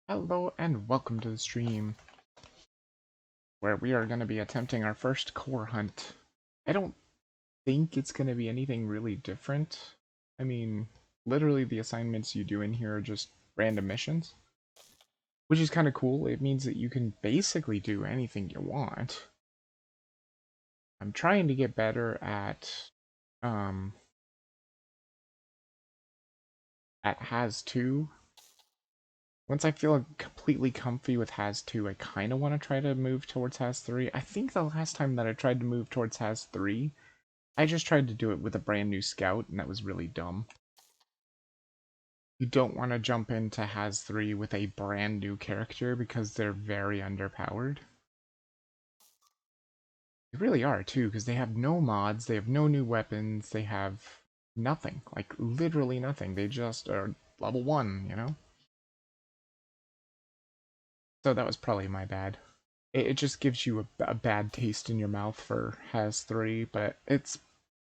Hello and welcome to the stream, where we are going to be attempting our first core hunt. I don't think it's going to be anything really different. I mean, literally the assignments you do in here are just random missions, which is kind of cool. It means that you can basically do anything you want. I'm trying to get better um, at Has 2. Once I feel completely comfy with Has 2, I kind of want to try to move towards Has 3. I think the last time that I tried to move towards Has 3, I just tried to do it with a brand new scout, and that was really dumb. You don't want to jump into Has 3 with a brand new character because they're very underpowered. They really are, too, because they have no mods, they have no new weapons, they have nothing. Like, literally nothing. They just are level 1, you know? So that was probably my bad. It just gives you a bad taste in your mouth for Has 3, but it's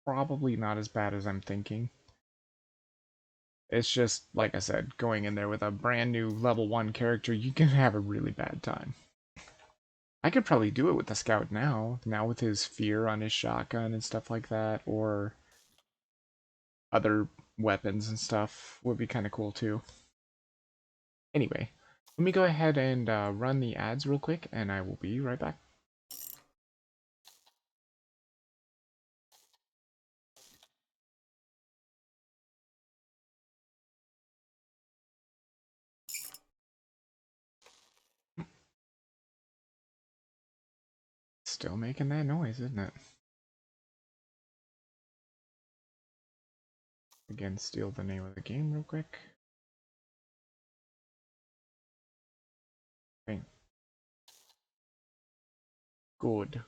probably not as bad as I'm thinking. It's just, like I said, going in there with a brand new level 1 character, you can have a really bad time. I could probably do it with the scout now with his fear on his shotgun and stuff like that, or other weapons and stuff would be kind of cool too. Anyway, let me go ahead and run the ads real quick, and I will be right back. Still making that noise, isn't it? Again, steal the name of the game real quick. Okay. Good.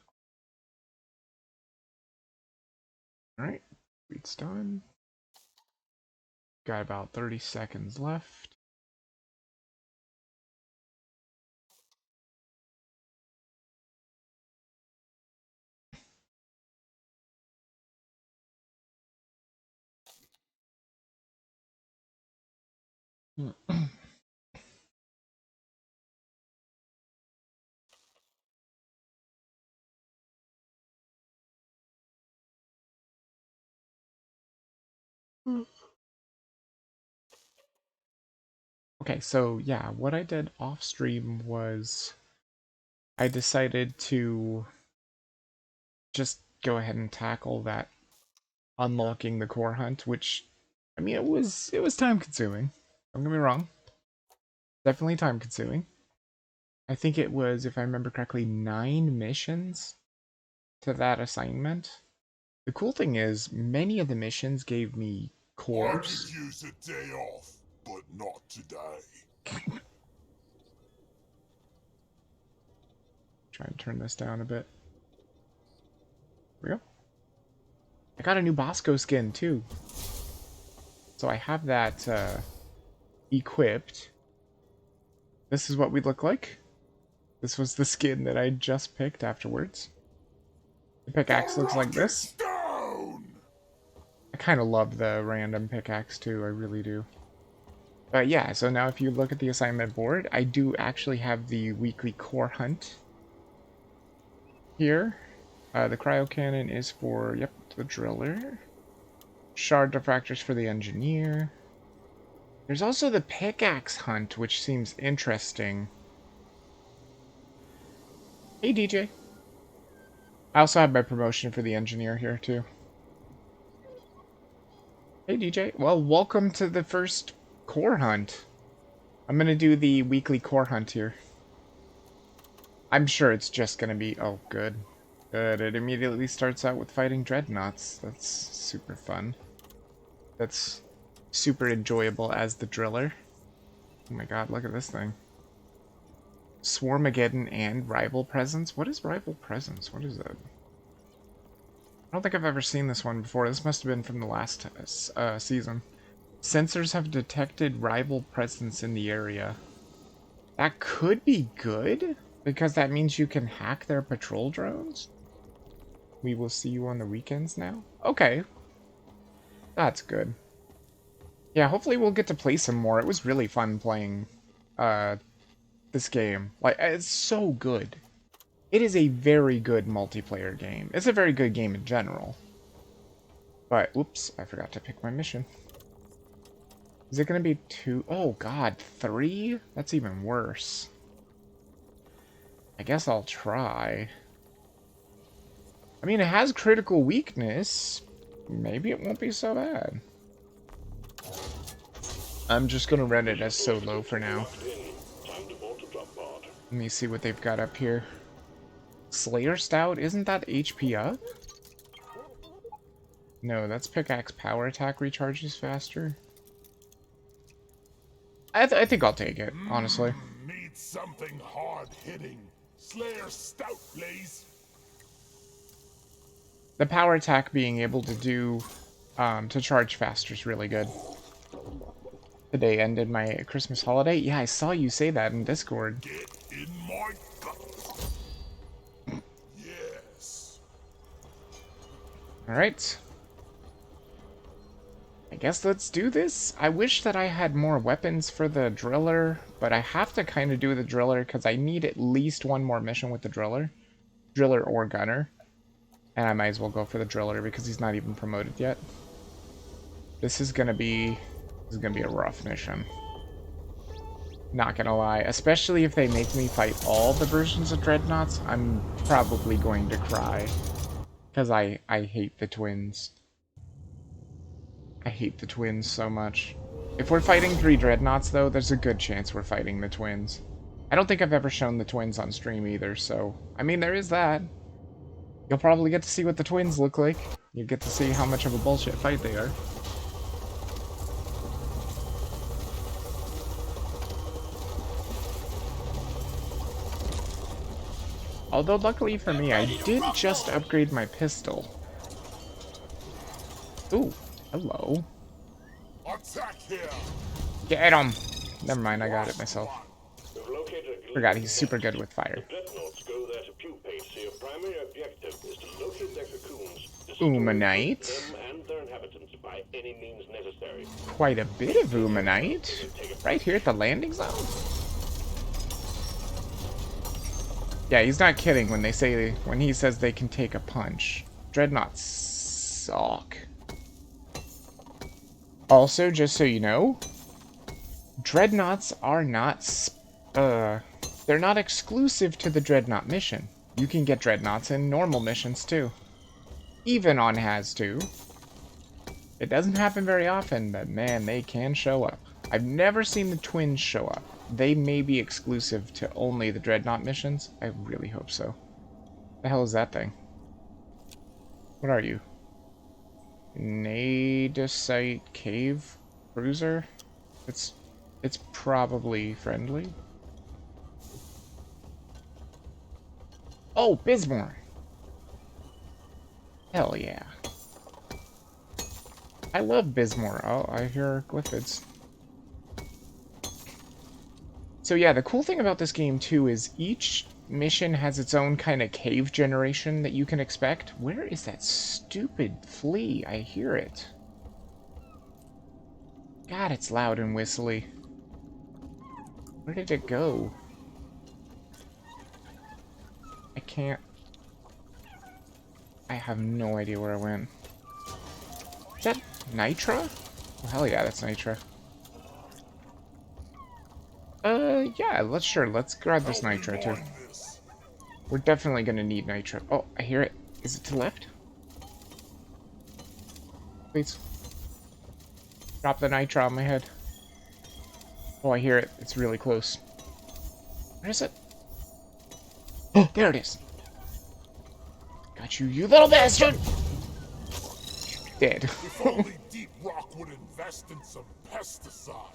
Alright, it's done. Got about 30 seconds left. Okay, so yeah, what I did off stream was I decided to just go ahead and tackle that unlocking the core hunt, which I mean it was time consuming. Don't get me wrong. Definitely time consuming. I think it was, if I remember correctly, 9 missions to that assignment. The cool thing is many of the missions gave me I could cores. use a day off, but not today. Try and turn this down a bit. There we go. I got a new Bosco skin too. So I have that equipped. This is what we look like. This was the skin that I just picked afterwards. The The pickaxe looks like rocket this. stone! I kind of love the random pickaxe too, I really do. But yeah, so now if you look at the assignment board, I do actually have the weekly core hunt here. The cryo cannon is for, yep, the driller. Shard diffractors for the engineer. There's also the pickaxe hunt, which seems interesting. Hey, DJ. I also have my promotion for the engineer here, too. Hey, DJ. Well, welcome to the first core hunt. I'm gonna do the weekly core hunt here. I'm sure it's just gonna be... Oh, good. Good. It immediately starts out with fighting dreadnoughts. That's super fun. That's super enjoyable as the driller. Oh my god, look at this thing. Swarmageddon and Rival Presence? What is Rival Presence? What is that? I don't think I've ever seen this one before. This must have been from the last season. Sensors have detected rival presence in the area. That could be good, because that means you can hack their patrol drones. We will see you on the weekends now? Okay. That's good. Yeah, hopefully we'll get to play some more. It was really fun playing this game. Like, it's so good. It is a very good multiplayer game. It's a very good game in general. But, oops, I forgot to pick my mission. Is it going to be 2? Oh, God, 3? That's even worse. I guess I'll try. I mean, it has critical weakness. Maybe it won't be so bad. I'm just going to run it as solo for now. Let me see what they've got up here. Slayer Stout? Isn't that HP up? No, that's pickaxe power attack recharges faster. I think I'll take it, honestly. Need something hard hitting. Slayer Stout, please. The power attack being able to do, to charge faster is really good. Today ended my Christmas holiday. Yeah, I saw you say that in Discord. Get in my gut. Yes. Alright. I guess let's do this. I wish that I had more weapons for the driller, but I have to kind of do the driller because I need at least one more mission with the driller. Driller or gunner. And I might as well go for the driller because he's not even promoted yet. This is gonna be a rough mission. Not gonna lie. Especially if they make me fight all the versions of Dreadnoughts, I'm probably going to cry. Because I hate the twins. I hate the twins so much. If we're fighting 3 Dreadnoughts, though, there's a good chance we're fighting the twins. I don't think I've ever shown the twins on stream either, so... I mean, there is that. You'll probably get to see what the twins look like. You get to see how much of a bullshit fight they are. Although, luckily for me, I did just upgrade my pistol. Ooh, hello. Attack here. Get him! Never mind, I got it myself. Forgot he's super good with fire. Oomanite. Quite a bit of Oomanite. Right here at the landing zone. Yeah, he's not kidding when he says they can take a punch. Dreadnoughts suck. Also, just so you know, Dreadnoughts are not, they're not exclusive to the Dreadnought mission. You can get Dreadnoughts in normal missions too. Even on Has-2. It doesn't happen very often, but man, they can show up. I've never seen the twins show up. They may be exclusive to only the Dreadnought missions. I really hope so. The hell is that thing? What are you? Nadesite Cave Cruiser? It's probably friendly. Oh, Bismore! Hell yeah. I love Bismore. Oh, I hear Glyphids. So yeah, the cool thing about this game too is each mission has its own kind of cave generation that you can expect. Where is that stupid flea? I hear it. God, it's loud and whistly. Where did it go? I can't... I have no idea where it went. Is that Nitra? Oh, hell yeah, that's Nitra. Yeah, let's grab this Nitra too. We're definitely gonna need Nitra. Oh, I hear it. Is it to the left? Please. Drop the Nitra on my head. Oh, I hear it. It's really close. Where is it? Oh, there it is. Got you, you little bastard! Dead. If only Deep Rock would invest in some pesticide.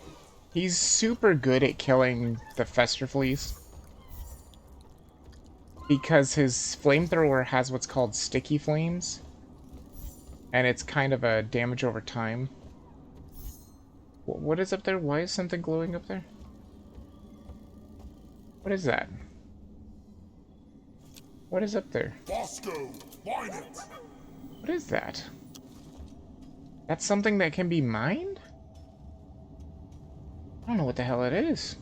He's super good at killing the Fester Fleas. Because his flamethrower has what's called sticky flames. And it's kind of a damage over time. What is up there? Why is something glowing up there? What is that? What is up there? Bosco, mine it. What is that? That's something that can be mined? I don't know what the hell it is.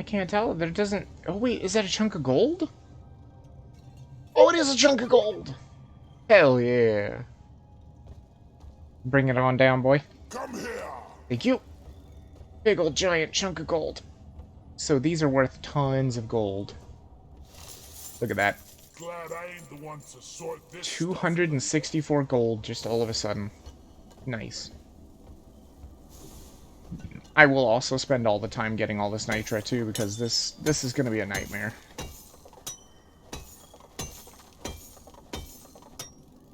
I can't tell. There doesn't... Oh, wait. Is that a chunk of gold? Oh, it is a chunk of gold! Hell yeah. Bring it on down, boy. Come here. Thank you. Big old giant chunk of gold. So these are worth tons of gold. Look at that. Glad I ain't the one to sort this 264 gold just all of a sudden. Nice. I will also spend all the time getting all this nitra too, because this is going to be a nightmare.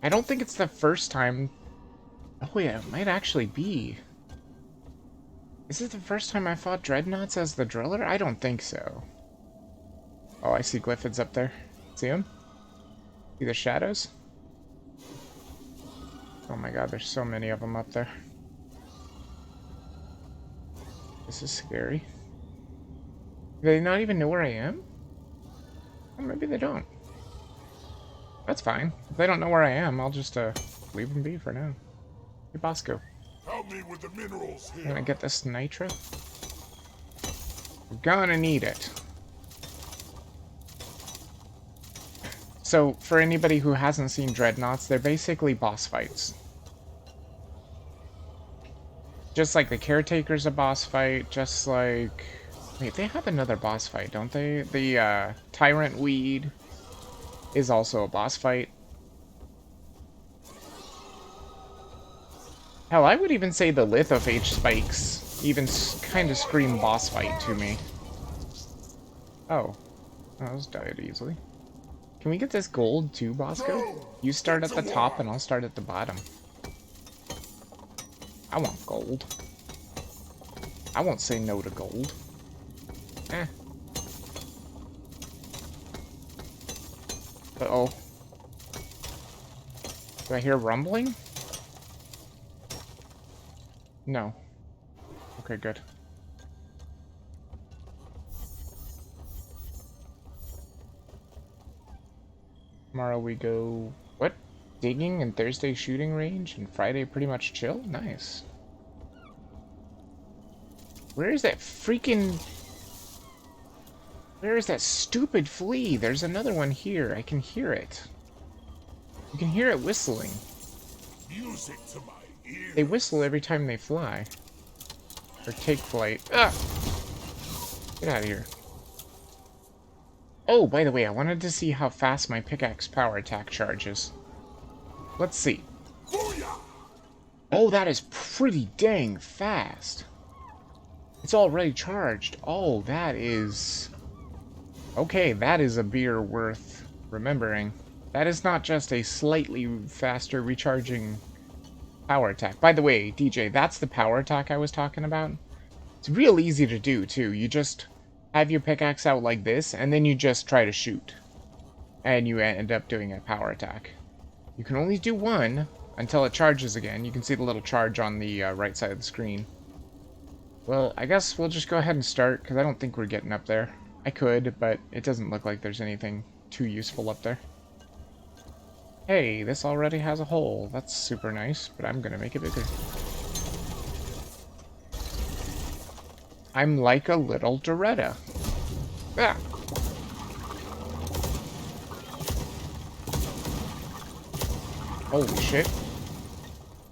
I don't think it's the first time... Oh yeah, it might actually be. Is it the first time I fought dreadnoughts as the driller? I don't think so. Oh, I see glyphids up there. See them? See the shadows? Oh my god, there's so many of them up there. This is scary. Do they not even know where I am? Well, maybe they don't. That's fine. If they don't know where I am, I'll just leave them be for now. Hey, Bosco. Help me with the minerals here. Can I get this nitra? We're gonna need it. So, for anybody who hasn't seen Dreadnoughts, they're basically boss fights. Just like the Caretaker's a boss fight, just like... Wait, they have another boss fight, don't they? The, Tyrant Weed is also a boss fight. Hell, I would even say the Lithophage spikes even kind of scream boss fight to me. Oh. Oh, those died easily. Can we get this gold too, Bosco? You start at the top and I'll start at the bottom. I want gold. I won't say no to gold. Eh. Uh-oh. Do I hear rumbling? No. Okay, good. Tomorrow we go... What? Digging and Thursday shooting range and Friday pretty much chill? Nice. Where is that freaking... Where is that stupid flea? There's another one here. I can hear it. You can hear it whistling. Music to my ears. They whistle every time they fly. Or take flight. Ah! Get out of here. Oh, by the way, I wanted to see how fast my pickaxe power attack charges. Let's see. Booyah! Oh, that is pretty dang fast. It's already charged. Oh, that is... Okay, that is a beer worth remembering. That is not just a slightly faster recharging power attack. By the way, DJ, that's the power attack I was talking about. It's real easy to do, too. You just have your pickaxe out like this, and then you just try to shoot. And you end up doing a power attack. You can only do one until it charges again. You can see the little charge on the right side of the screen. Well, I guess we'll just go ahead and start, because I don't think we're getting up there. I could, but it doesn't look like there's anything too useful up there. Hey, this already has a hole. That's super nice, but I'm gonna make it bigger. I'm like a little Doretta. Ah. Holy shit.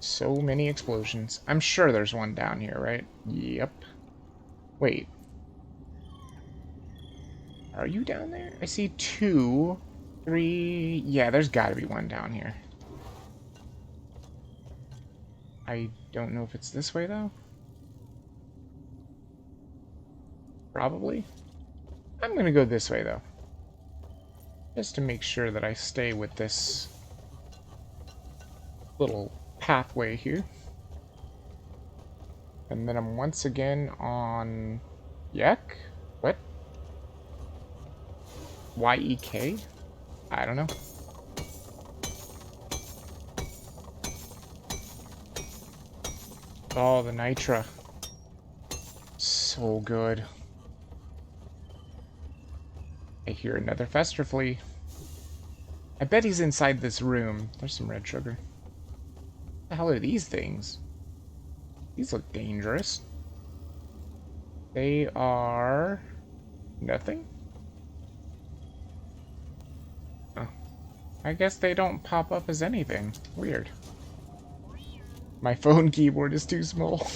So many explosions. I'm sure there's one down here, right? Yep. Wait. Are you down there? I see 2, 3... Yeah, there's gotta be one down here. I don't know if it's this way, though. Probably. I'm gonna go this way, though. Just to make sure that I stay with this little pathway here. And then I'm once again on... Yek? What? Y-E-K? I don't know. Oh, the nitra. So good. I hear another fester flea. I bet he's inside this room. There's some red sugar. What the hell are these things? These look dangerous. They are... Nothing? Oh. I guess they don't pop up as anything. Weird. My phone keyboard is too small.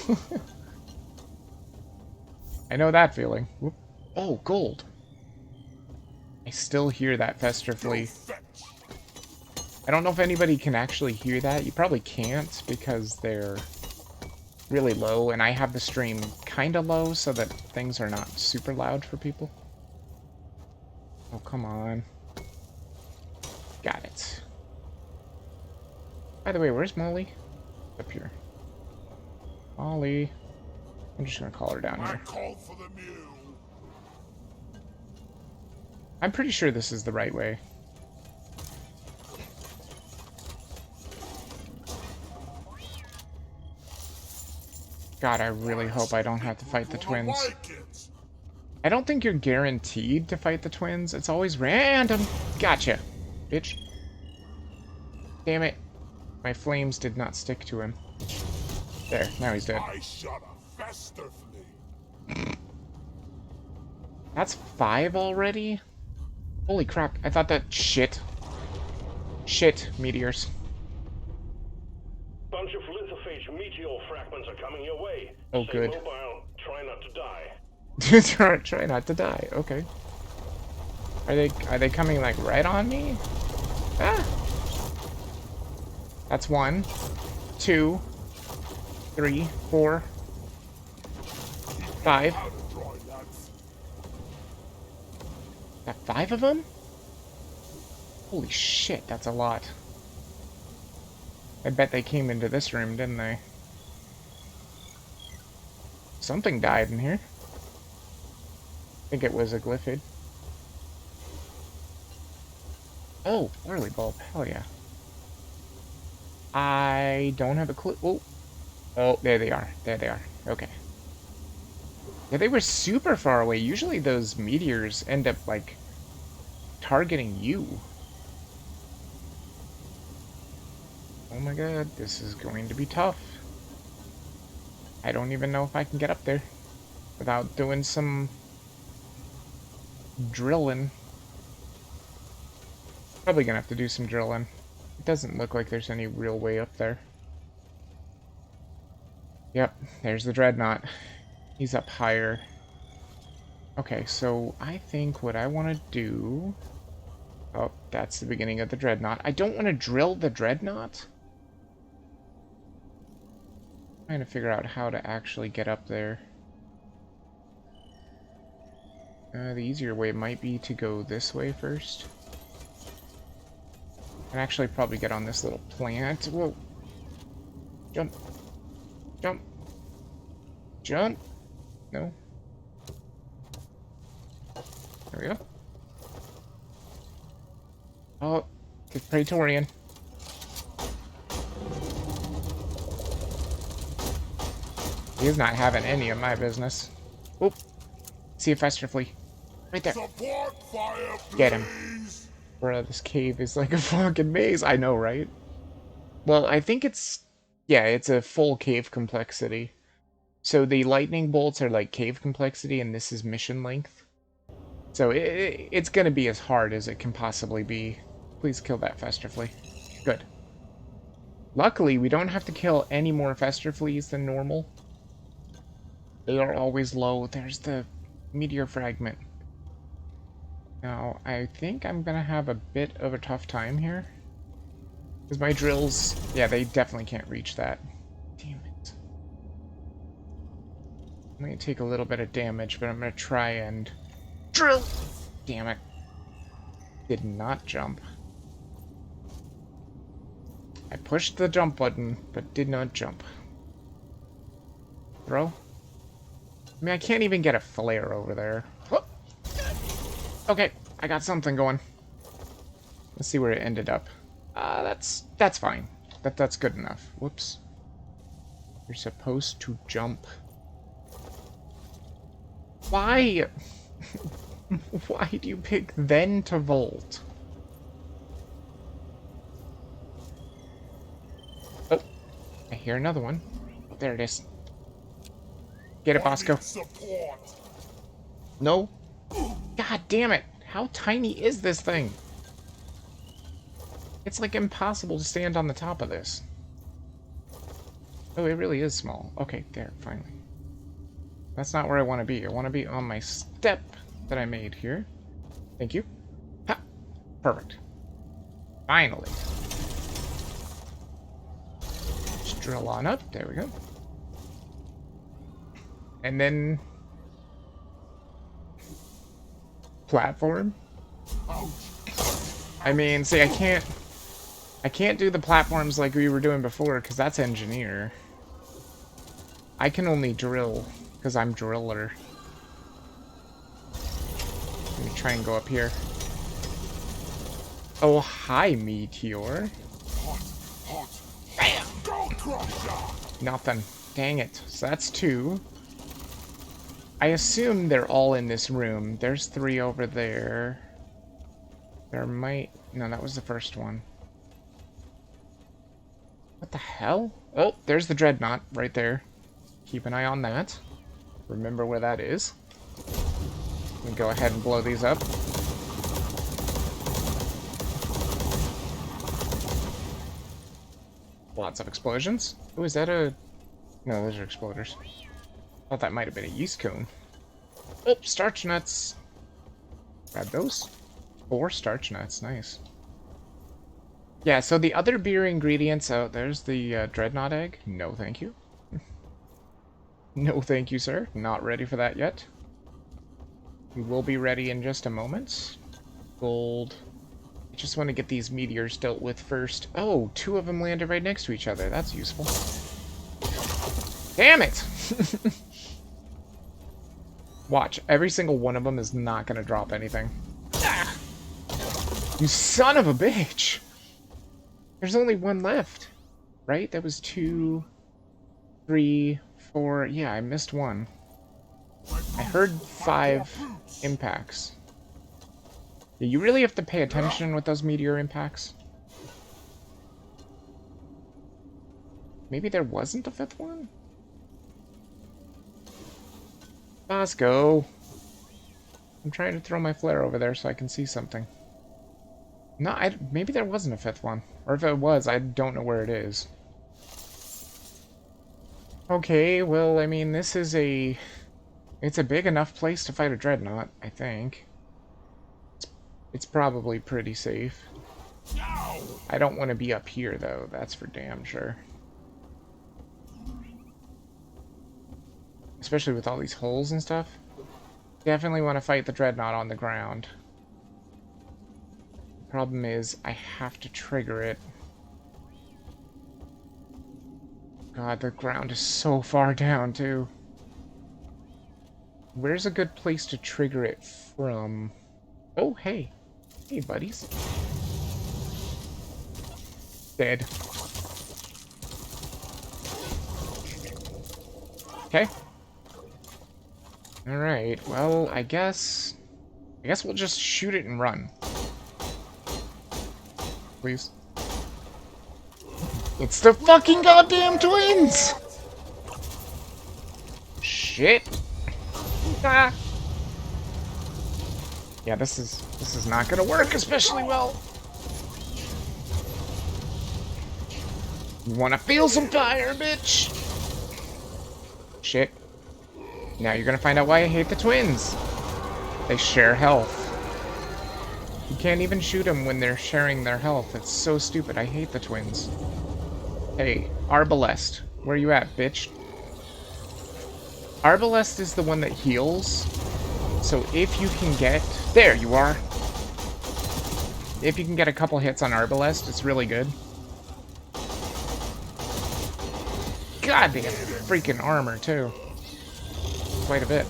I know that feeling. Whoop. Oh, gold. I still hear that festively. I don't know if anybody can actually hear that. You probably can't because they're really low, and I have the stream kind of low so that things are not super loud for people. Oh, come on. Got it. By the way, where's Molly? Up here. Molly. I'm just gonna call her down here. Call for the mule. I'm pretty sure this is the right way. God, I really hope I don't have to fight the twins. I don't think you're guaranteed to fight the twins. It's always random. Gotcha, bitch. Damn it. My flames did not stick to him. There, now he's dead. I shot a fester flea. That's 5 already? Holy crap, I thought that... Shit. Shit, meteors. Bunch of lithophage meteor fragments are coming your way. Oh, Stay good. mobile, try not to die. Try not to die, okay. Are they coming, like, right on me? Ah! That's 1, 2, 3, 4, 5. Got 5 of them? Holy shit, that's a lot. I bet they came into this room, didn't they? Something died in here. I think it was a glyphid. Oh, early bulb. Hell yeah. I don't have a clue. Oh. Oh, there they are. There they are. Okay. Yeah, they were super far away. Usually those meteors end up, like, targeting you. Oh my god, this is going to be tough. I don't even know if I can get up there without doing some drilling. Probably gonna have to do some drilling. It doesn't look like there's any real way up there. Yep, there's the dreadnought. He's up higher. Okay, so I think what I want to do... Oh, that's the beginning of the dreadnought. I don't want to drill the dreadnought. I'm trying to figure out how to actually get up there. The easier way might be to go this way first. And actually probably get on this little plant. Whoa. Jump. Jump. Jump. No. There we go. Oh, it's Praetorian. He is not having any of my business. Oop. See a fester flea. Right there. Fire, get him. Bro, this cave is like a fucking maze. I know, right? Well, I think it's... Yeah, it's a full cave complexity. So the lightning bolts are like cave complexity, and this is mission length. So it's gonna be as hard as it can possibly be. Please kill that fester flea. Good. Luckily, we don't have to kill any more fester fleas than normal. They are always low. There's the meteor fragment. Now, I think I'm gonna have a bit of a tough time here. Because my drills... Yeah, they definitely can't reach that. Damn it. I'm gonna take a little bit of damage, but I'm gonna try and... Drill! Damn it. Did not jump. I pushed the jump button, but did not jump. Throw? I mean, I can't even get a flare over there. Whoop. Okay, I got something going. Let's see where it ended up. That's fine. That's good enough. Whoops. You're supposed to jump. Why? Why do you pick then to volt? Oh, I hear another one. There it is. Get it, Bosco. No, God damn it! How tiny is this thing? It's like impossible to stand on the top of this. Oh, it really is small. Okay, there, finally. That's not where I want to be. I want to be on my step that I made here. Thank you. Ha! Perfect. Finally. Just drill on up. There we go. And then... platform? I mean, see, I can't do the platforms like we were doing before, because that's engineer. I can only drill, because I'm driller. Let me try and go up here. Oh, hi, Meteor. Bam! Nothing. Dang it. So that's 2. I assume they're all in this room. There's 3 over there. There might... No, that was the first one. What the hell? Oh, there's the Dreadnought right there. Keep an eye on that. Remember where that is. Let me go ahead and blow these up. Lots of explosions. Oh, is that a... No, those are exploders. Thought that might have been a yeast cone. Oh, starch nuts. Grab those. 4 starch nuts, nice. Yeah, so the other beer ingredients, oh, there's the Dreadnought egg. No, thank you. No, thank you, sir. Not ready for that yet. We will be ready in just a moment. Gold. I just want to get these meteors dealt with first. Oh, 2 of them landed right next to each other. That's useful. Damn it! Watch, every single one of them is not going to drop anything. Ah! You son of a bitch! There's only 1 left, right? That was 2, 3, 4... Yeah, I missed 1. I heard 5 impacts. Yeah, you really have to pay attention with those meteor impacts. Maybe there wasn't a 5th one? Let's go. I'm trying to throw my flare over there so I can see something. No, maybe there wasn't a 5th one. Or if it was, I don't know where it is. Okay, well, I mean, this is a... It's a big enough place to fight a Dreadnought, I think. It's probably pretty safe. I don't want to be up here, though. That's for damn sure. Especially with all these holes and stuff. Definitely want to fight the Dreadnought on the ground. The problem is, I have to trigger it. God, the ground is so far down, too. Where's a good place to trigger it from? Oh, hey. Hey, buddies. Dead. Okay. Alright, well, I guess we'll just shoot it and run. Please. It's the fucking goddamn twins! Shit. Ah. Yeah, this is not gonna work especially well. You wanna feel some fire, bitch? Shit. Now you're gonna find out why I hate the twins. They share health. You can't even shoot them when they're sharing their health. It's so stupid. I hate the twins. Hey, Arbalest. Where you at, bitch? Arbalest is the one that heals. So if you can get... There you are. If you can get a couple hits on Arbalest, it's really good. Goddamn freaking armor, too. Quite a bit.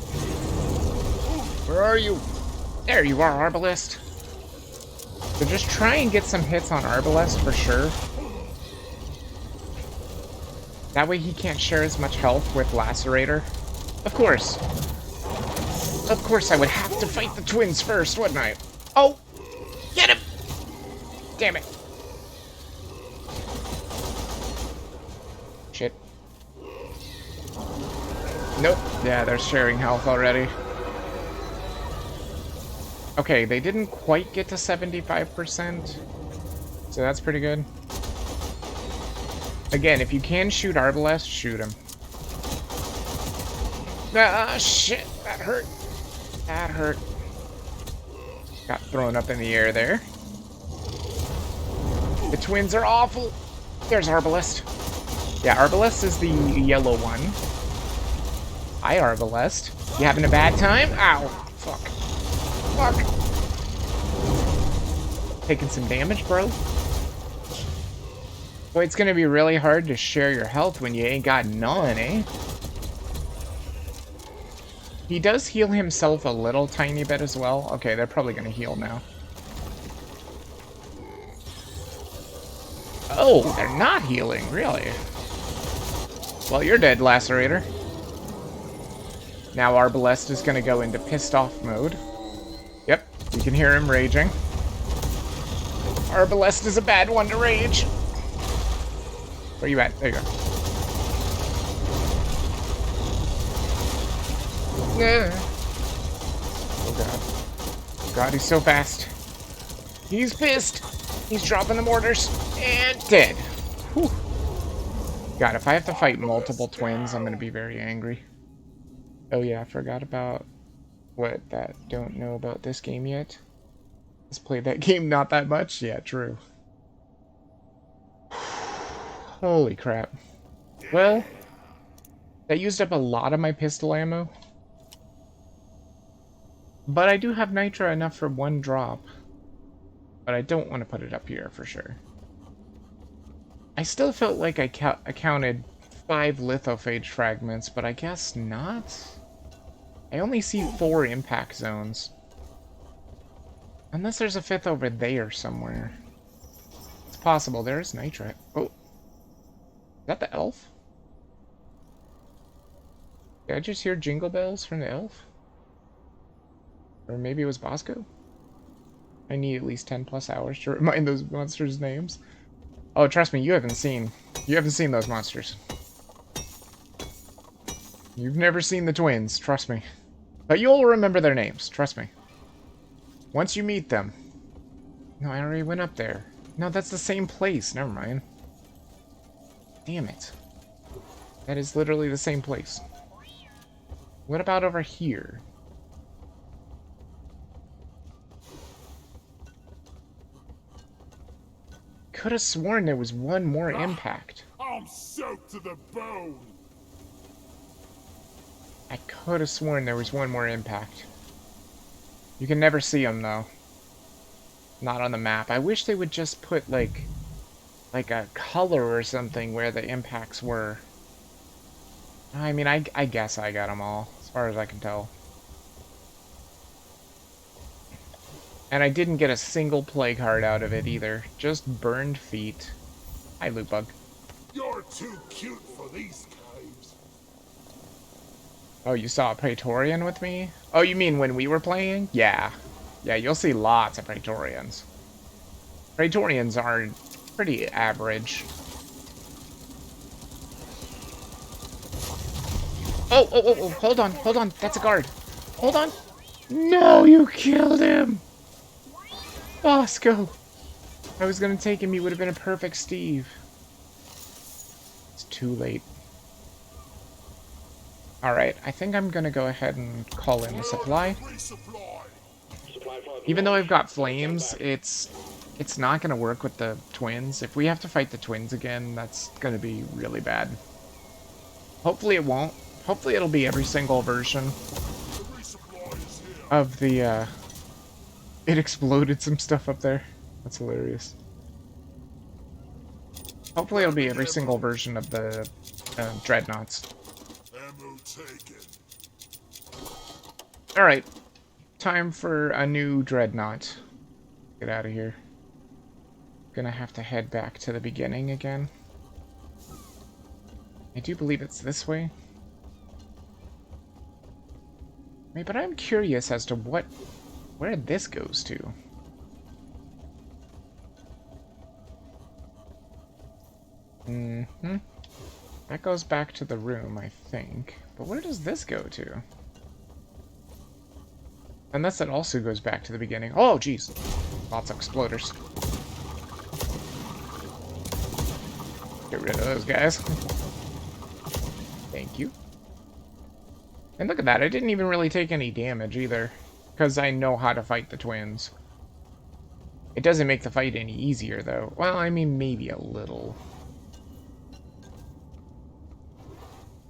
Where are you? There you are, Arbalest. So just try and get some hits on Arbalest for sure. That way he can't share as much health with Lacerator. Of course. Of course I would have to fight the twins first, wouldn't I? Oh! Get him! Damn it. Shit. Nope. Yeah, they're sharing health already. Okay, they didn't quite get to 75%, so that's pretty good. Again, if you can shoot Arbalest, shoot him. Ah, shit, that hurt. That hurt. Got thrown up in the air there. The twins are awful. There's Arbalest. Yeah, Arbalest is the yellow one. Hi, Arbalest. You having a bad time? Ow. Fuck. Fuck. Taking some damage, bro. Boy, it's gonna be really hard to share your health when you ain't got none, eh? He does heal himself a little tiny bit as well. Okay, they're probably gonna heal now. Oh, they're not healing, really? Well, you're dead, Lacerator. Now Arbalest is gonna go into pissed off mode. Yep, you can hear him raging. Arbalest is a bad one to rage. Where you at? There you go. Oh god. Oh god, he's so fast. He's pissed. He's dropping the mortars. And dead. Whew. God, if I have to fight multiple twins, I'm gonna be very angry. Oh yeah, I forgot about what that don't know about this game yet. Just played that game not that much. Yeah, true. Holy crap. Well, that used up a lot of my pistol ammo. But I do have nitro enough for one drop. But I don't want to put it up here for sure. I still felt like I counted 5 lithophage fragments, but I guess not. I only see 4 impact zones. Unless there's a 5th over there somewhere. It's possible. There is nitro. Oh. Is that the elf? Did I just hear jingle bells from the elf? Or maybe it was Bosco? I need at least 10 plus hours to remind those monsters' names. Oh, trust me, you haven't seen those monsters. You've never seen the twins, trust me. But you'll remember their names, trust me. Once you meet them. No, I already went up there. No, that's the same place, never mind. Damn it. That is literally the same place. What about over here? Could have sworn there was one more impact. I'm soaked to the bone. I could have sworn there was one more impact. You can never see them though. Not on the map. I wish they would just put like a color or something where the impacts were. I mean, I guess I got them all, as far as I can tell. And I didn't get a single plague heart out of it either. Just burned feet. Hi, loot bug. You're too cute for these caves. Oh, you saw a Praetorian with me? Oh, you mean when we were playing? Yeah. Yeah, you'll see lots of Praetorians. Praetorians are pretty average. Oh, hold on. That's a guard. Hold on. No, you killed him. Bosco. I was gonna take him, he would have been a perfect Steve. It's too late. Alright, I think I'm gonna go ahead and call in the supply. Even though I've got flames, it's not gonna work with the twins. If we have to fight the twins again, that's gonna be really bad. Hopefully it won't. Hopefully it'll be every single version of the, It exploded some stuff up there. That's hilarious. Hopefully it'll be every single version of the Dreadnoughts. Alright. Time for a new Dreadnought. Get out of here. Gonna have to head back to the beginning again. I do believe it's this way. Wait, but I'm curious as to where this goes to. That goes back to the room, I think. But where does this go to? Unless that also goes back to the beginning. Oh, jeez. Lots of exploders. Get rid of those guys. Thank you. And look at that, I didn't even really take any damage either. Because I know how to fight the twins. It doesn't make the fight any easier, though. Well, I mean, maybe a little.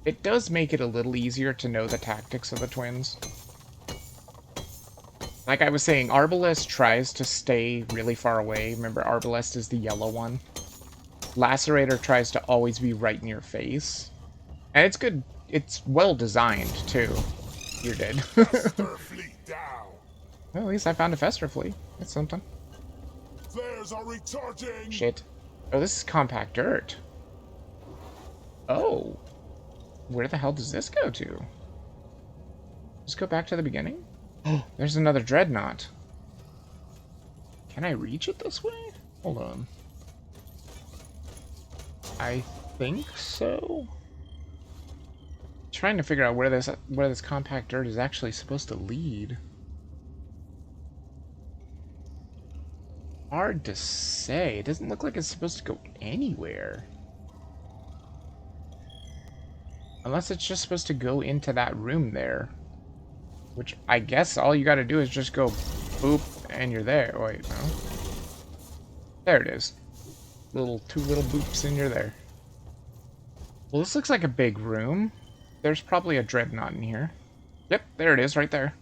It does make it a little easier to know the tactics of the twins. Like I was saying, Arbalest tries to stay really far away. Remember, Arbalest is the yellow one. Lacerator tries to always be right in your face. And it's good. It's well designed, too. You're dead. Well, at least I found a Fester Flea. That's something. Flares are recharging. Shit. Oh, this is compact dirt. Oh. Where the hell does this go to? Just go back to the beginning? Oh, there's another dreadnought. Can I reach it this way? Hold on. I think so. Trying to figure out where this compact dirt is actually supposed to lead. Hard to say. It doesn't look like it's supposed to go anywhere. Unless it's just supposed to go into that room there. Which I guess all you gotta do is just go boop and you're there. Oh, wait, no. There it is. Two little boops and you're there. Well, this looks like a big room. There's probably a dreadnought in here. Yep, there it is, right there.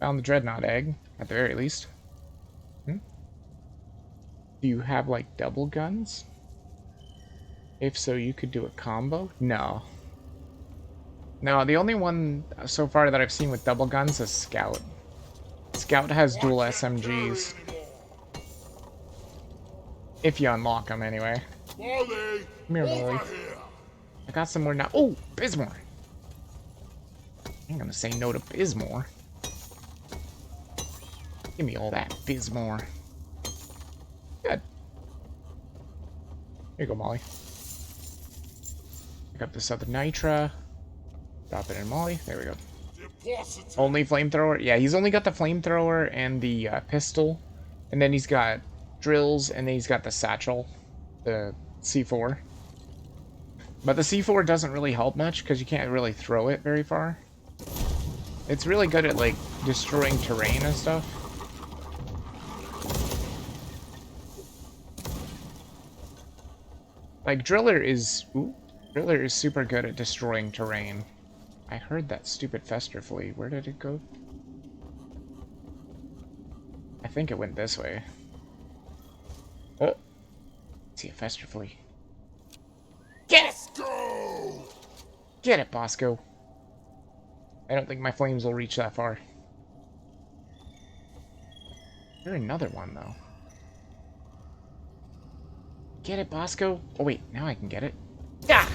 Found the dreadnought egg, at the very least. Do you have, like, double guns? If so, you could do a combo? No. No, the only one so far that I've seen with double guns is Scout. Scout has dual SMGs. If you unlock them, anyway. Wally, Come here, Wally. I got some more now. Oh, Bismore. I ain't gonna say no to Bismore. Give me all that Bismore. Good. Here you go, Molly. Pick up this other Nitra. Drop it in Molly. There we go. Only flamethrower? Yeah, he's only got the flamethrower and the pistol. And then he's got drills, and then he's got the satchel. The C4. But the C4 doesn't really help much, because you can't really throw it very far. It's really good at, like, destroying terrain and stuff. Like, Driller is super good at destroying terrain. I heard that stupid Fester Flea. Where did it go? I think it went this way. Oh! See a Fester Flea. Get it! Go! Get it, Bosco. I don't think my flames will reach that far. There's another one, though. Get it, Bosco? Oh, wait. Now I can get it. Ah!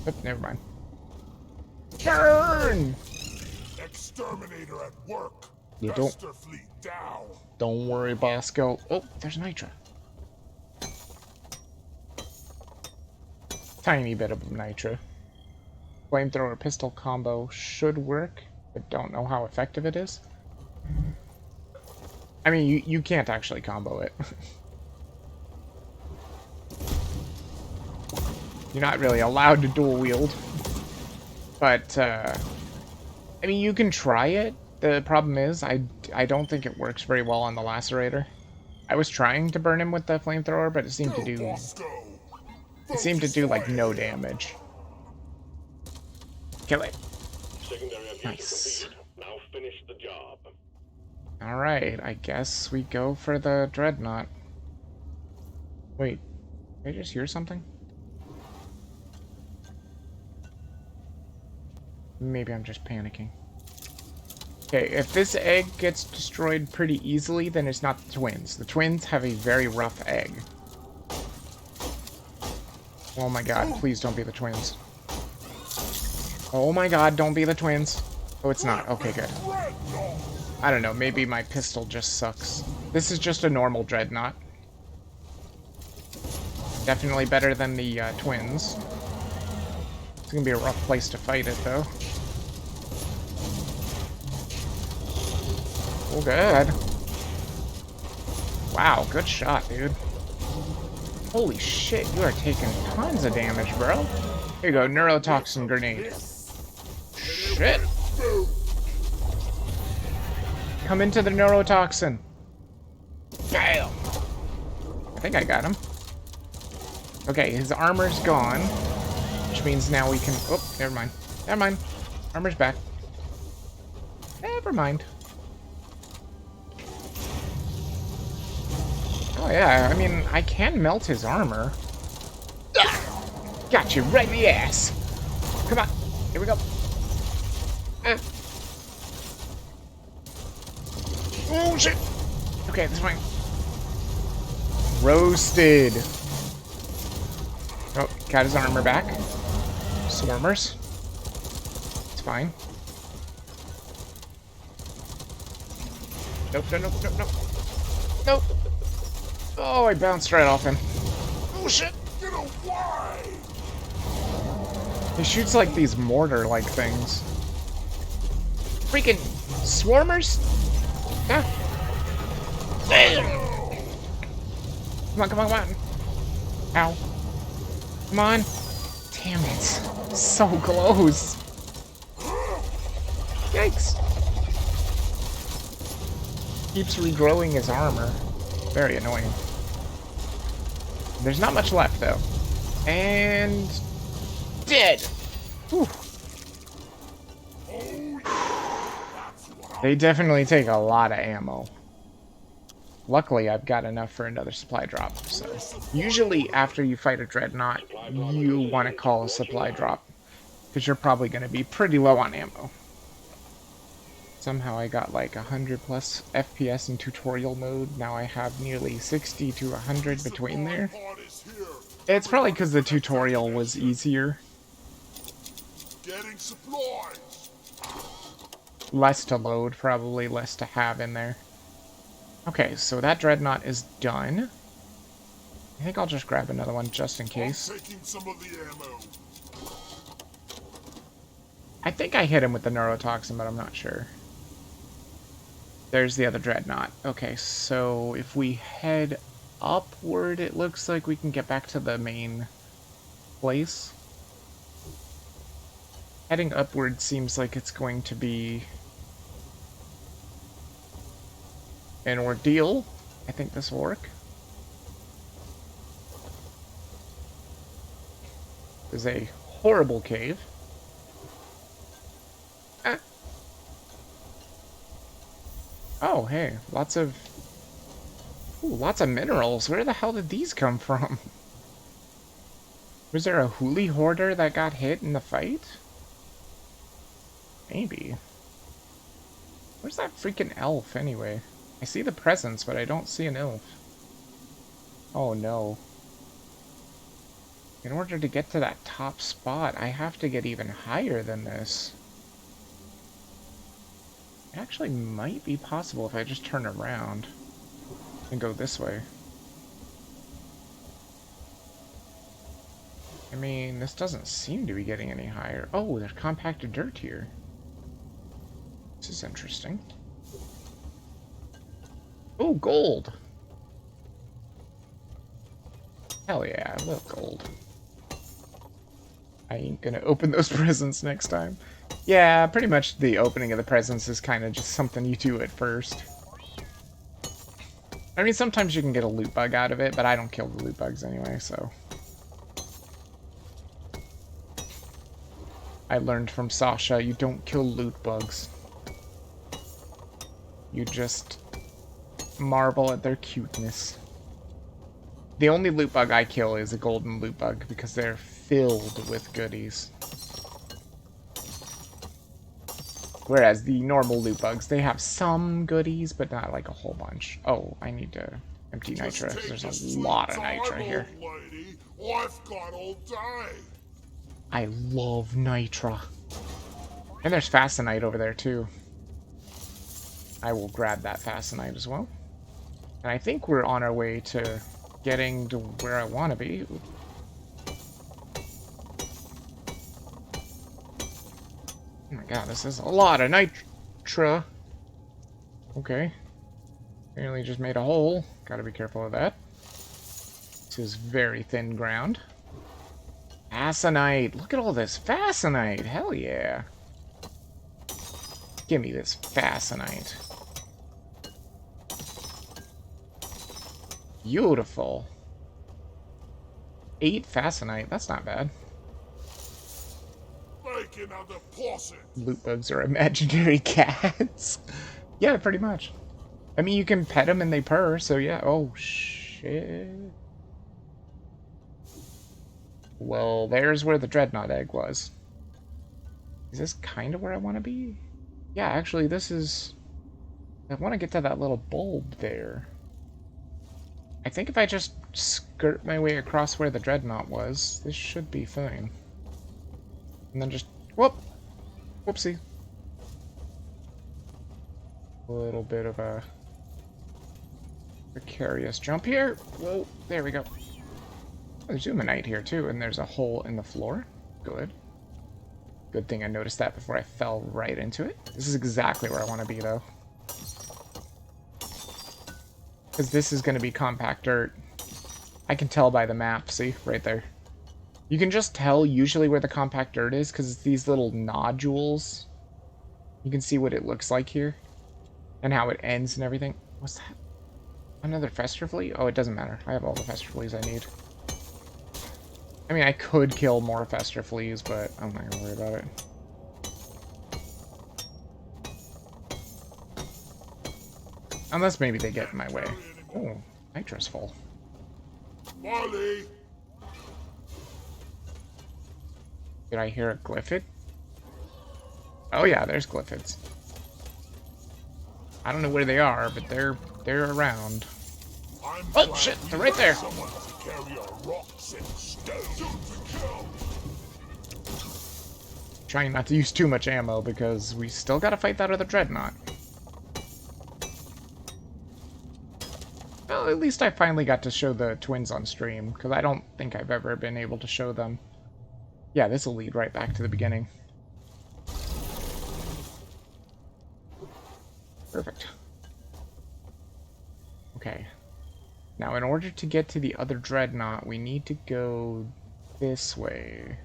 Oh, never mind. Burn! Exterminator at work. You Fester fleet down. Don't worry, Bosco. Oh, there's Nitra. Tiny bit of Nitra. Flamethrower pistol combo should work, but don't know how effective it is. I mean, you can't actually combo it. You're not really allowed to dual wield. But, I mean, you can try it. The problem is, I don't think it works very well on the Lacerator. I was trying to burn him with the flamethrower, but it seemed to do... It seemed to do, like, no damage. Kill it. Secondary objective Nice. completed. Now finish the job. Alright, I guess we go for the Dreadnought. Wait, did I just hear something? Maybe I'm just panicking. Okay, if this egg gets destroyed pretty easily, then it's not the twins. The twins have a very rough egg. Oh my god, please don't be the twins. Oh my god, don't be the twins. Oh, it's not. Okay, good. I don't know, maybe my pistol just sucks. This is just a normal Dreadnought. Definitely better than the twins. It's gonna be a rough place to fight it, though. Oh, good. Wow, good shot, dude. Holy shit, you are taking tons of damage, bro. Here you go, neurotoxin grenade. Shit. Come into the neurotoxin. Damn. I think I got him. Okay, his armor's gone. Which means now we can... Oh, never mind. Never mind. Armor's back. Never mind. Oh yeah, I mean, I can melt his armor. Got you right in the ass. Come on. Here we go. Oh, shit. Okay, that's fine. Roasted. Oh, got his armor back. Swarmers. It's fine. Nope, nope, nope, nope, nope. Nope. Oh, I bounced right off him. Oh, shit. Get away! He shoots like these mortar-like things. Freaking swarmers? Ah. Damn! Come on, come on, come on. Ow. Come on. Damn it. So close. Yikes. Keeps regrowing his armor. Very annoying. There's not much left, though. And... dead! Whew. They definitely take a lot of ammo. Luckily, I've got enough for another supply drop, so... Usually, after you fight a dreadnought, you want to call a supply drop. Because you're probably going to be pretty low on ammo. Somehow I got like 100 plus FPS in tutorial mode. Now I have nearly 60 to 100 between there. It's probably because the tutorial was easier. Getting supplies. Less to load, probably less to have in there. Okay, so that dreadnought is done. I think I'll just grab another one just in case. I'm taking some of the ammo. I think I hit him with the neurotoxin, but I'm not sure. There's the other dreadnought. Okay, so if we head upward, it looks like we can get back to the main place. Heading upward seems like it's going to be an ordeal. I think this will work. There's a horrible cave. Ah. Oh, hey, lots of minerals. Where the hell did these come from? Was there a hoolie hoarder that got hit in the fight? Maybe. Where's that freaking elf, anyway? I see the presence, but I don't see an elf. Oh, no. In order to get to that top spot, I have to get even higher than this. It actually might be possible if I just turn around and go this way. I mean, this doesn't seem to be getting any higher. Oh, there's compacted dirt here. This is interesting. Oh, gold! Hell yeah, I love gold. I ain't gonna open those presents next time. Yeah, pretty much the opening of the presents is kind of just something you do at first. I mean, sometimes you can get a loot bug out of it, but I don't kill the loot bugs anyway, so... I learned from Sasha, you don't kill loot bugs. You just marvel at their cuteness. The only loot bug I kill is a golden loot bug, because they're filled with goodies. Whereas the normal loot bugs, they have some goodies, but not like a whole bunch. Oh, I need to empty nitra, because there's a lot of nitra here. Lady. I've got all day. I love nitra. And there's fastenite over there, too. I will grab that fastenite as well. And I think we're on our way to getting to where I want to be. Oh my god, this is a lot of nitra. Okay. Apparently just made a hole. Gotta be careful of that. This is very thin ground. Fascinite! Look at all this Fascinite! Hell yeah! Give me this Fascinite. Beautiful. 8 Fascinite, that's not bad. Make another posse. Loot bugs are imaginary cats. Yeah, pretty much. I mean, you can pet them and they purr, so yeah. Oh, shit. Well, there's where the Dreadnought egg was. Is this kind of where I want to be? Yeah, actually, this is... I want to get to that little bulb there. I think if I just skirt my way across where the Dreadnought was, this should be fine. And then just... Whoop! Whoopsie. A little bit of a precarious jump here. Whoa, there we go. There's Zoomanite here too, and there's a hole in the floor. Good. Good thing I noticed that before I fell right into it. This is exactly where I want to be, though. Because this is going to be compact dirt. I can tell by the map, see? Right there. You can just tell usually where the compact dirt is, because it's these little nodules. You can see what it looks like here. And how it ends and everything. What's that? Another Fester Flea? Oh, it doesn't matter. I have all the Fester Fleas I need. I mean, I could kill more Fester Fleas, but I'm not gonna worry about it. Unless maybe they get in my way. Oh, nitrous full. Molly. Did I hear a Glyphid? Oh yeah, there's Glyphids. I don't know where they are, but they're around. Oh shit, they're right there. Someone to carry our rocks and stones. Trying not to use too much ammo because we still gotta fight that other Dreadnought. Well, at least I finally got to show the twins on stream, because I don't think I've ever been able to show them. Yeah, this will lead right back to the beginning. Perfect. Okay. Now, in order to get to the other Dreadnought, we need to go this way.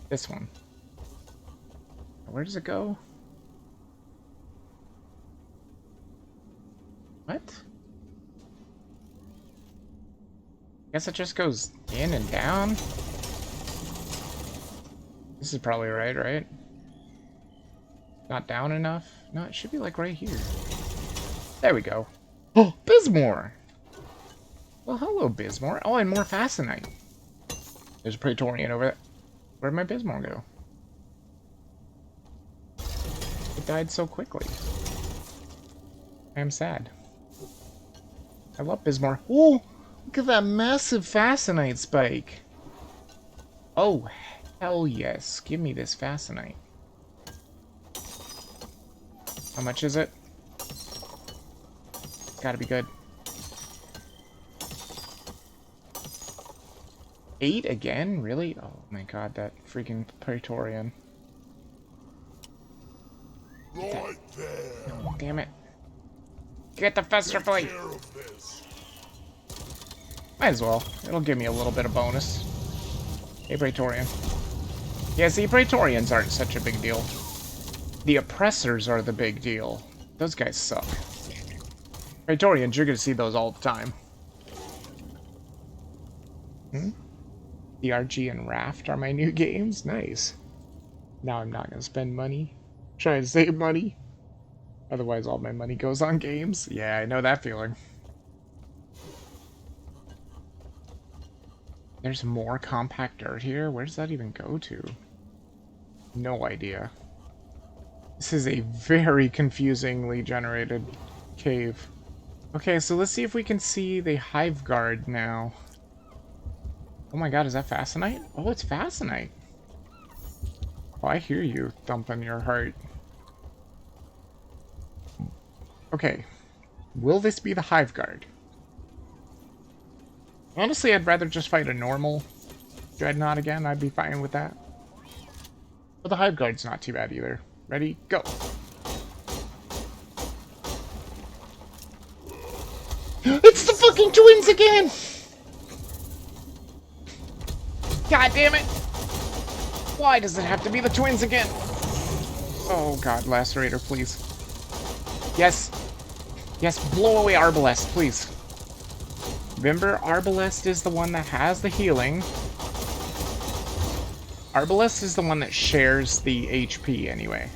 This one. Where does it go? What? Guess it just goes in and down? This is probably right? Not down enough? No, it should be like right here. There we go. Oh, Bismore! Well, hello, Bismore. Oh, and more Fascinite. There's a Praetorian over there. Where'd my Bismore go? It died so quickly. I am sad. I love Bismore. Oh, look at that massive Fascinite spike. Oh, hell yes. Give me this Fascinite. How much is it? It's gotta be good. 8 again? Really? Oh my god, that freaking Praetorian. Right there. Oh, damn it. Get the Fester Take Flea! care of this. Might as well. It'll give me a little bit of bonus. Hey, Praetorian. Yeah, see, Praetorians aren't such a big deal. The oppressors are the big deal. Those guys suck. Praetorians, you're gonna see those all the time. DRG and Raft are my new games? Nice. Now I'm not gonna spend money. Trying to save money. Otherwise all my money goes on games. Yeah, I know that feeling. There's more compact dirt here? Where does that even go to? No idea. This is a very confusingly generated cave. Okay, so let's see if we can see the Hive Guard now. Oh my god, is that Fascinite? Oh, it's Fascinite. Oh, I hear you thumping your heart. Okay. Will this be the Hive Guard? Honestly, I'd rather just fight a normal Dreadnought again. I'd be fine with that. But the Hive Guard's not too bad either. Ready, go. It's the fucking twins again! God damn it! Why does it have to be the twins again? Oh god, Lacerator, please. Yes. Yes, blow away Arbalest, please. Remember, Arbalest is the one that has the healing. Arbalest is the one that shares the HP, anyway.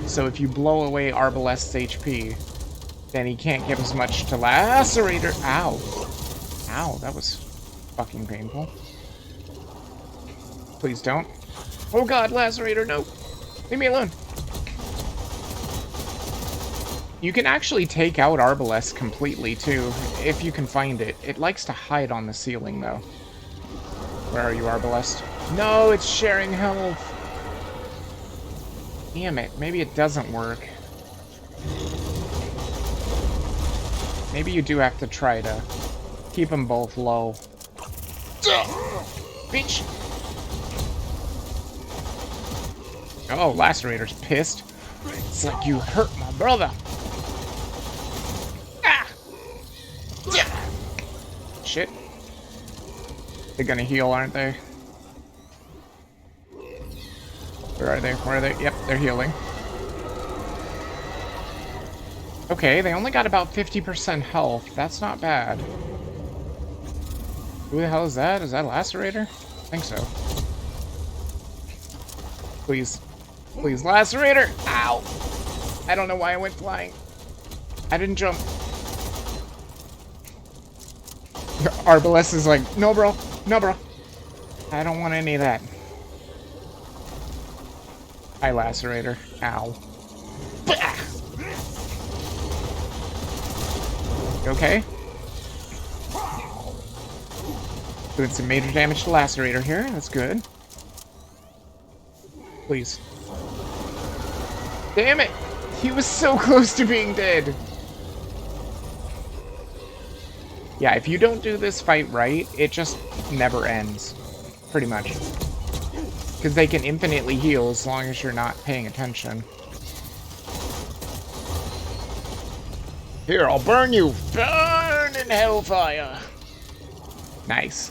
So if you blow away Arbalest's HP, then he can't give as much to Lacerator. Ow. Ow, that was fucking painful. Please don't. Oh god, Lacerator, no! Leave me alone! You can actually take out Arbalest completely, too, if you can find it. It likes to hide on the ceiling, though. Where are you, Arbalest? No, it's sharing health! Damn it, maybe it doesn't work. Maybe you do have to try to keep them both low. Bitch! Oh, Lacerator's pissed. It's like you hurt my brother. Ah! Shit. They're gonna heal, aren't they? Where are they? Where are they? Yep, they're healing. Okay, they only got about 50% health. That's not bad. Who the hell is that? Is that Lacerator? I think so. Please. Please, Lacerator! Ow! I don't know why I went flying. I didn't jump. Arbalest is like, no bro, no bro. I don't want any of that. Hi, Lacerator. Ow. Bah! You okay? Doing some major damage to Lacerator here. That's good. Please. Damn it! He was so close to being dead! Yeah, if you don't do this fight right, it just never ends. Pretty much. Because they can infinitely heal as long as you're not paying attention. Here, I'll burn you! Burn in hellfire! Nice.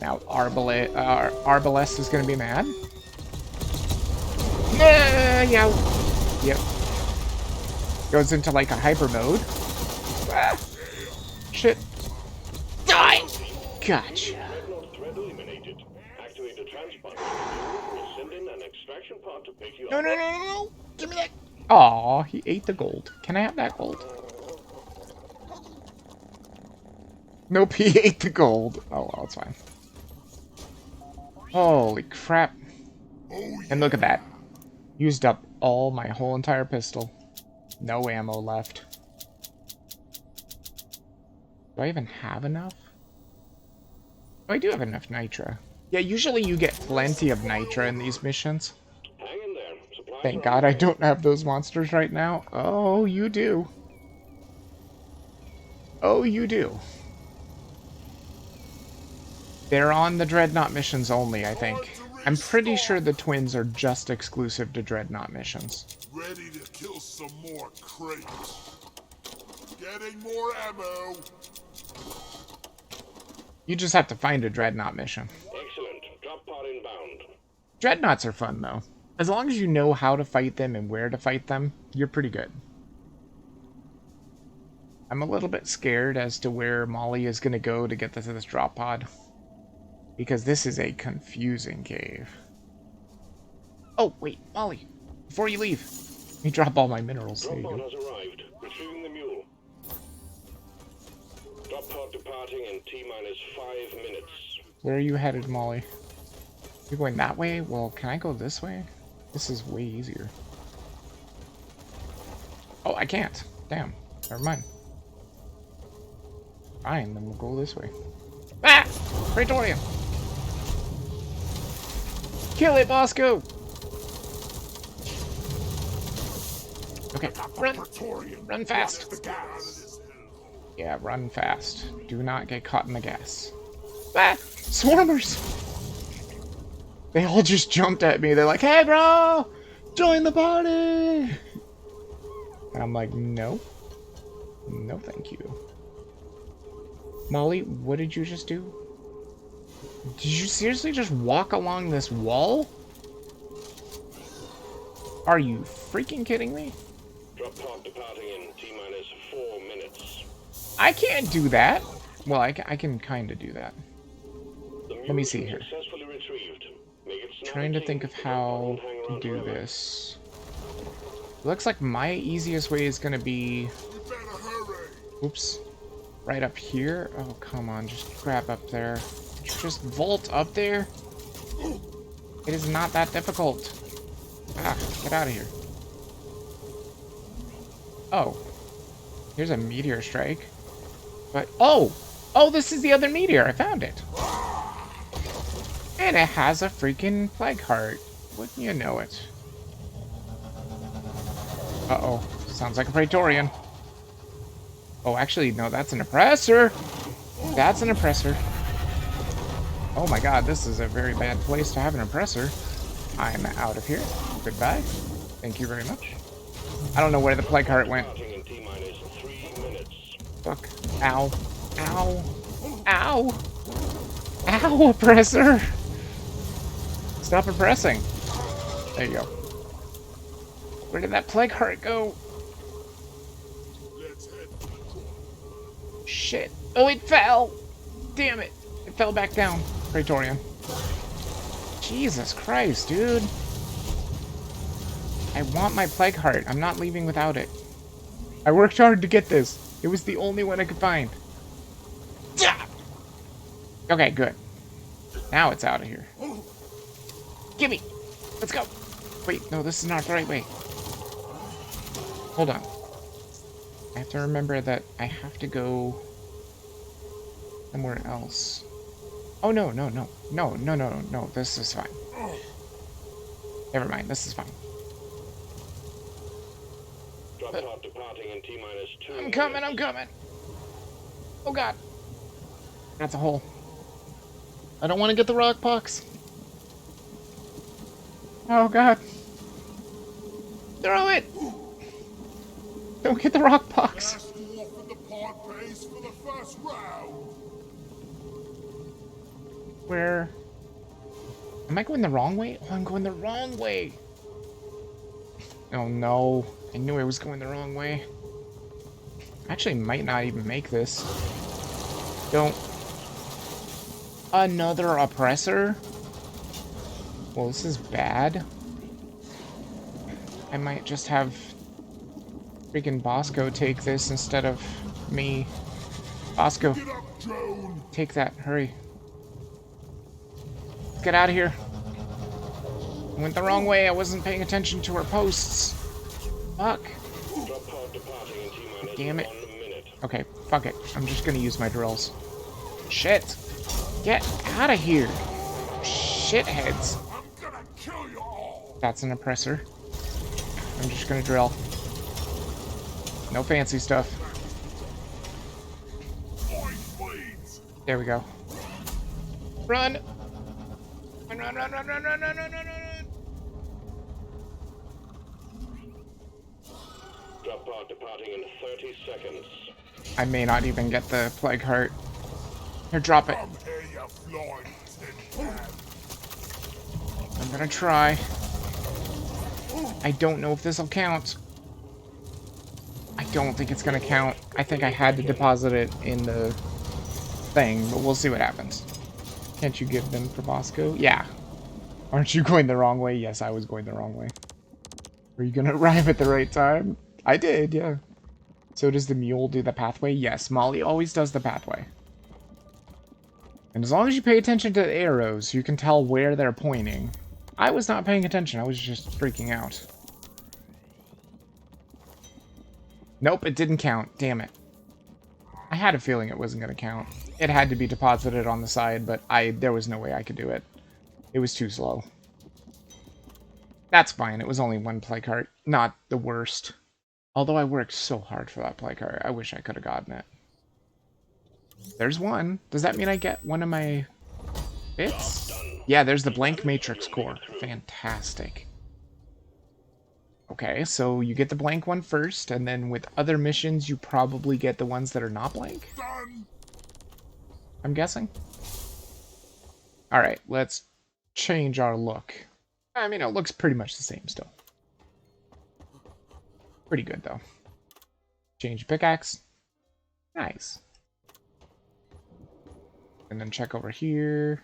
Now, Arbalest is gonna be mad. Yeah. Yep. Goes into like a hyper mode. Ah, shit. Die! Gotcha. No. Give me that. Aw, he ate the gold. Can I have that gold? Nope, he ate the gold. Oh, well, it's fine. Holy crap. And look at that. Used up all my whole entire pistol. No ammo left. Do I even have enough? Oh, I do have enough nitra. Yeah, usually you get plenty of nitra in these missions. Thank God I don't have those monsters right now. Oh, you do. Oh, you do. They're on the Dreadnought missions only, I think. I'm pretty sure the twins are just exclusive to Dreadnought missions. Ready to kill some more crates. Getting more ammo. You just have to find a Dreadnought mission. Excellent. Drop pod inbound. Dreadnoughts are fun, though. As long as you know how to fight them and where to fight them, you're pretty good. I'm a little bit scared as to where Molly is going to go to get to this drop pod. Because this is a confusing cave. Oh, wait, Molly. Before you leave, let me drop all my minerals. There you Drop pod go. has arrived. Retrieving the mule. Drop pod departing in T-minus 5 minutes. Where are you headed, Molly? You're going that way? Well, can I go this way? This is way easier. Oh, I can't. Damn. Never mind. Fine, then we'll go this way. Ah! Praetorian! Kill it, Bosco! Okay, run! Run fast! Yeah, run fast. Do not get caught in the gas. Ah! Swarmers! They all just jumped at me. They're like, hey, bro! Join the party! And I'm like, no. No, thank you. Molly, what did you just do? Did you seriously just walk along this wall? Are you freaking kidding me? Drop pod departing in T-minus 4 minutes. I can't do that. Well, I can kind of do that. The Let me mule see has here. successfully retrieved. Make it snap Trying to and think of don't how hang to around do forever. this. Looks like my easiest way is going to be... You better hurry. Oops. Right up here? Oh, come on. Just grab up there. Just vault up there? It is not that difficult. Ah, get out of here. Oh. Here's a meteor strike. But, oh! Oh, this is the other meteor. I found it. And it has a freaking plague heart. Wouldn't you know it? Uh-oh. Sounds like a Praetorian. Oh, actually, no, that's an oppressor. That's an oppressor. Oh my god, this is a very bad place to have an oppressor. I'm out of here. Goodbye. Thank you very much. I don't know where the plague heart went. Departing in T-minus 3 minutes. Fuck. Ow. Ow. Ow. Ow, oppressor. Stop oppressing. There you go. Where did that plague heart go? Let's head for the door. Shit. Oh, it fell. Damn it. It fell back down. Praetorian. Jesus Christ, dude. I want my plague heart. I'm not leaving without it. I worked hard to get this. It was the only one I could find. Okay, good. Now it's out of here. Gimme! Let's go! Wait, no, this is not the right way. Hold on. I have to remember that I have to go somewhere else. Oh, no, no, no. No, no, no, no, no. This is fine. Never mind, this is fine. Drop pod departing in T-minus 2 I'm minutes. coming, I'm coming! Oh, God. That's a hole. I don't want to get the rock pox. Oh, God. Throw it! Don't get the rock pox. Last dwarf in the pod pays for the first round. Where? Am I going the wrong way? Oh, I'm going the wrong way. Oh, no. I knew I was going the wrong way. I actually might not even make this. Don't. Another oppressor? Well, this is bad. I might just have freaking Bosco take this instead of me. Bosco, Get up, Joan. take that. Hurry. Get out of here. I went the wrong way. I wasn't paying attention to our posts. Fuck. Drop pod departing in T-minus Damn it. 1 minute. Okay, fuck it. I'm just gonna use my drills. Shit. Get out of here. Shitheads. I'm gonna kill you all. That's an oppressor. I'm just gonna drill. No fancy stuff. Boy, bleeds. There we go. Run! Run, run, run, run, run, run, run, run, run, run! Drop pod departing in 30 seconds. I may not even get the plague heart. Here, drop it. Come here, you flying tin can. I'm gonna try. I don't know if this'll count. I don't think it's gonna count. I think I had to deposit it in the thing, but we'll see what happens. Can't you give them for Bosco? Yeah. Aren't you going the wrong way? Yes, I was going the wrong way. Are you gonna arrive at the right time? I did, yeah. So does the mule do the pathway? Yes, Molly always does the pathway. And as long as you pay attention to the arrows, you can tell where they're pointing. I was not paying attention, I was just freaking out. Nope, it didn't count. Damn it. I had a feeling it wasn't going to count. It had to be deposited on the side, but there was no way I could do it. It was too slow. That's fine, it was only one play cart. Not the worst. Although I worked so hard for that play cart, I wish I could have gotten it. There's one. Does that mean I get one of my It's... Yeah, there's the blank matrix core. Fantastic. Okay, so you get the blank one first, and then with other missions, you probably get the ones that are not blank? Done. I'm guessing. Alright, let's change our look. I mean, it looks pretty much the same still. Pretty good, though. Change pickaxe. Nice. And then check over here.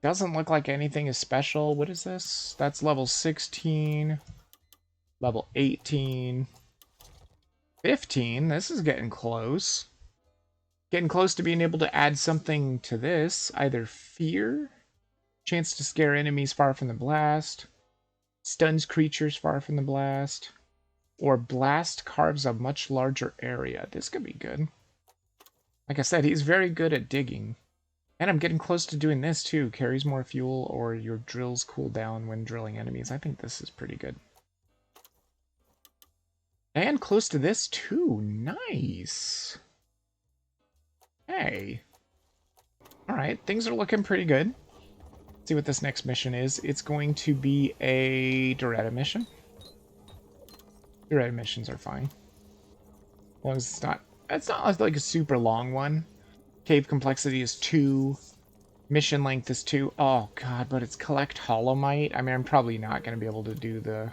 Doesn't look like anything is special. What is this? That's level 16. Level 18. 15. This is getting close. Getting close to being able to add something to this. Either fear. Chance to scare enemies far from the blast. Stuns creatures far from the blast. Or blast carves a much larger area. This could be good. Like I said, he's very good at digging. And I'm getting close to doing this too. Carries more fuel or your drills cool down when drilling enemies. I think this is pretty good. And close to this too. Nice. Hey. Alright, things are looking pretty good. Let's see what this next mission is. It's going to be a Doretta mission. Doretta missions are fine. As long as it's not like a super long one. Cave complexity is 2. Mission length is 2. Oh god, but it's collect holomite. I mean, I'm probably not going to be able to do the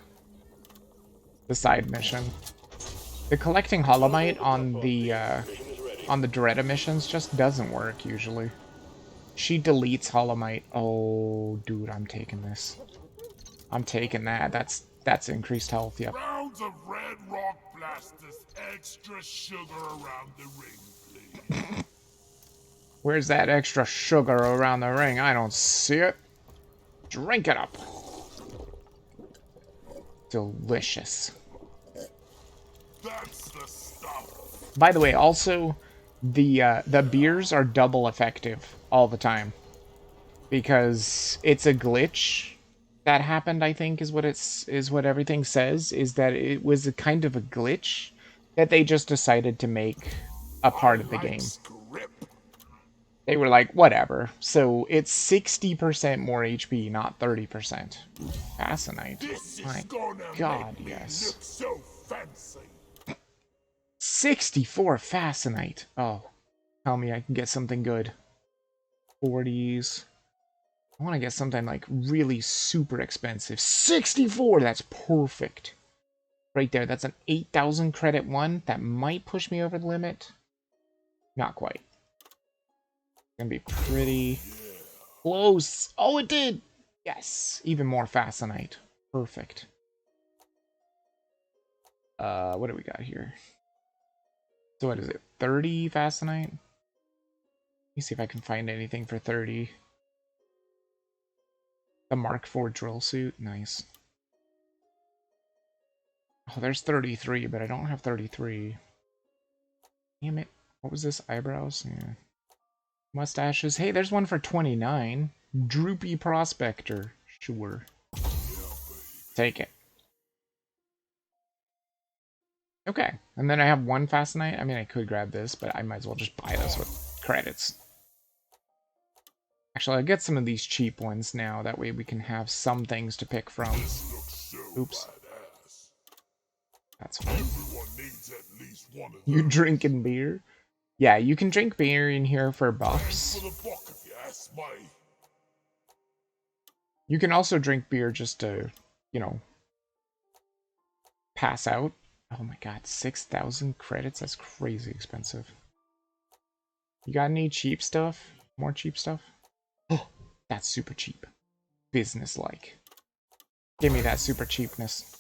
side mission. The collecting holomite on the Doretta missions just doesn't work usually. She deletes holomite. Oh, dude, I'm taking this. I'm taking that. That's increased health. Yep. Rounds of red rock blasters, extra sugar around the ring, please. Where's that extra sugar around the ring? I don't see it. Drink it up. Delicious. That's the stuff. By the way, also, the beers are double effective all the time. Because it's a glitch that happened, I think, is what everything says, is that it was a kind of a glitch that they just decided to make a part of the game. They were like, whatever. So it's 60% more HP, not 30%. Fascinite. My god, yes. So fancy. 64 Fascinite. Oh, tell me I can get something good. 40s. I want to get something like really super expensive. 64! That's perfect. Right there. That's an 8,000 credit one. That might push me over the limit. Not quite. Gonna be pretty close. Oh, it did! Yes! Even more Fascinite. Perfect. What do we got here? So what is it? 30 Fascinite? Let me see if I can find anything for 30. The Mark IV drill suit. Nice. Oh, there's 33, but I don't have 33. Damn it. What was this? Eyebrows? Yeah. Mustaches. Hey, there's one for 29. Droopy Prospector. Sure. Take it. Okay. And then I have one Fascinite. I mean, I could grab this, but I might as well just buy this with credits. Actually, I'll get some of these cheap ones now. That way we can have some things to pick from. Oops. That's fine. You drinking beer? Yeah, you can drink beer in here for buffs. You can also drink beer just to, you know, pass out. Oh my god, 6,000 credits? That's crazy expensive. You got any cheap stuff? More cheap stuff? Oh, that's super cheap. Business-like. Give me that super cheapness.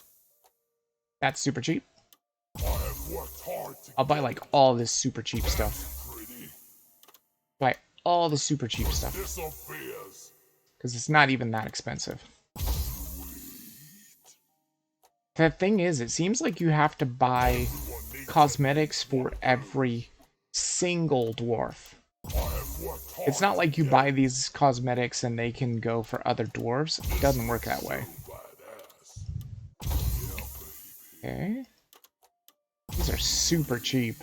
That's super cheap. I'll buy like all this super cheap stuff. Buy all the super cheap stuff. Because it's not even that expensive. The thing is, it seems like you have to buy cosmetics for every single dwarf. It's not like you buy these cosmetics and they can go for other dwarves. It doesn't work that way. Okay. These are super cheap.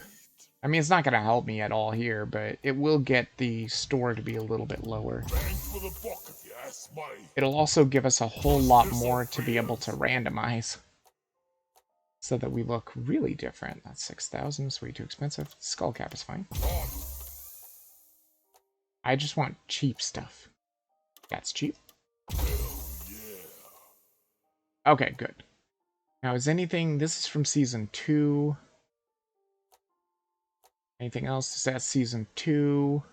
I mean, it's not going to help me at all here, but it will get the store to be a little bit lower. Bang for the buck if you ask me. It'll also give us a whole lot more to be able to randomize, so that we look really different. That's 6,000, it's way too expensive. Skull cap is fine. I just want cheap stuff. That's cheap. Okay, good. Now, is anything... This is from Season 2. Anything else? That's Season 2.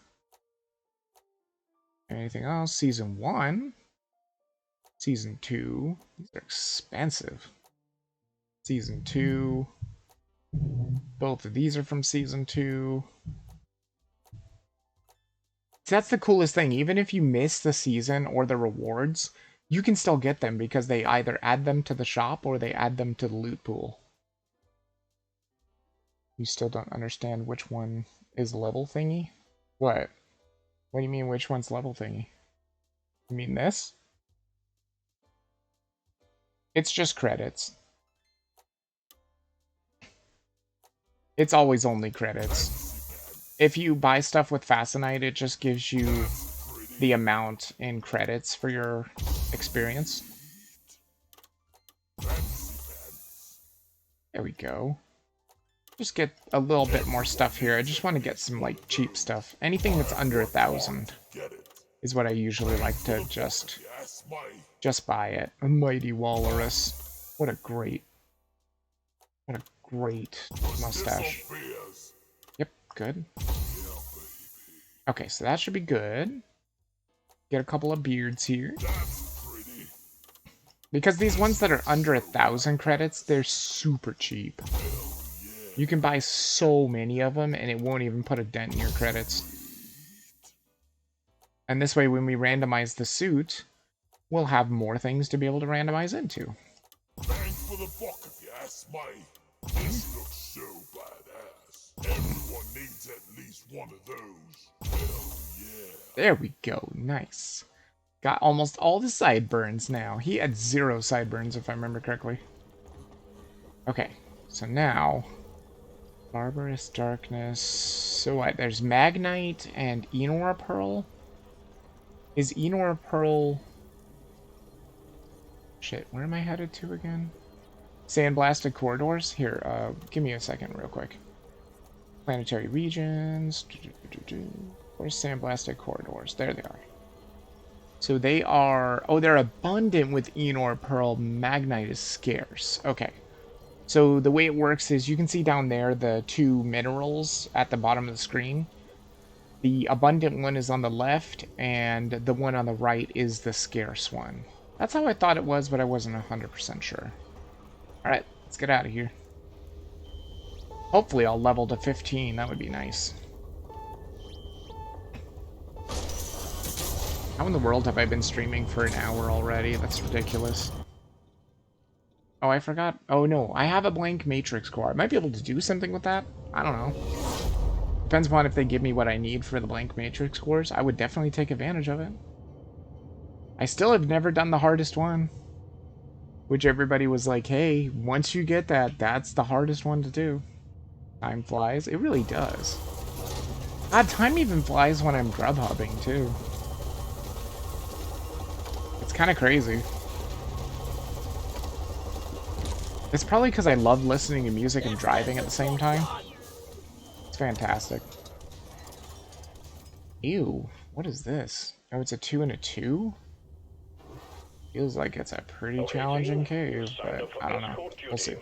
Anything else? Season 1. Season 2. These are expensive. Season 2. Both of these are from Season 2. So that's the coolest thing. Even if you miss the season or the rewards, you can still get them because they either add them to the shop or they add them to the loot pool. You still don't understand which one is level thingy? What? What do you mean which one's level thingy? You mean this? It's just credits. It's always only credits. If you buy stuff with Fascinite, it just gives you the amount in credits for your experience. There we go. Just get a little bit more stuff here. I just want to get some, like, cheap stuff. Anything that's under 1,000 is what I usually like to just buy it. A mighty walrus. What a great mustache. Yep, good. Okay, so that should be good. Get a couple of beards here. Because these ones that are under 1,000 credits, they're super cheap. You can buy so many of them, and it won't even put a dent in your credits. And this way, when we randomize the suit, we'll have more things to be able to randomize into. Bang for the buck if you ask me. This looks so badass. Everyone needs at least one of those. Hell yeah. There we go. Nice. Got almost all the sideburns now. He had 0 sideburns, if I remember correctly. Okay, so now... Barbarous Darkness... So what? There's Magnite and Enor Pearl? Is Enor Pearl... Shit, where am I headed to again? Sandblasted Corridors? Here, give me a second real quick. Planetary Regions... Where's Sandblasted Corridors? There they are. So they are... Oh, they're abundant with Enor Pearl. Magnite is scarce. Okay. So the way it works is you can see down there the 2 minerals at the bottom of the screen. The abundant one is on the left, and the one on the right is the scarce one. That's how I thought it was, but I wasn't 100% sure. Alright, let's get out of here. Hopefully I'll level to 15, that would be nice. How in the world have I been streaming for an hour already? That's ridiculous. Oh, I forgot. Oh no, I have a blank matrix core. I might be able to do something with that. I don't know. Depends upon if they give me what I need for the blank matrix cores. I would definitely take advantage of it. I still have never done the hardest one. Which everybody was like, hey, once you get that, that's the hardest one to do. Time flies. It really does. God, time even flies when I'm grub hubbing too. It's kind of crazy. It's probably because I love listening to music and driving at the same time. It's fantastic. Ew, what is this? Oh, it's a 2 and a 2? Feels like it's a pretty challenging cave, but I don't know. We'll see.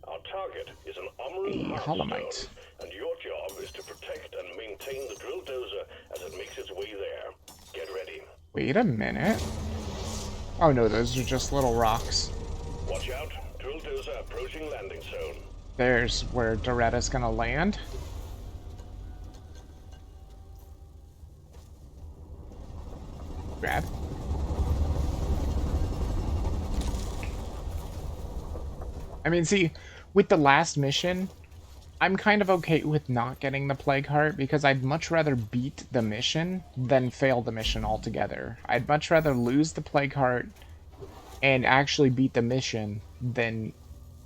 Our target is an Omru A Holomite. and your job is to protect and maintain the drill dozer as it makes its way there. Get ready. Wait a minute. Oh no, those are just little rocks. Watch out. Drill dozer approaching landing zone. There's where Doretta's gonna land. Grab. I mean, see, with the last mission, I'm kind of okay with not getting the Plague Heart because I'd much rather beat the mission than fail the mission altogether. I'd much rather lose the Plague Heart and actually beat the mission than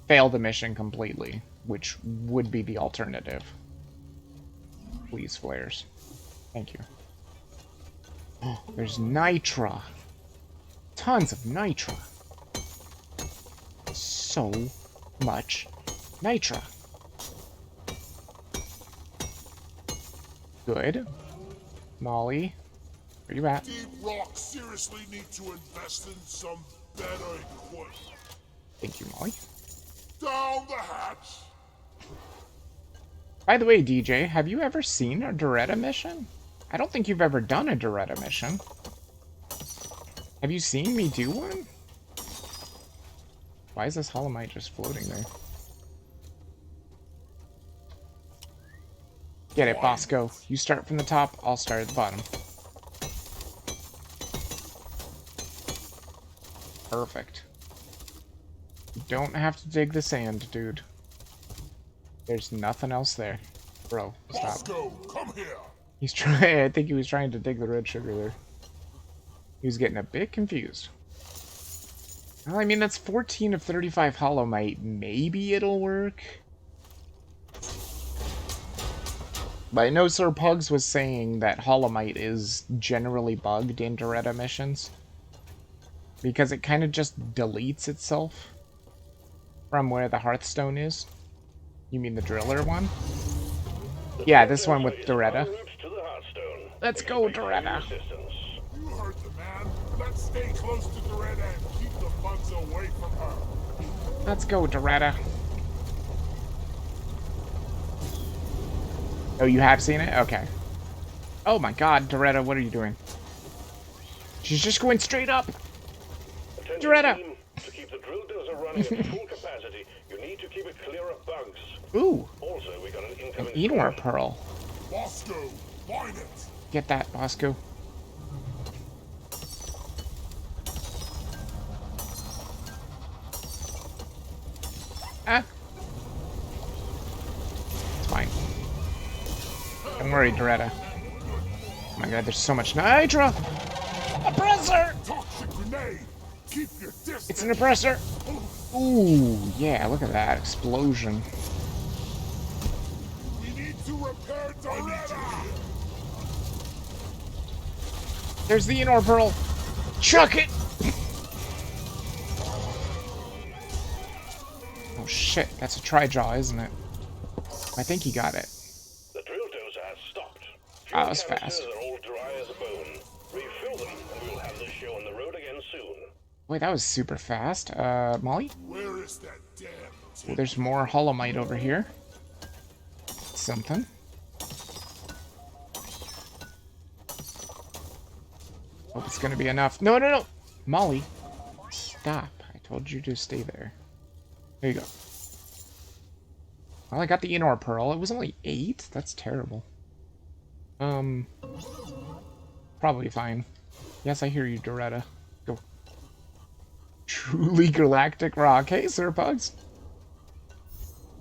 fail the mission completely, which would be the alternative. Please, flares. Thank you. Oh, there's Nitra. Tons of Nitra. So much Nitra. Good. Molly, where you at? Deep Rock seriously need to invest in some better equipment. Thank you, Molly. Down the hatch. By the way, DJ, have you ever seen a Doretta mission? I don't think you've ever done a Doretta mission. Have you seen me do one? Why is this Holomite just floating there? Get it, Bosco. You start from the top, I'll start at the bottom. Perfect. You don't have to dig the sand, dude. There's nothing else there. Bro, stop. Bosco, come here. He's trying, I think he was trying to dig the red sugar there. He was getting a bit confused. Well, I mean, that's 14 of 35 Holomite. Maybe it'll work. But I know Sir Pugs was saying that Holomite is generally bugged in Doretta missions. Because it kind of just deletes itself from where the Hearthstone is. You mean the Driller one? Yeah, this one with Doretta. Let's go, Doretta. You heard the man. Let's stay close to Doretta and keep the bugs away from her. Let's go, Doretta. Oh, you have seen it? Okay. Oh my god, Doretta, what are you doing? She's just going straight up. Doretta! To keep the drill dozer running at full capacity, you need to keep it clear of bugs. Ooh, Also, we got an an incoming Enor Pearl. Bosco, find it. Get that, Bosco. Ah. It's fine. Don't worry, Doretta. Oh my god, there's so much Nitra! Oppressor! Toxic grenade. Keep your distance. It's an oppressor! Ooh, yeah, look at that explosion. We need to repair Doretta. There's the Enor Pearl! Chuck it! Oh shit, that's a Tri-Jaw, isn't it? I think he got it. The drill dozer has stopped. Ah, that was Fuel fast. canisters are all dry as a bone. Refill them, and we will have this show on the road again soon. Wait, that was super fast. Molly? Where is that damn Well, there's more Holomite over here. Something. Hope it's gonna be enough. No, no, no! Molly, stop. I told you to stay there. There you go. Well, I got the Enor Pearl. It was only 8? That's terrible. Probably fine. Yes, I hear you, Doretta. Go. Truly Galactic Rock. Hey, Sir Pugs.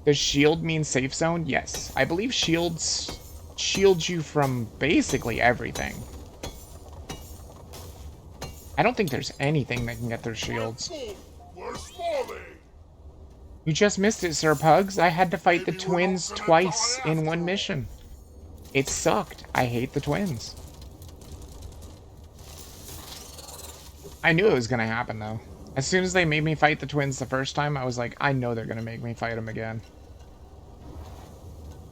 Does shield mean safe zone? Yes. I believe shields shield you from basically everything. I don't think there's anything that can get through shields. Where's Molly? You just missed it, Sir Pugs. I had to fight the twins twice in one mission. It sucked. I hate the twins. I knew it was gonna happen, though. As soon as they made me fight the twins the first time, I was like, I know they're gonna make me fight them again.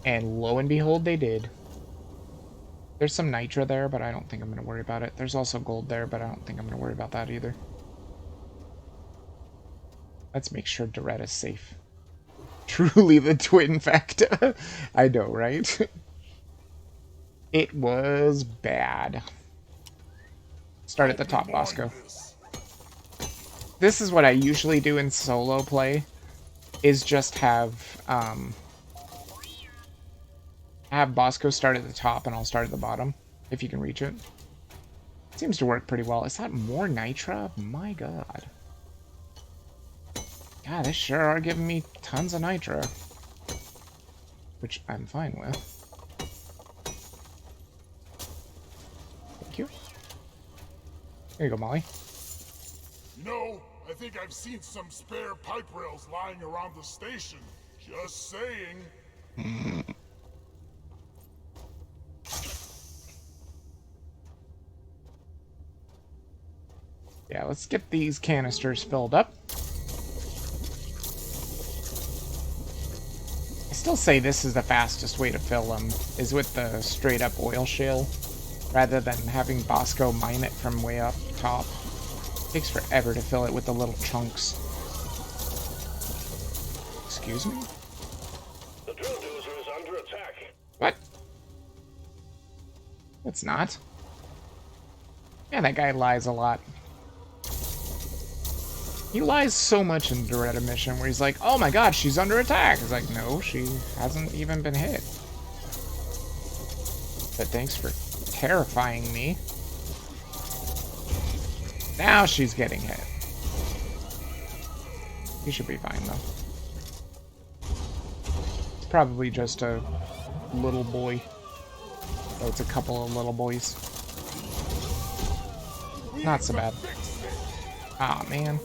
And lo and behold, they did. There's some Nitra there, but I don't think I'm gonna worry about it. There's also gold there, but I don't think I'm gonna worry about that either. Let's make sure Doretta's safe. Truly the twin factor. I know, right? It was bad. Start at the top, Bosco. This is what I usually do in solo play, is just have Bosco start at the top and I'll start at the bottom, if you can reach it. Seems to work pretty well. Is that more Nitra? My god. Yeah, they sure are giving me tons of Nitra. Which I'm fine with. Thank you. There you go, Molly. You know, I think I've seen some spare pipe rails lying around the station. Just saying. Yeah, let's get these canisters filled up. I still say this is the fastest way to fill them, is with the straight up oil shale, rather than having Bosco mine it from way up top. It takes forever to fill it with the little chunks. Excuse me? The drill dozer is under attack. What? It's not. Yeah, that guy lies a lot. He lies so much in the Doretta mission where he's like, oh my god, she's under attack. It's like, no, she hasn't even been hit. But thanks for terrifying me. Now she's getting hit. He should be fine, though. It's probably just a little boy. Oh, it's a couple of little boys. Not so bad. Aw, man.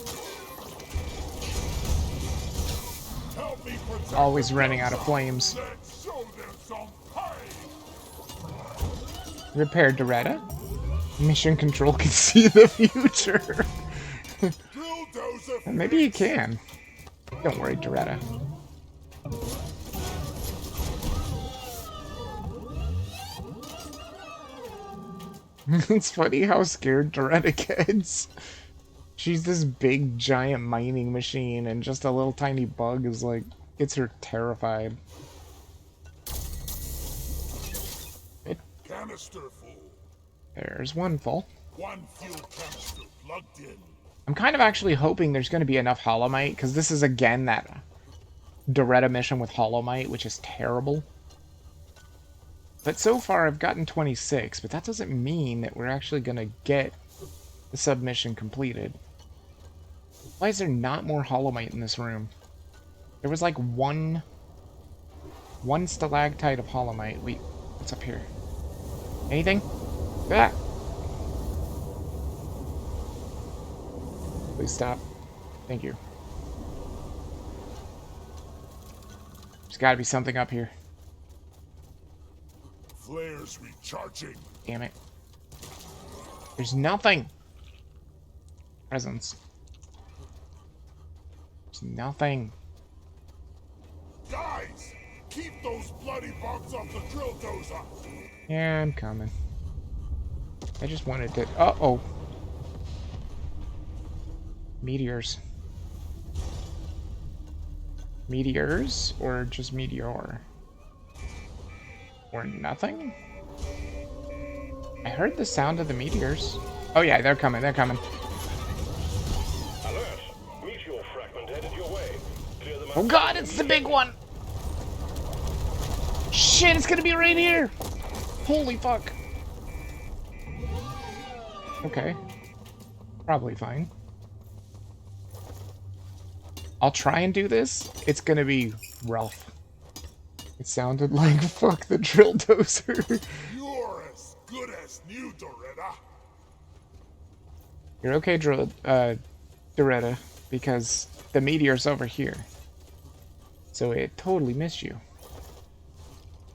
Always running out of flames. Repair Doretta. Mission Control can see the future. Maybe he can. Don't worry, Doretta. It's funny how scared Doretta gets. She's this big, giant mining machine, and just a little tiny bug is like, gets her terrified. Canister full. There's one full. One fuel canister plugged in. I'm kind of actually hoping there's going to be enough Holomite, because this is again that Doretta mission with Holomite, which is terrible. But so far I've gotten 26, but that doesn't mean that we're actually going to get the submission completed. Why is there not more Holomite in this room? There was like one stalactite of Holomite. Wait, what's up here? Anything? Ah! Please stop. Thank you. There's got to be something up here. Flares recharging. Damn it. There's nothing. Presents. There's nothing. Guys, keep those bloody bugs off the drill dozer. Yeah, I'm coming. I just wanted to... Uh-oh. Meteors. Meteors? Or just meteor? Or nothing? I heard the sound of the meteors. Oh yeah, they're coming, they're coming. Alert! Meteor fragment headed your way. Clear them out. Oh god, it's the big one! Shit, it's gonna be right here! Holy fuck. Okay. Probably fine. I'll try and do this. It's gonna be rough. It sounded like fuck the drill dozer. You're as good as new, Doretta. You're okay, Doretta, because the meteor's over here. So it totally missed you.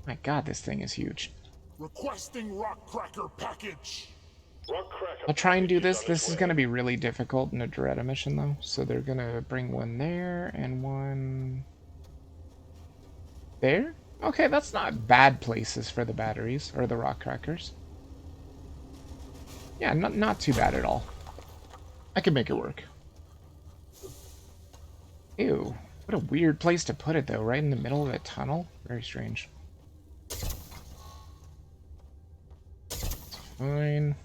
My god, this thing is huge. Requesting rock cracker package. Rock cracker. I'll try and do this. This is going to be really difficult in a Doretta mission, though. So they're going to bring one there and one there. Okay, that's not bad places for the batteries or the rock crackers. Yeah, not too bad at all. I can make it work. Ew. What a weird place to put it, though. Right in the middle of a tunnel? Very strange. Fine.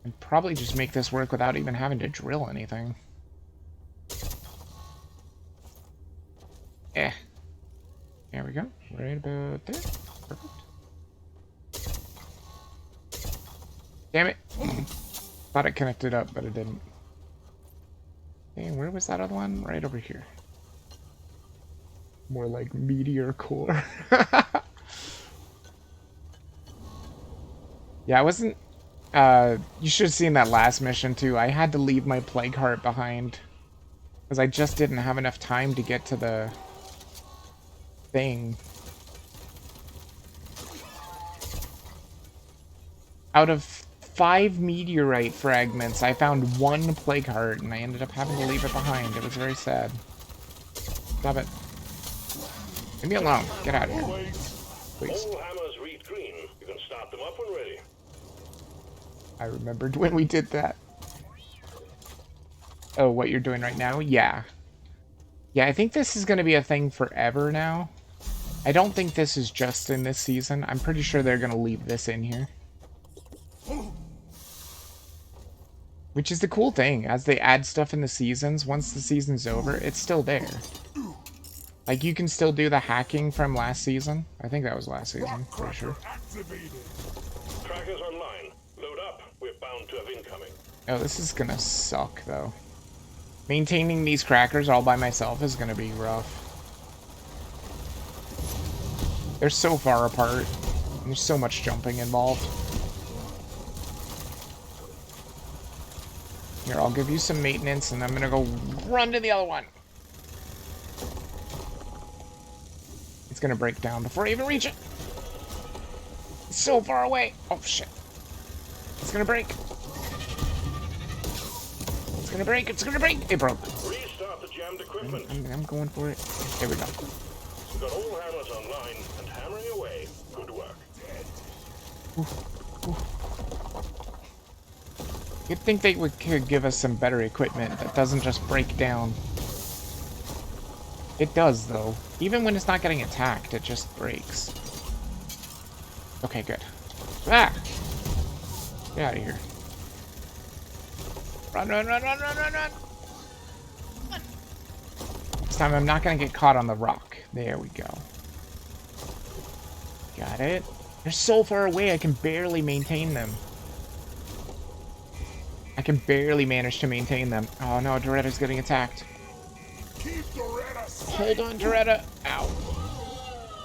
And probably just make this work without even having to drill anything. Eh. There we go. Right about there. Perfect. Damn it. Thought it connected up, but it didn't. Okay, where was that other one? Right over here. More like meteor core. Yeah, I wasn't... you should have seen that last mission, too. I had to leave my plague heart behind. Because I just didn't have enough time to get to the... thing. Out of 5 meteorite fragments. I found 1 plague heart, and I ended up having to leave it behind. It was very sad. Stop it. Leave me alone. Get out of here. Please. All hammers read green. You can start them up when ready. I remembered when we did that. Oh, what you're doing right now? Yeah. Yeah, I think this is going to be a thing forever now. I don't think this is just in this season. I'm pretty sure they're going to leave this in here. Which is the cool thing. As they add stuff in the seasons, once the season's over, it's still there. Like, you can still do the hacking from last season. I think that was last season, for sure. Trackers online. Load up. We're bound to have incoming. Oh, this is gonna suck, though. Maintaining these crackers all by myself is gonna be rough. They're so far apart. There's so much jumping involved. Here, I'll give you some maintenance, and I'm gonna go run to the other one. It's gonna break down before I even reach it. It's so far away. Oh, shit. It's gonna break. It's gonna break. It's gonna break. It broke. Restart the jammed equipment. I'm going for it. There we go. We've got all hammers online and hammering away. Good work. You'd think they could give us some better equipment that doesn't just break down. It does, though. Even when it's not getting attacked, it just breaks. Okay, good. Ah! Get out of here. Run, run, run, run, run, run, run! This time I'm not gonna get caught on the rock. There we go. Got it. They're so far away, I can barely maintain them. I can barely manage to maintain them. Oh no, Doretta's getting attacked. Hold on, Doretta. Ow.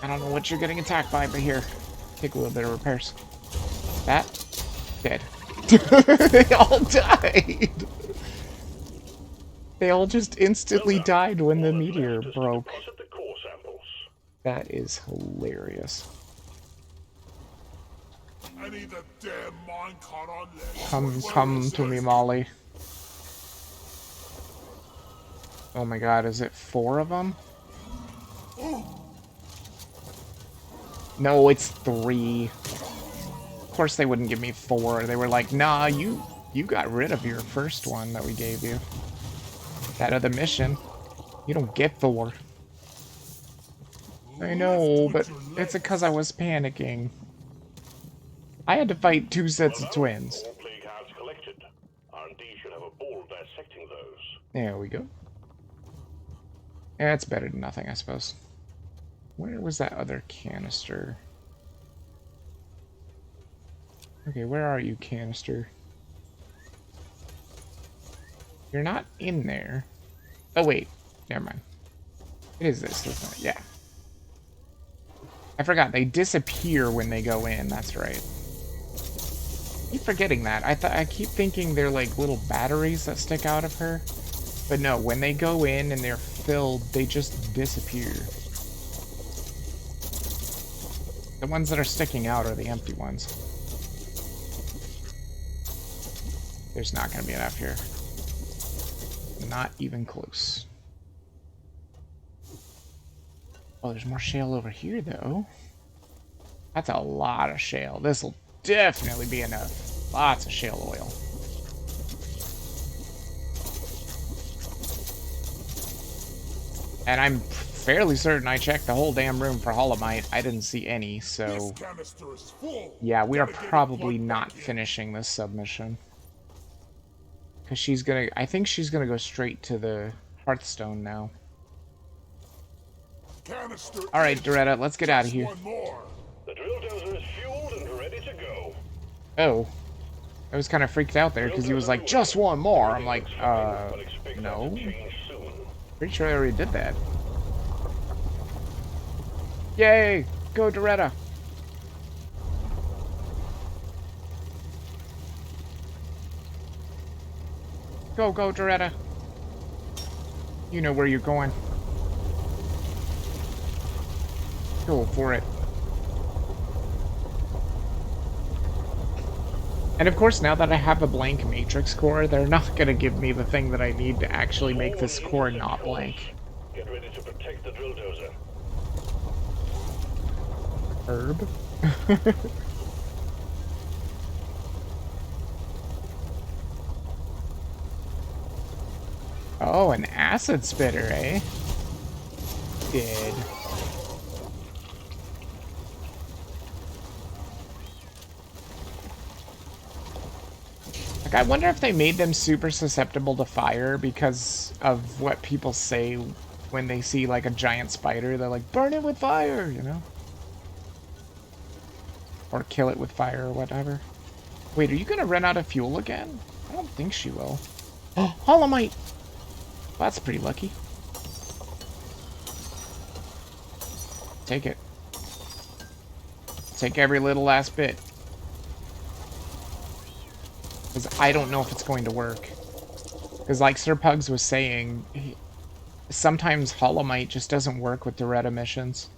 I don't know what you're getting attacked by, but here. Take a little bit of repairs. That. Dead. They all died. They all just instantly died when the meteor broke. That is hilarious. I need the damn minecart on this. Come to me, Molly. Oh my god, is it 4 of them? No, it's 3. Of course they wouldn't give me 4. They were like, nah, you got rid of your first one that we gave you. That other mission. You don't get 4. I know, but it's because I was panicking. I had to fight 2 sets of twins. All plague hearts collected. R&D should have a ball dissecting those. There we go. Yeah, it's better than nothing, I suppose. Where was that other canister? Okay, where are you, canister? You're not in there. Oh, wait. Never mind. It is this, isn't it? Yeah. I forgot. They disappear when they go in. That's right. I keep forgetting that. I keep thinking they're like little batteries that stick out of her. But no, when they go in and they're filled, they just disappear. The ones that are sticking out are the empty ones. There's not going to be enough here. Not even close. Oh, there's more shale over here, though. That's a lot of shale. This will definitely be enough. Lots of shale oil. And I'm fairly certain I checked the whole damn room for holomite. I didn't see any, so... Yeah, we are probably not finishing this submission. Because she's gonna... I think she's gonna go straight to the Hearthstone now. Alright, Doretta, let's get out of here. The drill dozer is fueled and ready to go. Oh. I was kind of freaked out there, because he was like, just one more. I'm like, no. Pretty sure I already did that. Yay! Go, Doretta! Go, go, Doretta! You know where you're going. Go for it. And of course, now that I have a blank matrix core, they're not going to give me the thing that I need to actually make Small this core units not at close. blank. Get ready to protect the drill dozer. Herb? Oh, an acid spitter, eh? Did. Like, I wonder if they made them super susceptible to fire because of what people say when they see, like, a giant spider. They're like, burn it with fire, you know? Or kill it with fire or whatever. Wait, are you gonna run out of fuel again? I don't think she will. Oh, Holomite! Well, that's pretty lucky. Take it. Take every little last bit. Because I don't know if it's going to work. Because like Sir Pugs was saying, sometimes Holomite just doesn't work with the red emissions.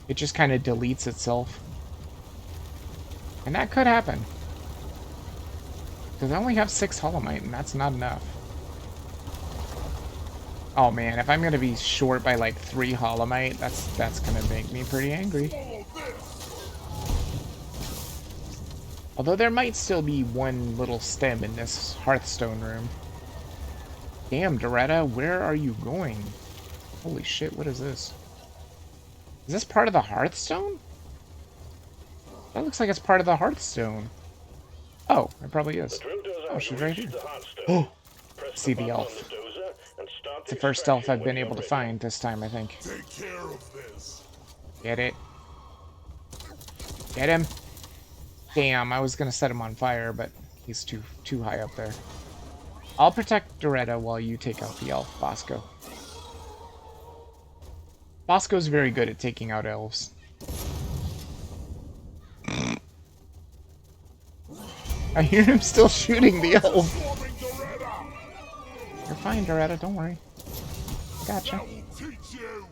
It just kind of deletes itself. And that could happen. Because I only have 6 Holomite, and that's not enough. Oh man, if I'm going to be short by like 3 Holomite, that's going to make me pretty angry. Although there might still be one little stem in this Hearthstone room. Damn, Doretta, where are you going? Holy shit, what is this? Is this part of the Hearthstone? That looks like it's part of the Hearthstone. Oh, it probably The is. drill dozer Oh, has she's right reached here. the heartstone. Oh, Press the see the button on elf. the dozer and start It's the the first elf extraction I've when been you're able to ready. find this time, I think. Take care of this. Get it? Get him? Damn, I was gonna set him on fire, but he's too high up there. I'll protect Doretta while you take out the elf, Bosco. Bosco's very good at taking out elves. I hear him still shooting the elf. Swarming Doretta. You're fine, Doretta, don't worry. Gotcha. That will teach you.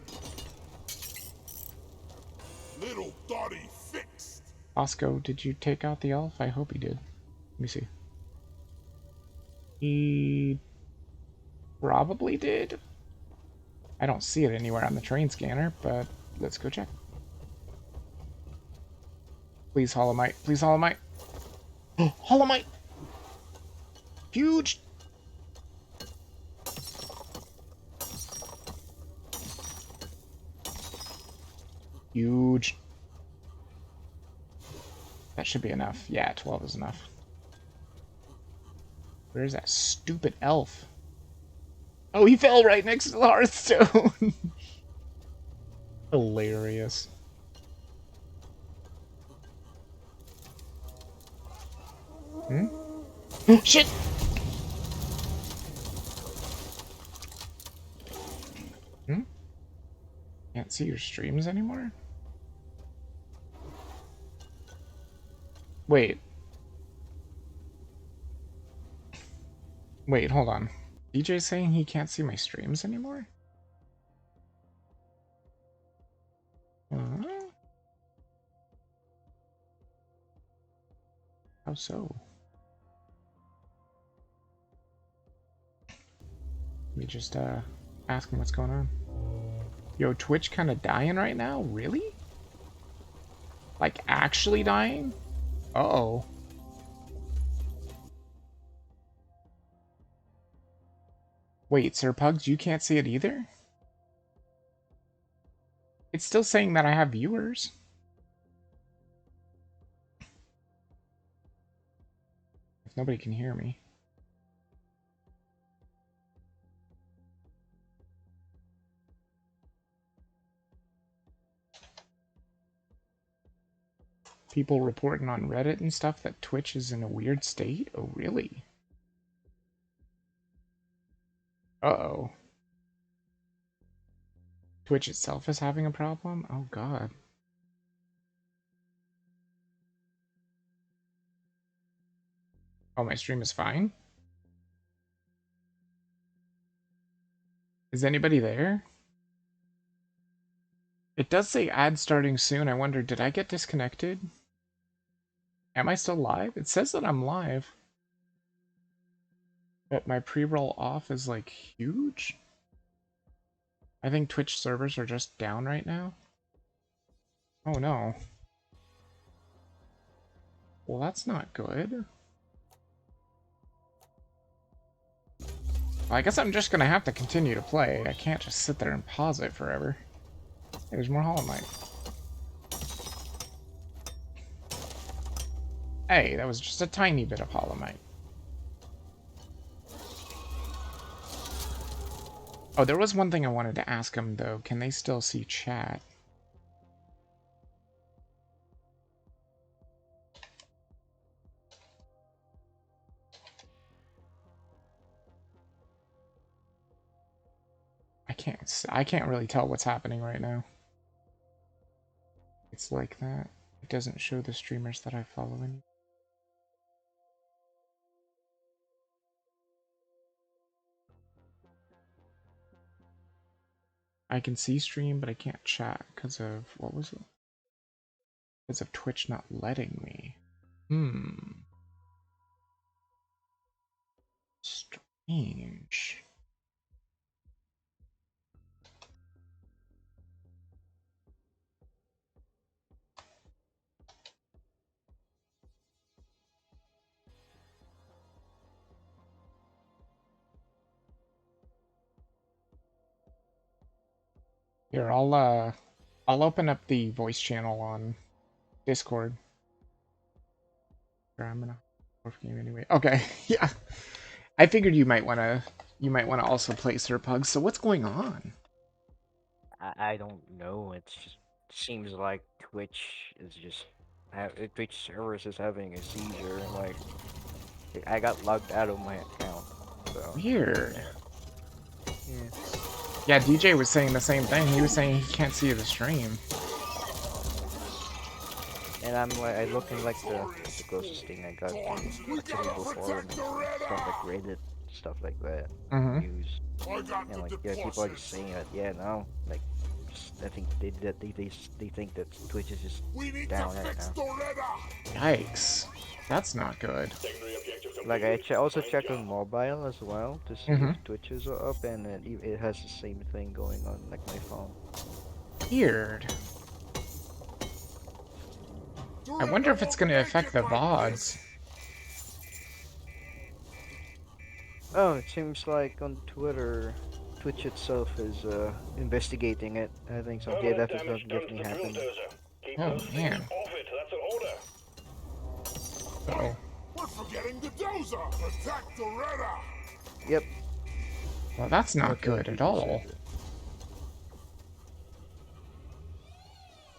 Little Dottie fixed. Bosco, did you take out the elf? I hope he did. Let me see. He probably did. I don't see it anywhere on the train scanner, but let's go check. Please, Holomite. Please, Holomite. Oh, Holomite! Huge! Huge. That should be enough. Yeah, 12 is enough. Where's that stupid elf? Oh, he fell right next to the Hearthstone! Hilarious. Hmm? Shit! Hmm? Can't see your streams anymore? Wait. Wait, hold on. DJ's saying he can't see my streams anymore? How so? Let me just ask him what's going on. Yo, Twitch kind of dying right now? Really? Like, actually dying? Uh-oh. Wait, Sir Pugs, you can't see it either? It's still saying that I have viewers. If nobody can hear me. People reporting on Reddit and stuff that Twitch is in a weird state? Oh, really? Uh-oh. Twitch itself is having a problem? Oh, God. Oh, my stream is fine? Is anybody there? It does say ad starting soon. I wonder, did I get disconnected? Am I still live? It says that I'm live. But my pre-roll off is like huge. I think Twitch servers are just down right now. Oh no. Well, that's not good. Well, I guess I'm just gonna have to continue to play. I can't just sit there and pause it forever. There's more Hollow Knight. Hey, that was just a tiny bit of Hollow Knight. Oh, there was one thing I wanted to ask them, though. Can they still see chat? I can't really tell what's happening right now. It's like that. It doesn't show the streamers that I follow any. I can see stream, but I can't chat because of, what was it? Because of Twitch not letting me. Strange. Here, I'll open up the voice channel on Discord. Sure, I'm gonna morph game anyway. Okay, yeah. I figured you might wanna also play Sir Pug. So what's going on? I don't know. It just seems like Twitch is just Twitch servers is having a seizure. Like I got logged out of my account. So Weird. yeah. Yeah, DJ was saying the same thing. He was saying he can't see the stream. And I'm looking like the closest thing I got from accessible forum stuff like Reddit, stuff like that, news, and like yeah, people are just saying that no, like just, I think they think that Twitch is just down right now. Yikes. That's not good. Like I also checked on mobile as well to see if Twitch is up, and it has the same thing going on like my phone. Weird. I wonder if it's going to affect the VODs. Oh, it seems like on Twitter, Twitch itself is investigating it. I think some data is definitely happening. Oh man. Uh-oh. We're forgetting the dozer! Attack the Redder! Yep. Well, that's not good at all.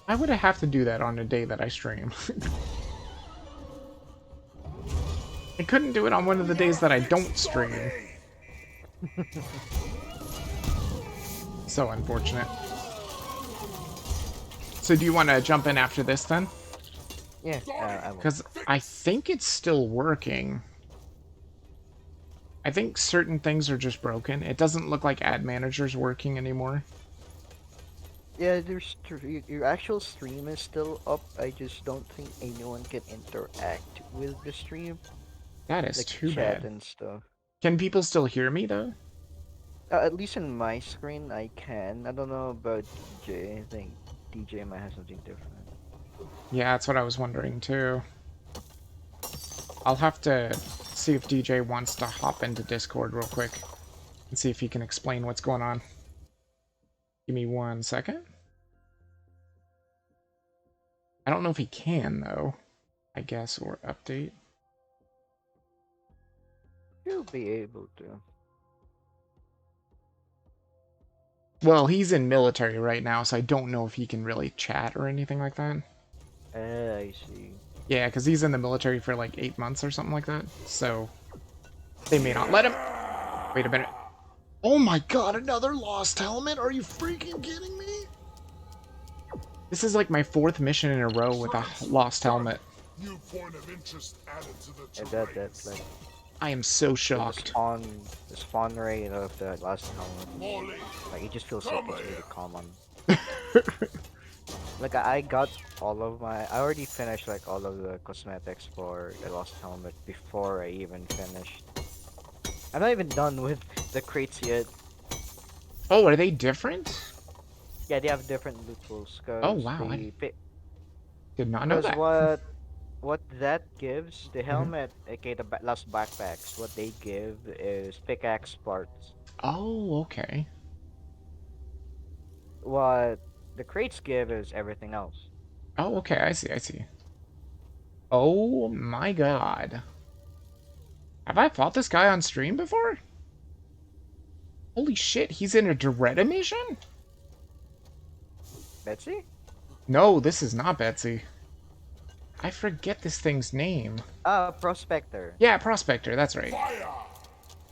I would have to do that on a day that I stream. I couldn't do it on one of the days that I don't stream. So unfortunate. So do you want to jump in after this then? Yeah, I will. Because I think it's still working. I think certain things are just broken. It doesn't look like Ad Manager's working anymore. Yeah, your actual stream is still up. I just don't think anyone can interact with the stream. That is Like too chat bad. and stuff. Can people still hear me though? At least in my screen, I can. I don't know about DJ. I think DJ might have something different. Yeah, that's what I was wondering too. I'll have to see if DJ wants to hop into Discord real quick and see if he can explain what's going on. Give me 1 second. I don't know if he can though, I guess, or update. You'll be able to. Well, he's in military right now, so I don't know if he can really chat or anything like that. I see. Yeah, because he's in the military for like 8 months or something like that, so they may not let him. Wait a minute. Oh my god, another lost helmet? Are you freaking kidding me? This is like my 4th mission in a row with a lost helmet. New point of interest added to the That's like I am so shocked. the spawn rate of the last helmet. Like it just feels like it's really common. Like I got all of my. I already finished like all of the cosmetics for the Lost Helmet before I even finished. I'm not even done with the crates yet. Oh, are they different? Yeah, they have different loot pools Oh, because wow. I the did not know because that. what that gives the Mhm. helmet, aka the last backpacks, what they give is pickaxe parts. Oh, okay. What the crates give is everything else. Oh, okay. I see. I see. Oh my god. Have I fought this guy on stream before? Holy shit, he's in a Doretta mission? Betsy? No, this is not Betsy. I forget this thing's name. Ah, Prospector. Yeah, Prospector, that's right. Yeah,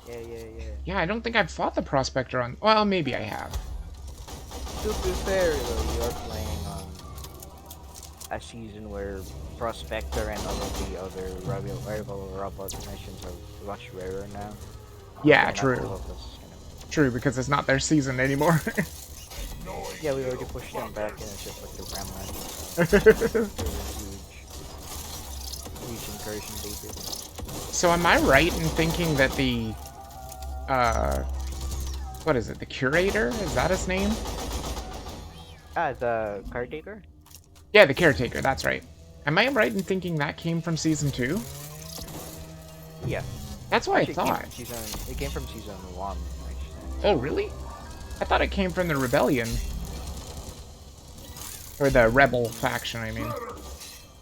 yeah, yeah. Yeah, I don't think I've fought the Prospector on... Well, maybe I have. To be fair, though, you're playing on a season where Prospector and all of the other rival robot missions are much rarer now. Yeah, They're not the true. focus anymore. True, because it's not their season anymore. Yeah, we already pushed them back and it's just like the Gremlin. So they were huge incursion bases. So am I right in thinking that the... What is it? The Curator? Is that his name? Ah, the caretaker? Yeah, the Caretaker, that's right. Am I right in thinking that came from Season 2? Yeah. That's what Actually, I thought. it came from season 1, actually. Oh, really? I thought it came from the Rebellion. Or the Rebel faction, I mean.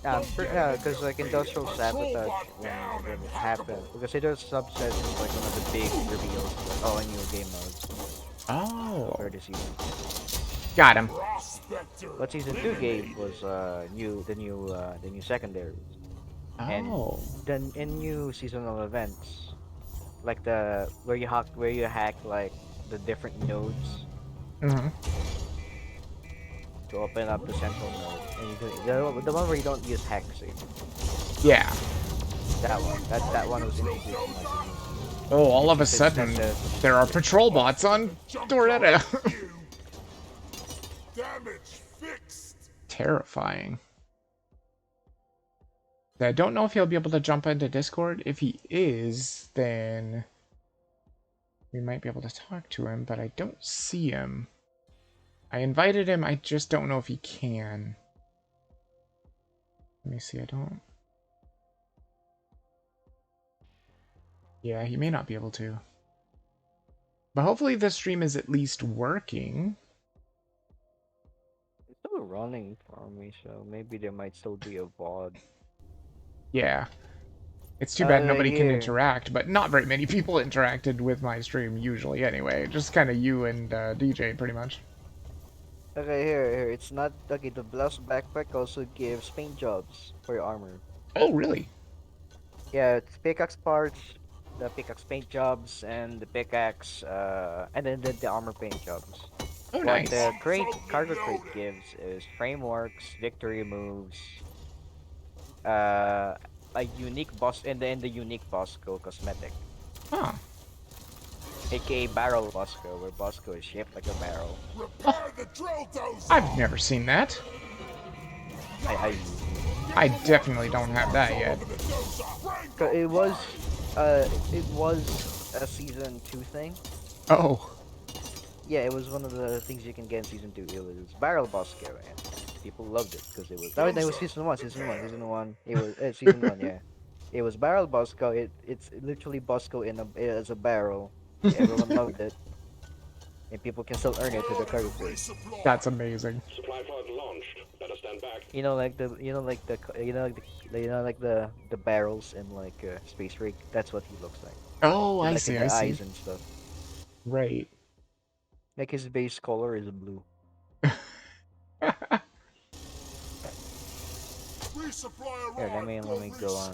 Because like Industrial Sabotage, when it happened, because it was subset as like one of the big reveals, like, oh, a new game mode Oh. for the season. Got him. What season 2 gave was the new secondaries, and Oh. then in new seasonal events, like the where you hack like the different nodes Mm-hmm. to open up the central node, and you do, the one where you don't use hexing. Yeah. That one was introduced in like the new season. Oh, all of a It's not sudden, the there are patrol bots on Doretta. Damage fixed. Terrifying. I don't know if he'll be able to jump into Discord. If he is, then we might be able to talk to him, but I don't see him. I invited him, I just don't know if he can. Let me see, I don't... Yeah, he may not be able to. But hopefully this stream is at least working. It's still running for me, so maybe there might still be a VOD. Yeah. It's too bad nobody can Here. interact, but not very many people interacted with my stream usually anyway. Just kind of you and DJ pretty much. Okay, here. It's not okay. The Blast backpack also gives paint jobs for your armor. Oh, really? Yeah, it's pickaxe parts, the pickaxe paint jobs, and the pickaxe, and then the armor paint jobs. Oh, What nice. the cargo crate gives is frameworks, victory moves, a unique boss, and then the unique Bosco cosmetic, Huh. aka barrel Bosco, where Bosco is shaped like a barrel. Repair the drill dozer. I've never seen that. I I definitely don't have that yet. it was a season 2 thing. Oh. Yeah, it was one of the things you can get in season 2. It was barrel Bosco, and people loved it because it was. No, that was season 1. Season 1. It was season 1. Yeah, it was barrel Bosco. It's literally Bosco as a barrel. Yeah, everyone loved it, and people can still earn it through the cargo crate. That's amazing. Supply pod launched. Better stand back. The barrels in like Space Rig. That's what he looks like. Oh, And, I like see, in I the see. eyes and stuff. Right. Like his base color is blue. Here, let me go on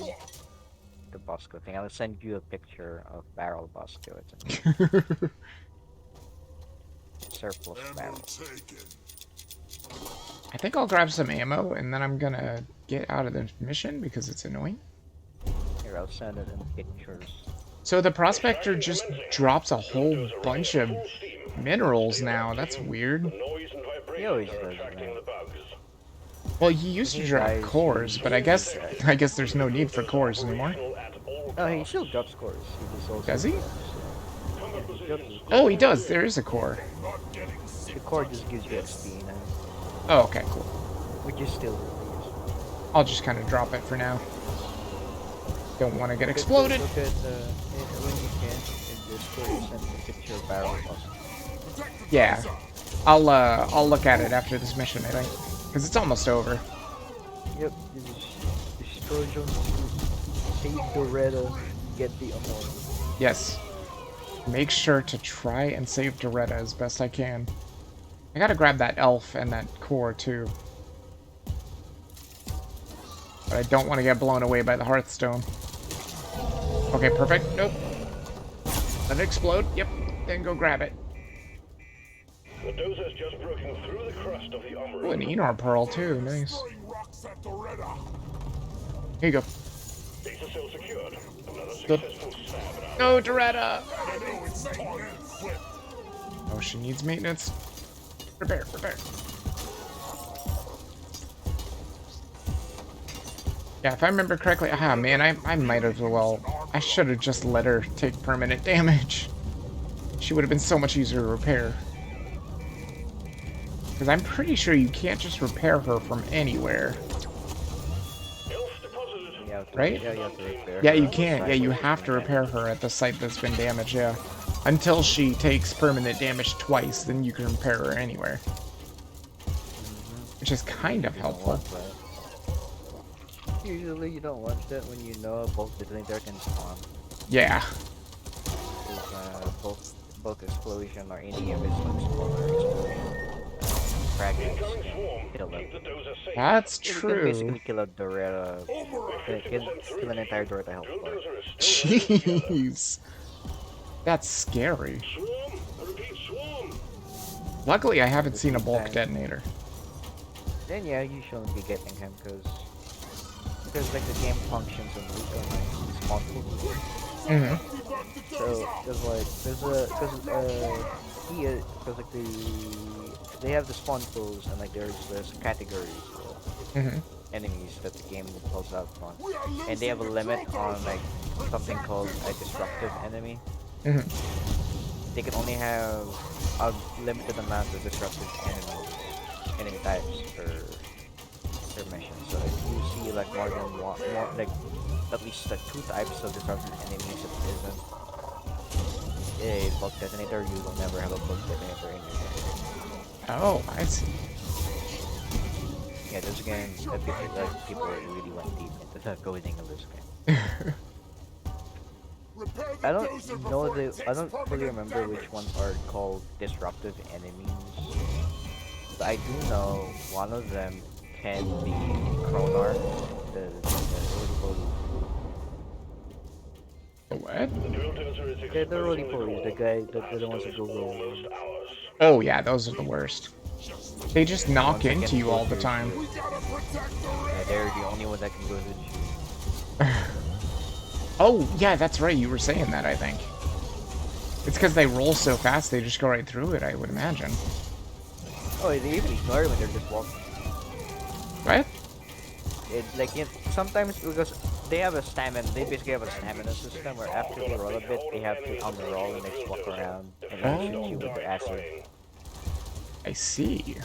the Bosco thing. I'll send you a picture of barrel Bosco. It's a surplus barrel. I think I'll grab some ammo, and then I'm gonna get out of the mission because it's annoying. Here, I'll send it in pictures. So the Prospector just drops a whole bunch of minerals now. That's weird. The noise and He always vibrations are does attracting that. the bugs. Well, he used to drop cores, but I guess there's no need for cores anymore. Oh, he still drops cores. He just also Does he? Yeah, he drops his Oh, core. he does. There is a core. The core just gives you XP now, Oh, okay, cool. which is still really useful. I'll just kind of drop it for now. Don't want to get Look exploded. Look at when you can in Discord and look at your barrel cost. Yeah, I'll look at it after this mission, I think, because it's almost over. Yep, you just destroy Jones, save Doretta, get the ammo. Yes. Make sure to try and save Doretta as best I can. I gotta grab that elf and that core too. But I don't want to get blown away by the Hearthstone. Okay, perfect. Nope. Let it explode. Yep. Then go grab it. The dozer's just broken through the crust of the armor. Oh, an Enar Pearl too. Nice. Here you go. Base is still secured. Another Good. successful stab at our Go, Doretta! Oh, she needs maintenance. Repair, repair. Yeah, if I remember correctly, man, I might as well. I should have just let her take permanent damage. She would have been so much easier to repair. Because I'm pretty sure you can't just repair her from anywhere. Right? Yeah, you have to repair. Yeah, you can't. Yeah, you have to repair her at the site that's been damaged, yeah. Until she takes permanent damage twice, then you can repair her anywhere. Which is kind of helpful. Usually you don't want that when you know a bulk detonator can spawn. Yeah. Because bulk explosion or any of its like smaller explosion fragments kill them. That's You can true. basically kill a Doretta, kill an entire Doretta health bar. Jeez. That's scary. Luckily, I haven't seen a bulk detonator. Then yeah, you shouldn't be getting him because like the game functions on like spawn pools. So there's like because like they have the spawn pools and like there's categories of enemies that the game pulls out from, and they have a limit on like something called a disruptive enemy. They can only have a limited amount of disruptive enemy types per mission. So if you see like more like at least like 2 types of disruptive enemies that isn't a bulk detonator, you will never have a bulk detonator in your game. Oh, I see. Yeah, this game, people really went deep into the coding of this game. I don't fully remember which ones are called disruptive enemies, but I do know one of them can be Kronar, the What? yeah, the roly polies, the ones that go roll. Oh yeah, those are the worst. They just knock into you all the time. Yeah, they're the only one that can go to the shoot. Oh, yeah, that's right. You were saying that, I think. It's because they roll so fast, they just go right through it, I would imagine. Oh, they even ignore when they're just walking. What? Like, sometimes because they have a stamina, they basically have a stamina system where after they roll a bit, they have to roll and they just walk around and then shoot you with their acid. I see.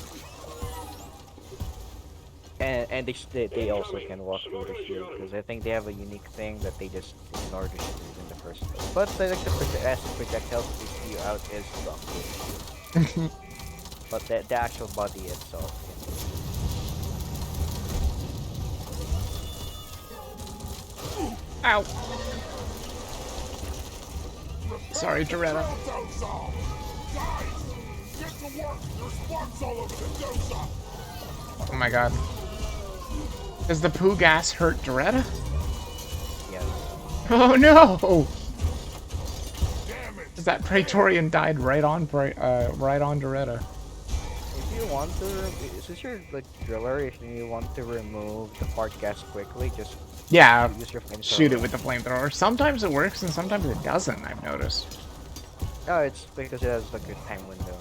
And they also can walk through the shield because I think they have a unique thing that they just ignore the shield in the first place. But like the acid projectiles they see you out is strong. But the actual body itself. Ow! Sorry, Doretta. Oh my god. Does the poo gas hurt Doretta? Yes. Oh no! Because that Praetorian died right on Doretta. If you want to, since you're like driller, if you want to remove the fart gas quickly, just Yeah, use your flamethrower. shoot it with the flamethrower. Sometimes it works and sometimes it doesn't, I've noticed. Oh, it's because it has like a time window.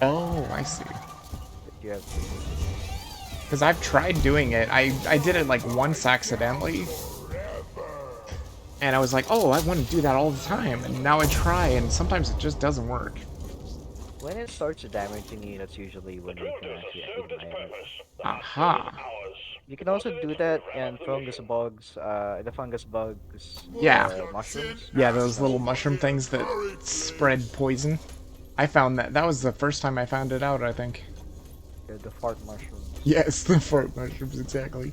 Oh, I see. That you have to Because I've tried doing it. I did it like once accidentally. And I was like, oh, I want to do that all the time. And now I try, and sometimes it just doesn't work. When it starts damaging you, that's usually when you can actually ignite it. Aha. You can also do that in fungus bugs, the fungus bugs, Yeah. mushrooms. Yeah, You those can little also mushroom things that spread poison. I found that. That was the first time I found it out, I think. the fart mushrooms. Yes, the fart mushrooms, exactly.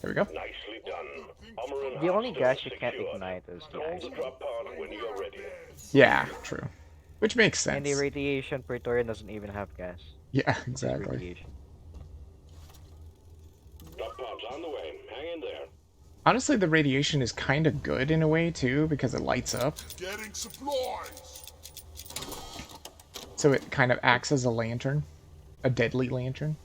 There we go. Nicely done. The only gas you can't ignite is the ice. Drop pod when you're ready. Yeah, true. Which makes And the sense. radiation Praetorian doesn't even have gas. Yeah, It's just exactly. radiation. Drop pod's on the way. Hang in there. Honestly, the radiation is kind of good in a way, too, because it lights up. Getting supplies. So it kind of acts as a lantern. A deadly lantern.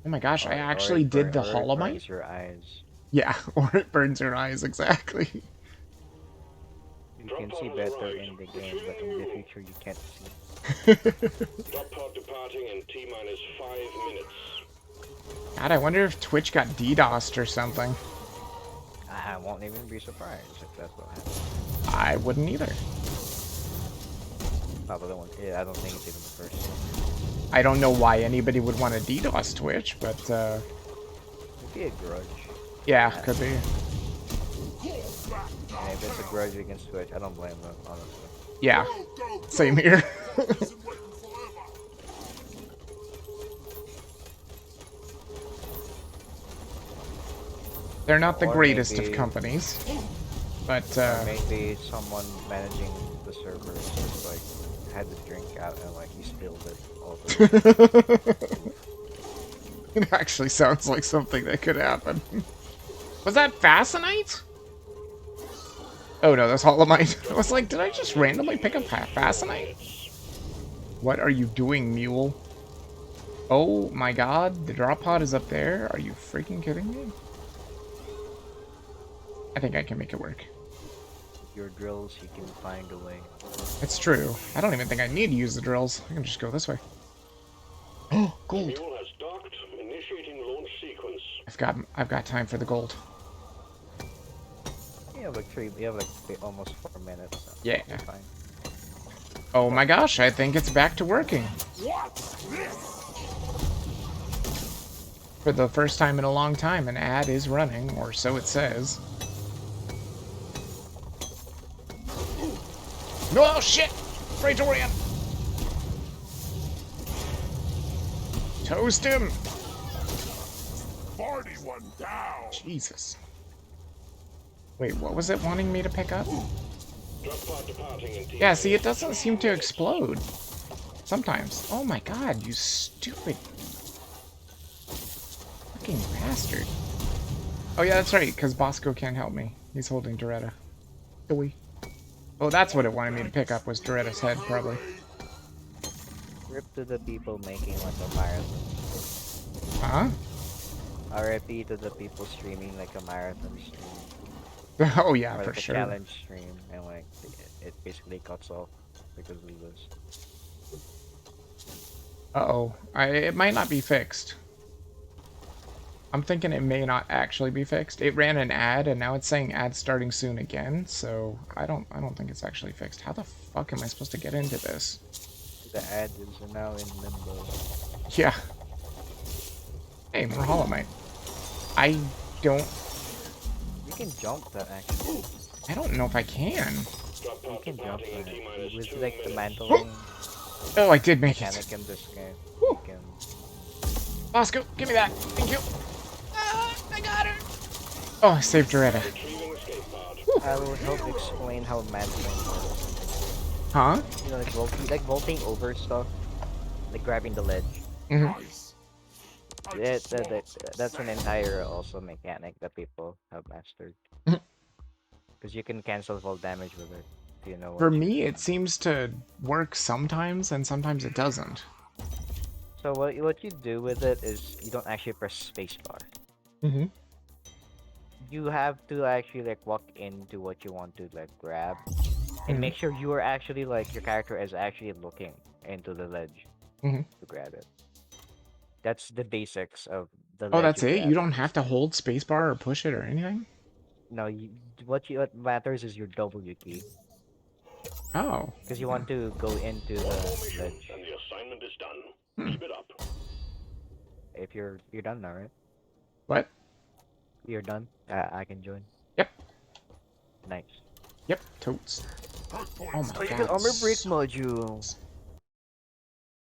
Oh my gosh, I actually did the Holomite? Burns your eyes. Yeah, or it burns your eyes, exactly. You can see better in the game, but in the future you can't see. Drop pod departing in T-minus 5 minutes. God, I wonder if Twitch got DDoSed or something. I won't even be surprised if that's what happens. I wouldn't either. Probably won't. Yeah, I don't think it's even the first. I don't know why anybody would want to DDoS Twitch, but Maybe a grudge. yeah, could be. And if it's a grudge against Twitch, I don't blame them, honestly. Yeah, same here. They're not the Or greatest of maybe- companies, but Maybe someone managing the servers just like had the drink out and like he spilled it all over. it actually sounds like something that could happen. Was that Fascinite? Oh no, that's Holomite. I was like, did I just randomly pick up Fascinite? What are you doing, mule? Oh my god, the drop pod is up there. Are you freaking kidding me? I think I can make it work. With your drills, you can find a way. It's true. I don't even think I need to use the drills. I can just go this way. Oh, gold. Mule has docked. Initiating launch sequence. I've got time for the gold. You have like almost 4 minutes. So Yeah. you're fine. Oh my gosh, I think it's back to working. What's this? For the first time in a long time, an ad is running, or so it says. No, shit! Praetorian! Toast him! Party one down. Jesus. Wait, what was it wanting me to pick up? Drop pod departing in T-minus Yeah, see, it doesn't seem to explode. Sometimes. Oh my god, you stupid fucking bastard. Oh yeah, that's right, because Bosco can't help me. He's holding Doretta. Dewey. Oh, that's what it wanted me to pick up, was Doretta's head, probably. Rip to the people making like a marathon. Huh? RIP to the people streaming like a marathon stream. Oh yeah, Or for like a sure. challenge stream, and like it basically cuts off because of this. Uh-oh. It might not be fixed. I'm thinking it may not actually be fixed. It ran an ad, and now it's saying ad starting soon again, so I don't think it's actually fixed. How the fuck am I supposed to get into this? The ad is now in limbo. Yeah. Hey, more Holomite. I don't... You can jump that actually. I don't know if I can. Drop You pod can jump departing in that. T-minus With 2 like the minutes. mantling Oh, I did make mechanic it. in this game. Whew. You can... Bosco, give me that. Thank you. I got her. Oh, I saved Doretta. Retrieving escape pod. I will help explain how mantling works. Huh? You know, like vaulting over stuff, like grabbing the ledge. Mm-hmm. Nice. That's an entire also mechanic that people have mastered. Mhm. Because you can cancel fall damage with it. Do you know what For you me, can. it seems to work sometimes, and sometimes it doesn't. So what you do with it is you don't actually press spacebar. Mm-hmm. You have to actually like walk into what you want to like grab, and Mhm. make sure you are actually like your character is actually looking into the ledge. Mm-hmm. to grab it. That's the basics of the Oh, ledge that's it? You grab. don't have to hold spacebar or push it or anything? No, what matters is your W key, Oh. because you want to go into One the more mission, ledge. and the assignment is done. Hmm. Keep it up. If you're done now, right? What? You're done. I can join. Yep. Nice. Yep. Totes. Oh my Oh, the god. armor break module.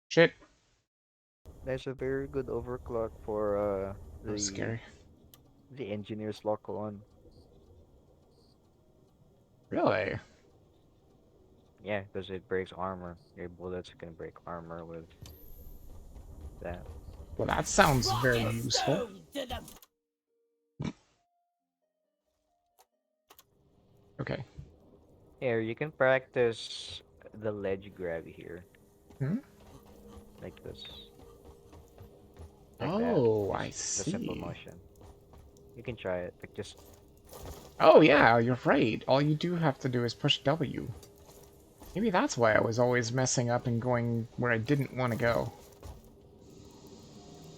Shit. That's a very good overclock for That was the scary. engineers lock on. Really? Yeah, because it breaks armor. Your bullets can break armor with that. Well, that sounds very useful. Okay. Here, you can practice the ledge grab here. Hmm? Like this. Like that. Oh, I Just the simple see. motion. You can try it, like just Oh, yeah, you're right. All you do have to do is push W. Maybe that's why I was always messing up and going where I didn't want to go.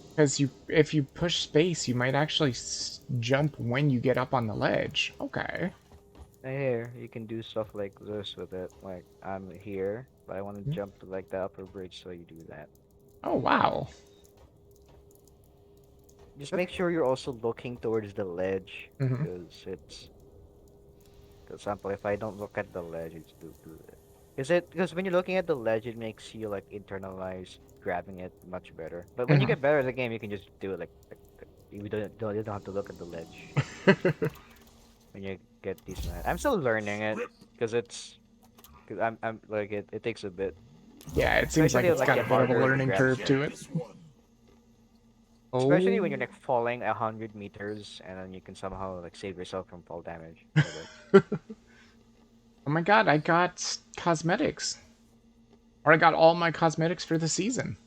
Because if you push space, you might actually jump when you get up on the ledge. Okay. here, you can do stuff like this with it. Like, I'm here, but I want to Hmm. jump to like the upper bridge, so you do that. Oh, wow. Just make sure you're also looking towards the ledge, Mm-hmm. because it's... For example, if I don't look at the ledge, it's do it. Because when you're looking at the ledge, it makes you like internalize grabbing it much better. But when you get better at the game, you can just do it like you don't have to look at the ledge Mm-hmm. when you get decent at it. I'm still learning it because cause I'm like it takes a bit, Yeah, it seems like especially it's like got the a bit of a harder learning grabs curve get. to it. Especially when you're Oh. like falling 100 meters and then you can somehow like save yourself from fall damage. Oh my god, I got cosmetics. Or I got all my cosmetics for the season.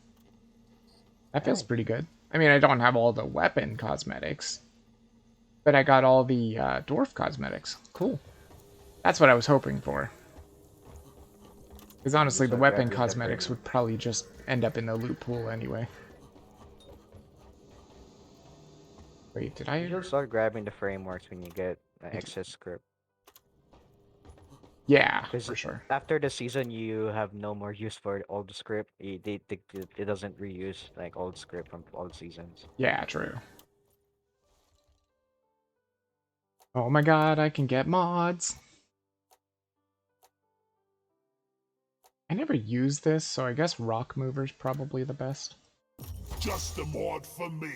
That feels Nice. pretty good. I mean, I don't have all the weapon cosmetics, but I got all the dwarf cosmetics. Cool. That's what I was hoping for. Because honestly, Just the weapon grabbing the cosmetics frame. would probably just end up in the loot pool anyway. Wait, did You I? should start grabbing the frameworks when you get an I did. excess script. Yeah, Because for sure. after the season, you have no more use for old script. It doesn't reuse like old script from old seasons. Yeah, true. Oh my god, I can get mods. I never used this, so I guess Rock Mover's probably the best. Just a mod for me.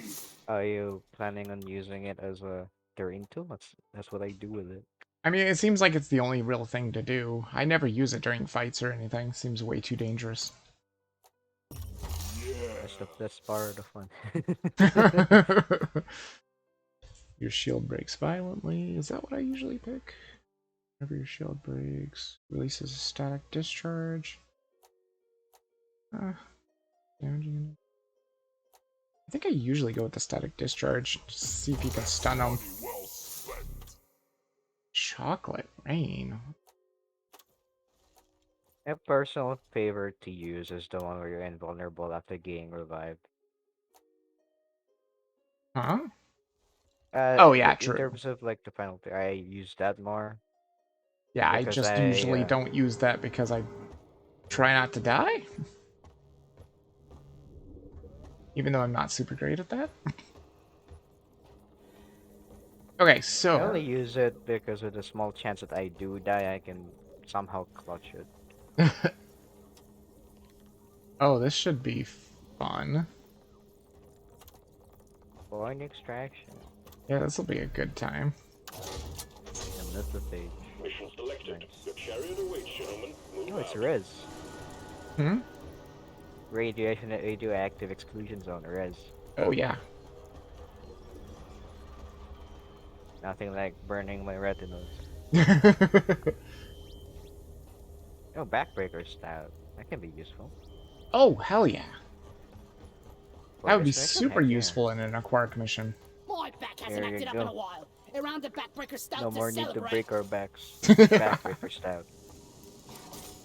Are you planning on using it as a terrain tool? That's what I do with it. I mean, it seems like it's the only real thing to do. I never use it during fights or anything. Seems way too dangerous. That's part of the fun. Your shield breaks violently. Is that what I usually pick? Whenever your shield breaks, releases a static discharge. Damaging. I think I usually go with the static discharge. Just to see if you can stun them. Well spent. Chocolate rain. A personal favorite to use is the one where you're invulnerable after getting revived. Huh? Oh yeah, In true. terms of like the final, I use that more Yeah, I because just usually don't use that because I try not to die. Even though I'm not super great at that. Okay, I so... only use it because with a small chance that I do die, I can somehow clutch it. Oh, this should be fun. Coin extraction. Yeah, this will be a good time. And that's the page. Mission selected. Nice. The chariot awaits, gentlemen. Move Oh, it's out. res. Hmm? Radioactive exclusion zone, res. Oh, yeah. Nothing like burning my retinas. Oh, backbreaker stout. That can be useful. Oh, hell yeah. That would be Dismission? super Heck yeah. useful in an Aquaric mission. My back hasn't There you acted up in go. a while. Around the backbreaker stout No to more need to celebrate. break our backs. Backbreaker stout.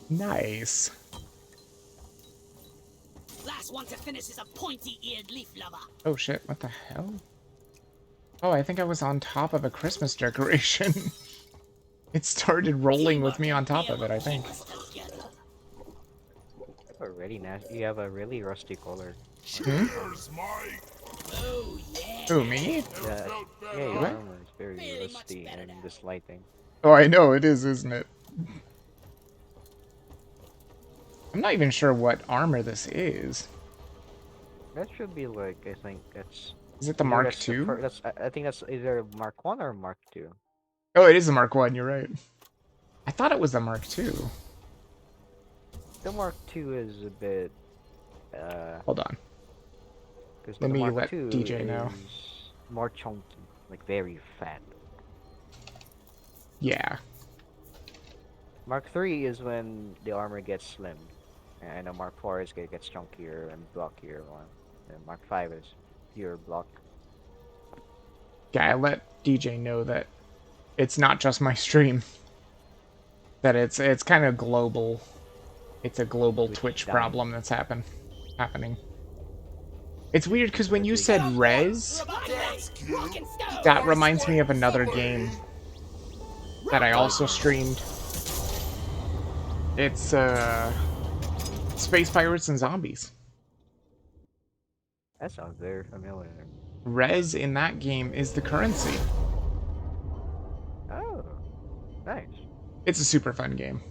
Nice. Last last one to finish is a pointy-eared leaf lover. Oh shit, what the hell? Oh, I think I was on top of a Christmas decoration. It started rolling with me on top of it, I think. You have a really rusty color. Cheers, Mike. Oh yeah. Who, me? Yeah, yeah, your What? armor is very rusty and this lighting. Oh, I know, it is, isn't it? I'm not even sure what armor this is. That should be like, I think that's... Is it the either Mark that's the II? I think that's either Mark 1 or Mark 2. Oh, it is the Mark 1, you're right. I thought it was the Mark II. The Mark 2 is a bit... Hold on. Because Let the me Mark let 2 DJ know. is more chunky, like very fat. Yeah. Mark 3 is when the armor gets slim. And I know Mark 4 is gets chunkier and blockier one. And Mark 5 is pure block. Yeah, I let DJ know that it's not just my stream. That it's kind of global. It's a global Twitch problem that's happening. It's weird because when you said res, that reminds me of another game that I also streamed. It's Space Pirates and Zombies. That sounds very familiar. Res in that game is the currency. Oh, nice. It's a super fun game.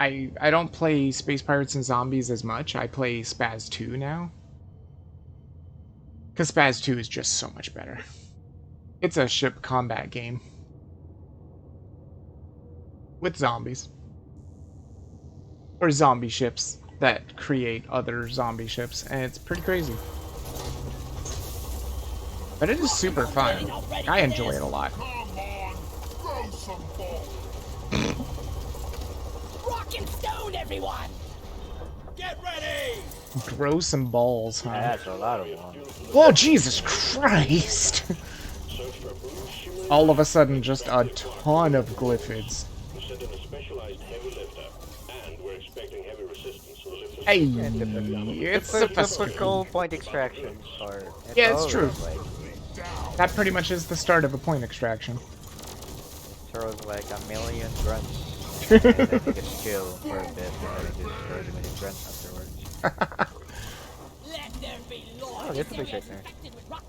I don't play Space Pirates and Zombies as much. I play Spaz 2 now. Because Spaz 2 is just so much better. It's a ship combat game. With zombies. Or zombie ships that create other zombie ships. And it's pretty crazy. But it is super fun. I enjoy it a lot. Come on, throw some balls. Rock and stone, everyone! Get ready. Grow some balls, huh? That's a lot of one. Whoa, Jesus Christ! All of a sudden, just a ton of glyphids. Sent in a specialized heavy lifter, and we're expecting heavy resistance to the lift. Hey, it's sophisticated. Typical point extractions are... Yeah, it's true. Like, That pretty much is the start of a point extraction. throws like a million grunts. And then you just chill for a bit, and then you just throw a million grunts afterwards. Let there be law. Oh, there's a page right there.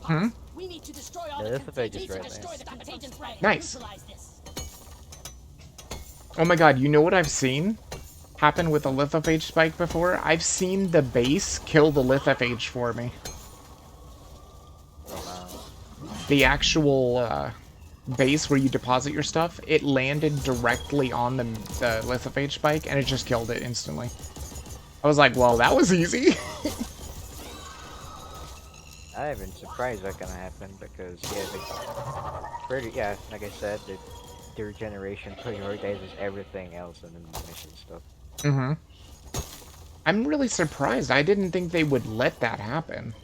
Hmm? We need to destroy all Yeah, the there's a page contagions right and there. destroy the contagion spray. Nice. Neutralize this. Oh my god, you know what I've seen happen with a lithophage spike before? I've seen the base kill the lithophage for me. The actual base where you deposit your stuff, it landed directly on the lithophage spike and it just killed it instantly. I was like, well, that was easy. I've been surprised that gonna happen because like I said, the regeneration prioritizes everything else and then the mission stuff. Mm-hmm. I'm really surprised. I didn't think they would let that happen.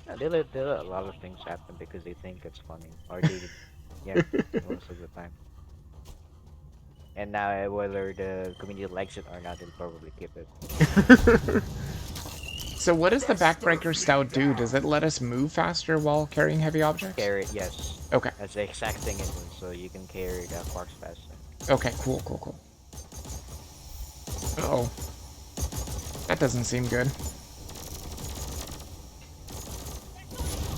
Yeah, they let a lot of things happen because they think it's funny, or they, yeah, most of the time. And now whether the community likes it or not, they'll probably keep it. So what does the Backbreaker Stout do? Does it let us move faster while carrying heavy objects? Carry it, yes. Okay. That's the exact thing it does, so you can carry the parts faster. Okay, cool, cool, cool. Uh-oh. That doesn't seem good.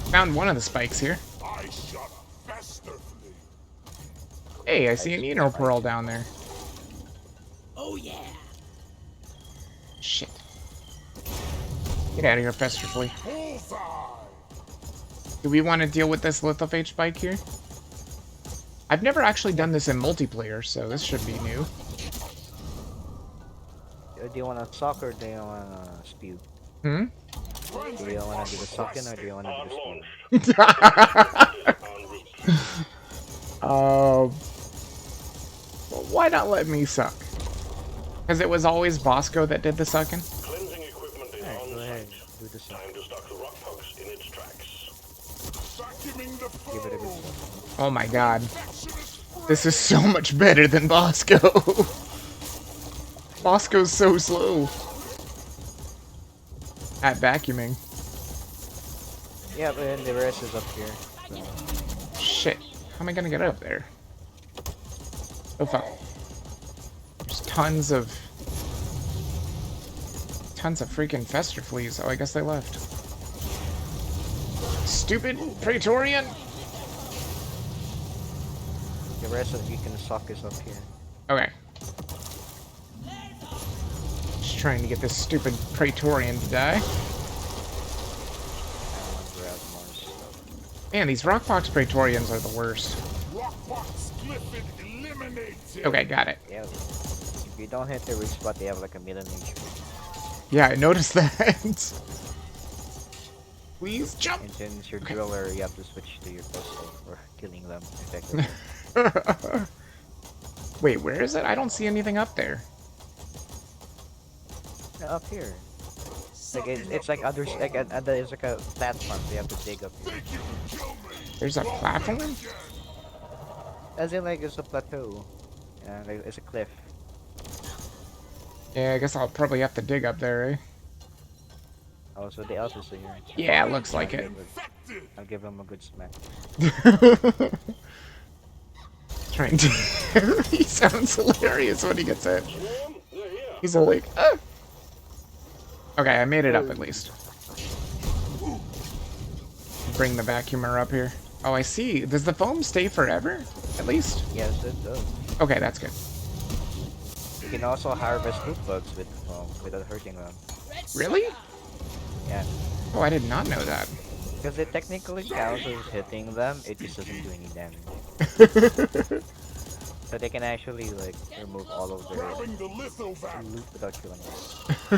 Found one of the spikes here. I shot festively. Hey, I see an Eno Pearl down there. Oh yeah. Shit. Get out of here, Festerfully. Bullseye. Do we want to deal with this lithophage spike here? I've never actually done this in multiplayer, so this should be new. Do you want to suck or do you want to spew? Hmm? Do you want to do the sucking or do you want to do the spew? Well, why not let me suck? Because it was always Bosco that did the sucking? Cleansing equipment is Alright, on go ahead. site. Do the suck. Time to stop the rock pugs in its tracks. Vacuuming the Give it a good foe. suck. Oh my god. Infectious This is so much better than Bosco. Boss goes so slow at vacuuming. Yeah, but then the rest is up here. Shit. How am I gonna get up there? Oh fuck. There's tons of freaking fester fleas. Oh, I guess they left. Stupid Praetorian! The rest of you can suck is up here. Okay. Just trying to get this stupid Praetorian to die. I want to grab more stuff. Man, these Rockbox Praetorians are the worst. Rockbox Clifford eliminated. Okay, got it. Yeah, if you don't hit the weak spot, they have like a million HP. Yeah, I noticed that. Please jump! And since you're driller, you have to switch to your pistol for killing them effectively. Wait, where is it? I don't see anything up there. Up here. Like it's like others like it's like a platform, so you have to dig up here. There's a platform? As in like it's a plateau. Yeah, like it's a cliff. Yeah, I guess I'll probably have to dig up there, eh? Oh, so the elf is here. Yeah, it looks like it. I'll give him a good smack. Trying to... He sounds hilarious when he gets hit. He's all like, ah! Okay, I made it up at least. Bring the vacuumer up here. Oh, I see. Does the foam stay forever? At least? Yes, it does. Okay, that's good. You can also harvest loot bugs with without hurting them. Really? Yeah. Oh, I did not know that. Because it technically counts as hitting them, it just doesn't do any damage. So they can actually like remove all of their loot without killing them.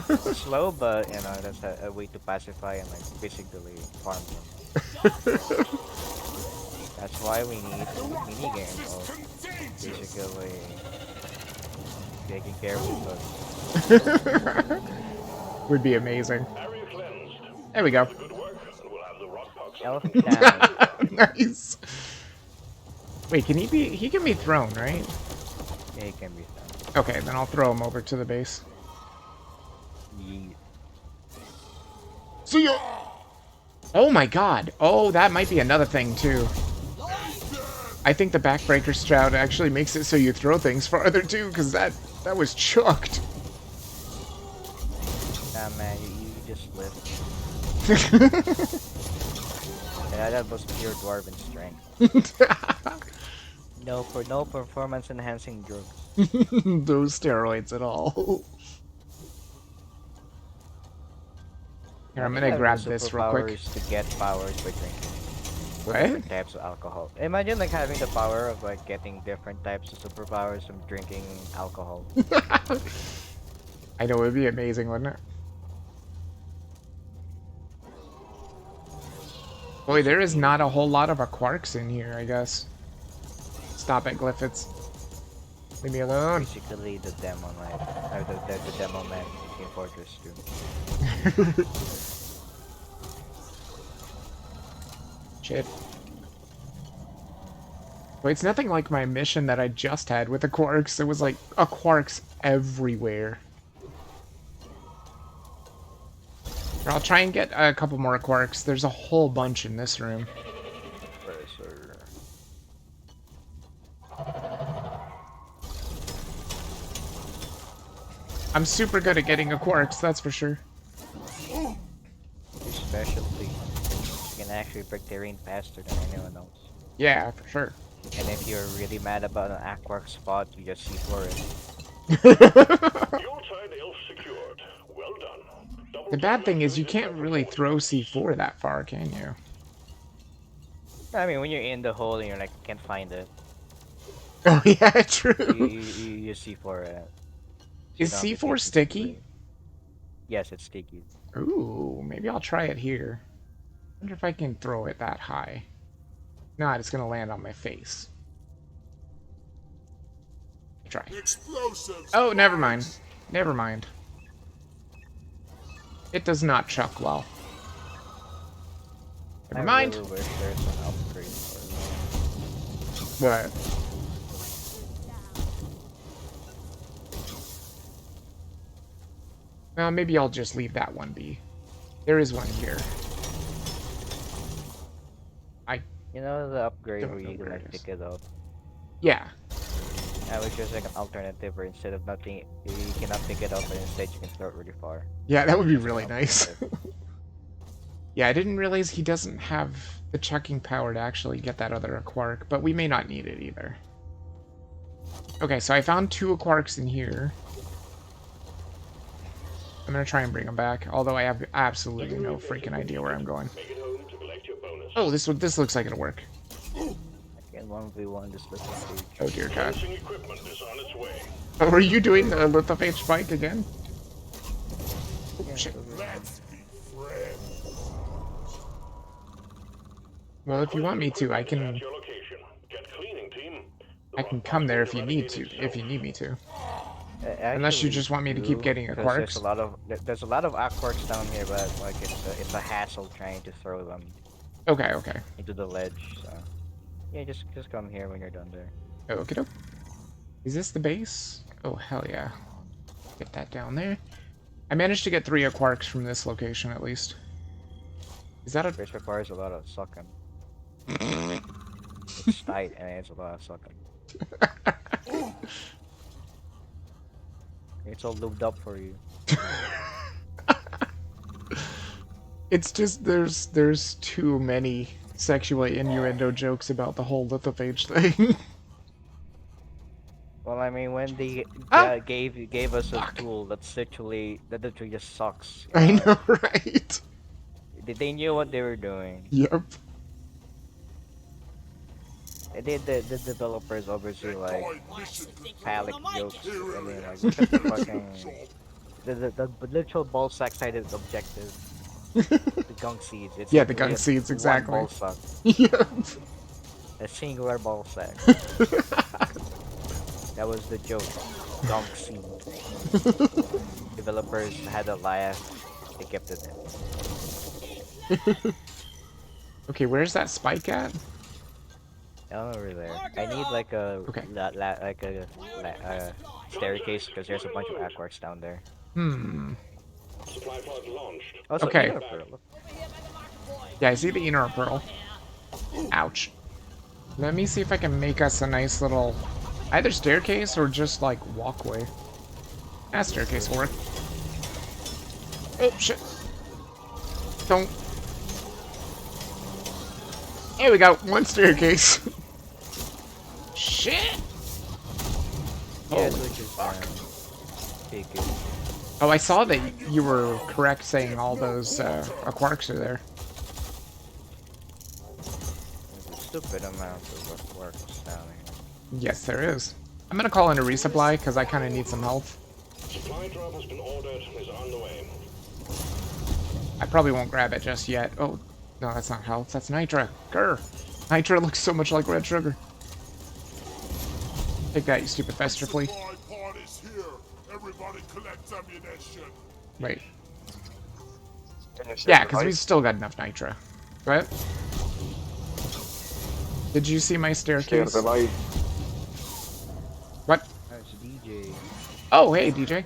It's slow, but you know that's a way to pacify and like basically farm them. That's why we need a mini game of basically taking care of them. Would be amazing. Area cleansed. There we go. Good work, and we'll have the Rockbox Elf down. Nice. Wait, can he be? He can be thrown, right? Yeah, it can be done. Okay, then I'll throw him over to the base. Yeet. See ya! Oh my god. Oh, that might be another thing, too. I think the backbreaker strat actually makes it so you throw things farther, too, because that was chucked. Nah, man, you just live. Yeah, that was pure dwarven strength. No performance enhancing drugs. Those steroids at all. Here, I'm gonna grab this real quick. To get powers by drinking. What? Different types of alcohol. Imagine like having the power of like getting different types of superpowers from drinking alcohol. I know, it would be amazing, wouldn't it? Boy, there is not a whole lot of quarks in here, I guess. Stop it, Glyphids. Leave me alone. Basically the demo man. The demo man in Fortress 2. Shit. Well, it's nothing like my mission that I just had with the quarks. It was like a quarks everywhere. Here, I'll try and get a couple more quarks. There's a whole bunch in this room. I'm super good at getting a quarks, that's for sure. Especially, you can actually break terrain faster than anyone else. Yeah, for sure. And if you're really mad about an aquark spot, you just C4 it. Your side elf secured. Well done. The bad thing is you can't really throw C4 that far, can you? I mean, when you're in the hole and you're like, can't find it. Oh yeah, true. You C4 it. Is C4 sticky? Yes, it's sticky. Ooh, maybe I'll try it here. Wonder if I can throw it that high. Not, it's gonna land on my face. Try. Explosives. Oh, never mind. Never mind. It does not chuck well. Never mind. I really wish there's an upgrade for What? Well, maybe I'll just leave that one be. There is one here. I You know the upgrade where don't know you can where it like is. pick it up? Yeah. I was just like an alternative where instead of nothing, you cannot pick it up, and instead you can throw it really far. Yeah, that would be That's like really an nice. alternative. Yeah, I didn't realize he doesn't have the chucking power to actually get that other Aquark, but we may not need it either. Okay, so I found 2 Aquarks in here. I'm gonna try and bring them back, although I have absolutely no freaking idea where I'm going. Make it home to collect your bonus. Oh, this looks like it'll work. Again, 1v1 this little stage. Oh dear god. Bonusing equipment is on its way. Oh, are you doing the lithophage spike again? Oh, Yeah, shit. Let's be friends. Well, if you want me to, I At can your location. Get cleaning, team. come there if you need to, if you need me to. Unless you Actually, just want me to keep do, getting because there's a Aquarks. lot of there's a lot of aquarks down here, but like it's a hassle trying to throw them Okay, okay. into the ledge. So yeah, just come here when you're done there. Okie doke. Is this the base? Oh, hell yeah. Get that down there. I managed to get 3 Aquarks from this location, at least. Is that a... Which requires a lot of sucking. It's tight and it's a lot of sucking. It's all lubed up for you. It's just, there's too many sexual innuendo jokes about the whole lithophage thing. Well, I mean, when they gave us a tool that's literally just sucks. I know, right? They knew what they were doing. Yep. The developers obviously like phallic jokes. I mean, like is. look at the fucking the literal ball sack sided objective. The gunk seeds. It's Yeah, the literally gunk seeds, one exactly. ball sack, Yep. a singular ball sack. That was the joke. Gunk seed. Developers had a laugh. They kept it in. Okay, where's that spike at? Over there. I need like a Okay. staircase because there's a bunch of aquarks down there. Hmm. Supply pod launched. Also, Okay. Inner Pearl. Over here by the market point. Yeah, I see the inner pearl. Ouch. Let me see if I can make us a nice little... either staircase or just, like, walkway. Ah, staircase will work. Oh, shit. Don't... There we go, 1 staircase. Shit! Yeah, Holy which is big. Oh, I saw that you were correct saying all those Aquarks are there. There's a stupid amount of aquarks down here. Yes, there is. I'm gonna call in a resupply, because I kind of need some health. Supply drop has been ordered and is on the way. I probably won't grab it just yet. Oh, no, that's not health. That's Nitra. Grr. Nitra looks so much like red sugar. Take that, you stupid fester flea. Supply pod is here. Everybody collect ammunition. Wait. Yeah, because we still got enough Nitra. What? Did you see my staircase? What? That's DJ. Oh, hey, DJ.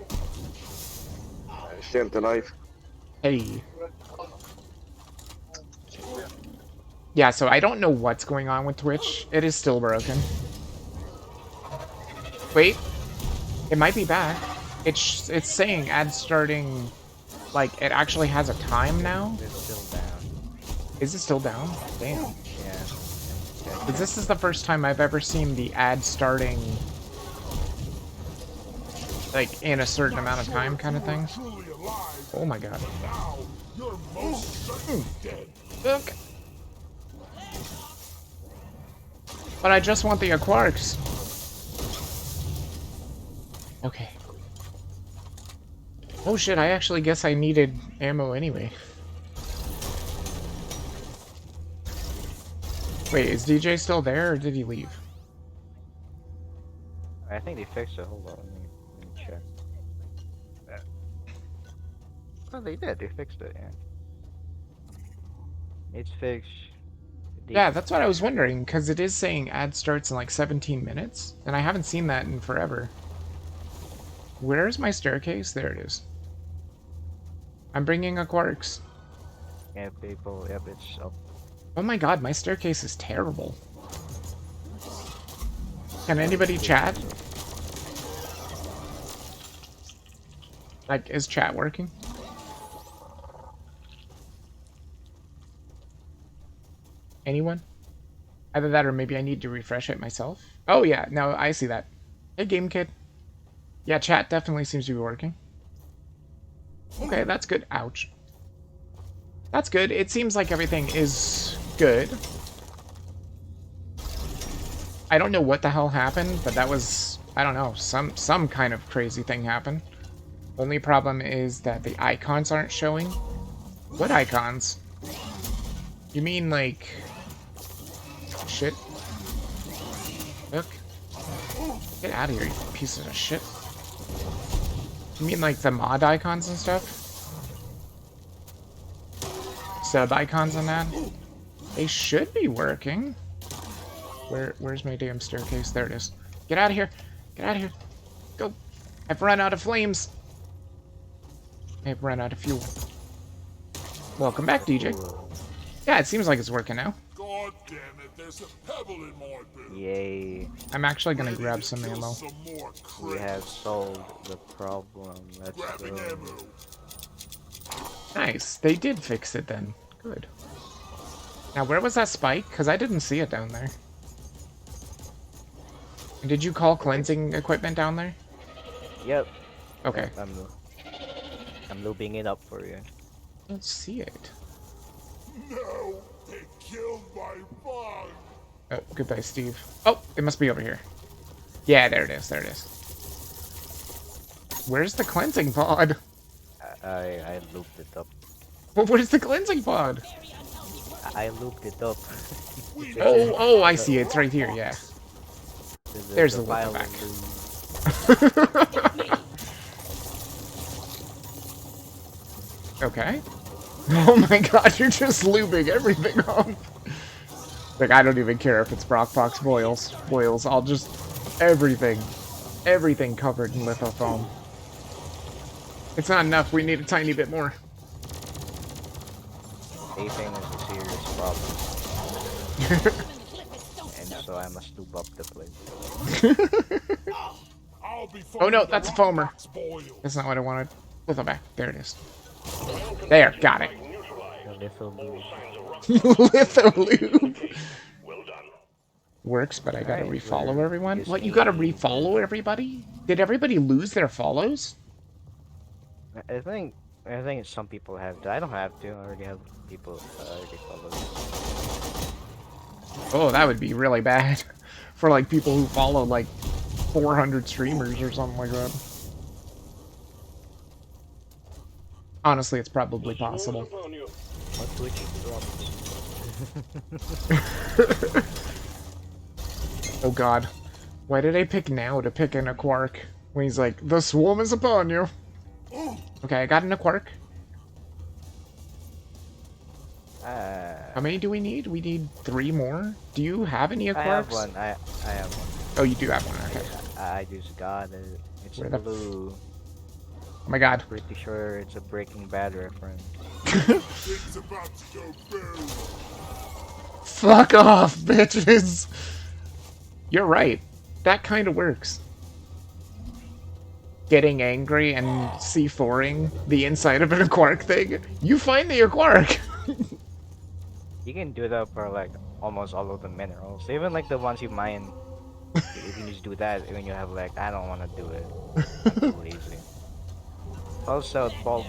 Share the life. Hey. Yeah, so I don't know what's going on with Twitch. It is still broken. Wait. It might be back. It's saying ad starting... like, it actually has a time now? It's still down. Is it still down? Damn. Yeah. 'Cause this is the first time I've ever seen the ad starting... like, in a certain amount of time kind of thing. Truly alive. Oh my god. Now you're most certainly dead. Look! But I just want the Aquarks. Okay. Oh shit, I actually guess I needed ammo anyway. Wait, is DJ still there or did he leave? I think they fixed it. Hold on, let me check. Oh, they did. They fixed it. Yeah. It's fixed. Yeah, that's what I was wondering, because it is saying ad starts in like 17 minutes, and I haven't seen that in forever. Where's my staircase? There it is. I'm bringing a quarks. Yeah, people. Yep, it's up. Oh my god, my staircase is terrible. Can anybody chat? Like, is chat working? Anyone? Either that or maybe I need to refresh it myself. Oh yeah, no, I see that. Hey, Game Kid. Yeah, chat definitely seems to be working. Okay, that's good. Ouch. That's good. It seems like everything is good. I don't know what the hell happened, but that was, I don't know, some kind of crazy thing happened. Only problem is that the icons aren't showing. What icons? You mean like... Shit. Look. Get out of here, you pieces of shit. You mean like the mod icons and stuff? Sub icons and that? They should be working. Where's my damn staircase? There it is. Get out of here. Get out of here. Go. I've run out of flames. I've run out of fuel. Welcome back, DJ. Yeah, it seems like it's working now. God damn it, there's a pebble in my boot. Yay. I'm actually gonna grab some ammo. We have solved the problem. Let's Grabbing go. ammo. Nice. They did fix it then. Good. Now, where was that spike? Because I didn't see it down there. Did you call cleansing equipment down there? Yep. Okay. Yep, I'm looping it up for you. I don't see it. No, they killed my bug. Oh, goodbye, Steve. Oh, it must be over here. Yeah, there it is. There it is. Where's the cleansing pod? I looped it up. Well, where's the cleansing pod? I looped it up. Oh, I see it. It's right here, yeah. There's the file back. Okay. Oh my god, you're just lubing everything up. Like, I don't even care if it's Brockbox boils. I'll just... Everything covered in lithofoam. It's not enough. We need a tiny bit more. Vaping is a serious problem. And so I must loop up the place. Oh no, that's a foamer. That's not what I wanted. Litho back. There it is. There, got it. Litho lube. Works, but I gotta refollow everyone. What, you gotta refollow everybody? Did everybody lose their follows? I think some people have to. I don't have to. I already have people already followed. Oh, that would be really bad. For, like, people who follow, like, 400 streamers or something like that. Honestly, it's probably possible. What Twitch Oh god. Why did I pick now to pick in a quark? When he's like, the swarm is upon you. Okay, I got in a quark. How many do we need? We need 3 more. Do you have any quarks? I have one. I have one. Oh, you do have one. Okay. I just got it. It's Where the blue. Oh my god. Pretty sure it's a Breaking Bad reference. Things about to go boom. Fuck off, bitches! You're right. That kind of works. Getting angry and C4ing the inside of a quark thing. You find the quark! You can do that for like almost all of the minerals. Even like the ones you mine. You can just do that when you have like, I don't want to do it. I'm too lazy. Also, bulk.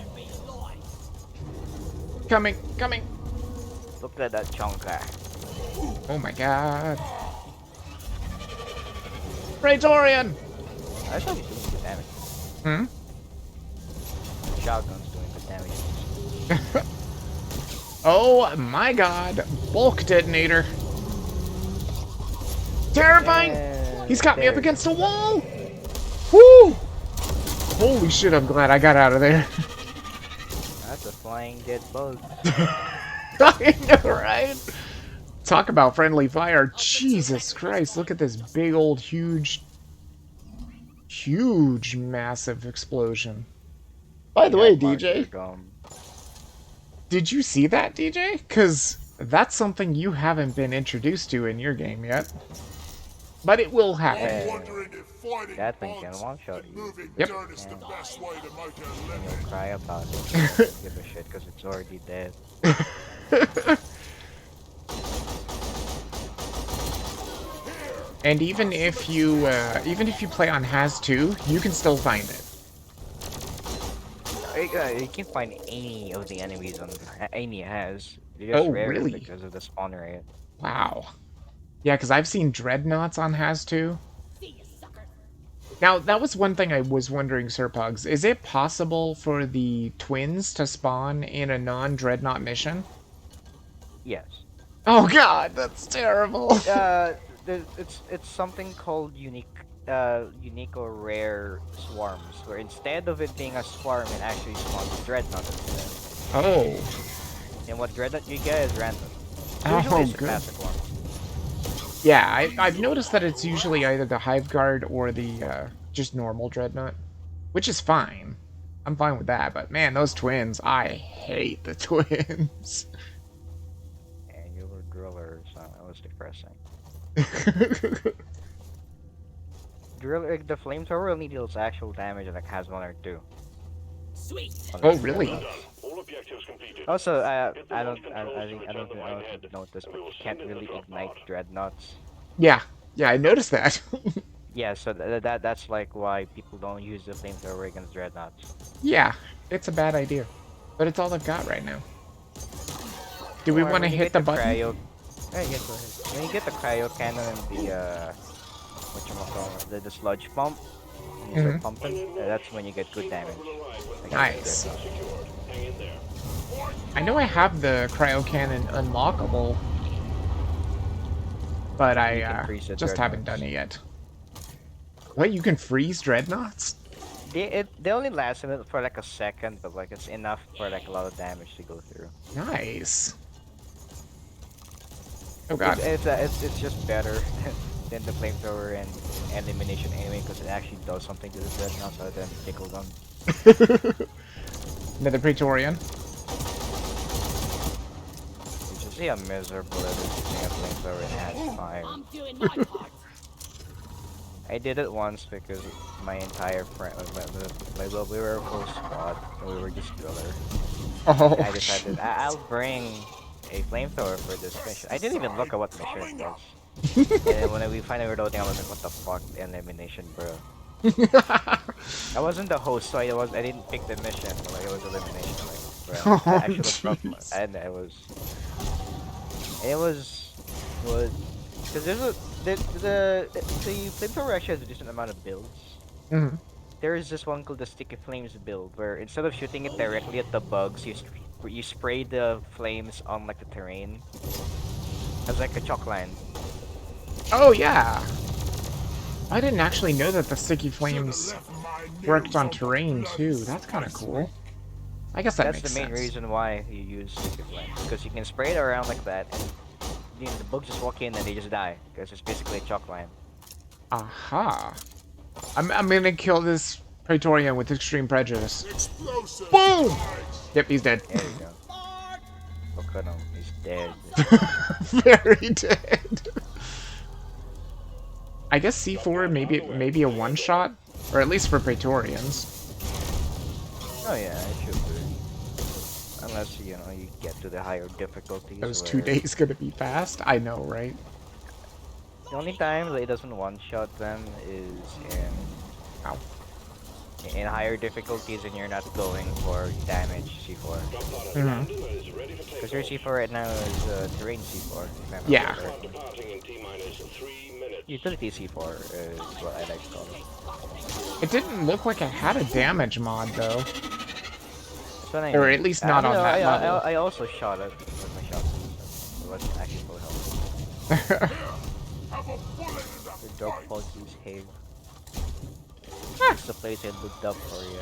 Coming. Look at that chunker. Oh my god. Praetorian! That's actually doing good damage. Hmm? Shotgun's doing good damage. Oh my god. Bulk detonator. Terrifying! He's got me up against a wall! Woo! Holy shit, I'm glad I got out of there. That's a flying dead bug. I know, right? Talk about friendly fire. Jesus Christ, look at this big old huge, massive explosion. By the way, DJ. Did you see that, DJ? Because that's something you haven't been introduced to in your game yet. But it will happen. I'm wondering if fighting That thing can bugs one-shot and you. moving Yep. dirt is the best way to make a And you'll living. cry about it. You don't give a shit because it's already dead. And even if you play on Has 2, you can still find it. You can't find any of the enemies on any has. They're just Oh, rare really? because of the spawn rate. Wow. Yeah, because I've seen dreadnoughts on Has 2. See you, sucker. Now, that was one thing I was wondering, Sir Pugs. Is it possible for the twins to spawn in a non-dreadnought mission? Yes. Oh god, that's terrible. It's something called unique or rare swarms, where instead of it being a swarm, it actually spawns a dreadnought instead. Oh. And what dreadnought you get is random. Oh, Usually it's a good. classic one. Yeah, I've noticed that it's usually either the Hive Guard or the just normal dreadnought, which is fine. I'm fine with that, but man, those twins, I hate the twins. And you were driller, so that was depressing. The flamethrower only deals actual damage and like has one or two. Sweet. Oh, really? Done. All objectives completed. Also, Hit the I launch don't controls to think return to you Minehead, noticed, and but we will you can't send in the really drop ignite pod. dreadnoughts. Yeah, I noticed that. Yeah, so that's like why people don't use the flamethrower against dreadnoughts. Yeah, it's a bad idea, but it's all I've got right now. Do we Or want to when you hit get the button? Cryo... Yeah, go ahead. When you get the cryo cannon and the the sludge pump, and you start pumping, that's when you get good damage. Nice. Secured. Hang in there. I know I have the cryo cannon unlockable, but You I can freeze the just haven't dreadnoughts. done it yet. What, you can freeze dreadnoughts? They only last for like a second, but like it's enough for like a lot of damage to go through. Nice. Oh god. It's just better than the flamethrower and elimination anyway, because it actually does something to the dreadnoughts other than tickle them. Another Praetorian. You just see how miserable it is using a flamethrower and has fire. I'm doing my part. I did it once because my entire friend, we were a full squad and we were just driller. Oh, I decided I'll bring a flamethrower for this mission. I didn't even look at what mission it was. And when we finally were loading, I was like, "What the fuck, elimination, bro?" I wasn't the host, so I didn't pick the mission. But, like, it was elimination, like, bro. Oh, I should have dropped my, jeez. and it was because the flamethrower actually has a decent amount of builds. Mhm. There is this one called the Sticky Flames build, where instead of shooting it directly at the bugs, you spray the flames on like the terrain as like a chalk line. Oh yeah. I didn't actually know that the sticky flames worked on terrain too. That's kind of cool. I guess that That's makes the main sense. reason why you use Sticky Flames, because you can spray it around like that, and the bugs just walk in and they just die, because it's basically a chalk line. Aha. I'm gonna kill this Praetorian with extreme prejudice. Explosive. Boom! Yep, he's dead. There you go. Look at him, he's dead. Very dead. I guess C4 maybe a one shot, or at least for Praetorians. Oh yeah, it should be. Unless you get to the higher difficulties. Those where 2 days gonna be fast. I know, right? The only time that it doesn't one-shot them is Ow. in higher difficulties and you're not going for damage C4. Because your C4 right now is terrain C4. if I'm not Yeah. correct. Departing in T-minus 3 minutes. Utility C4 is what I like to call it. It didn't look like it had a damage mod though. That's what I Or mean. at least not on that level. I also shot it with my shotgun, so it wasn't actually full health. Have a bullet in the The dog fight. policies have. It's the place I looked up for you.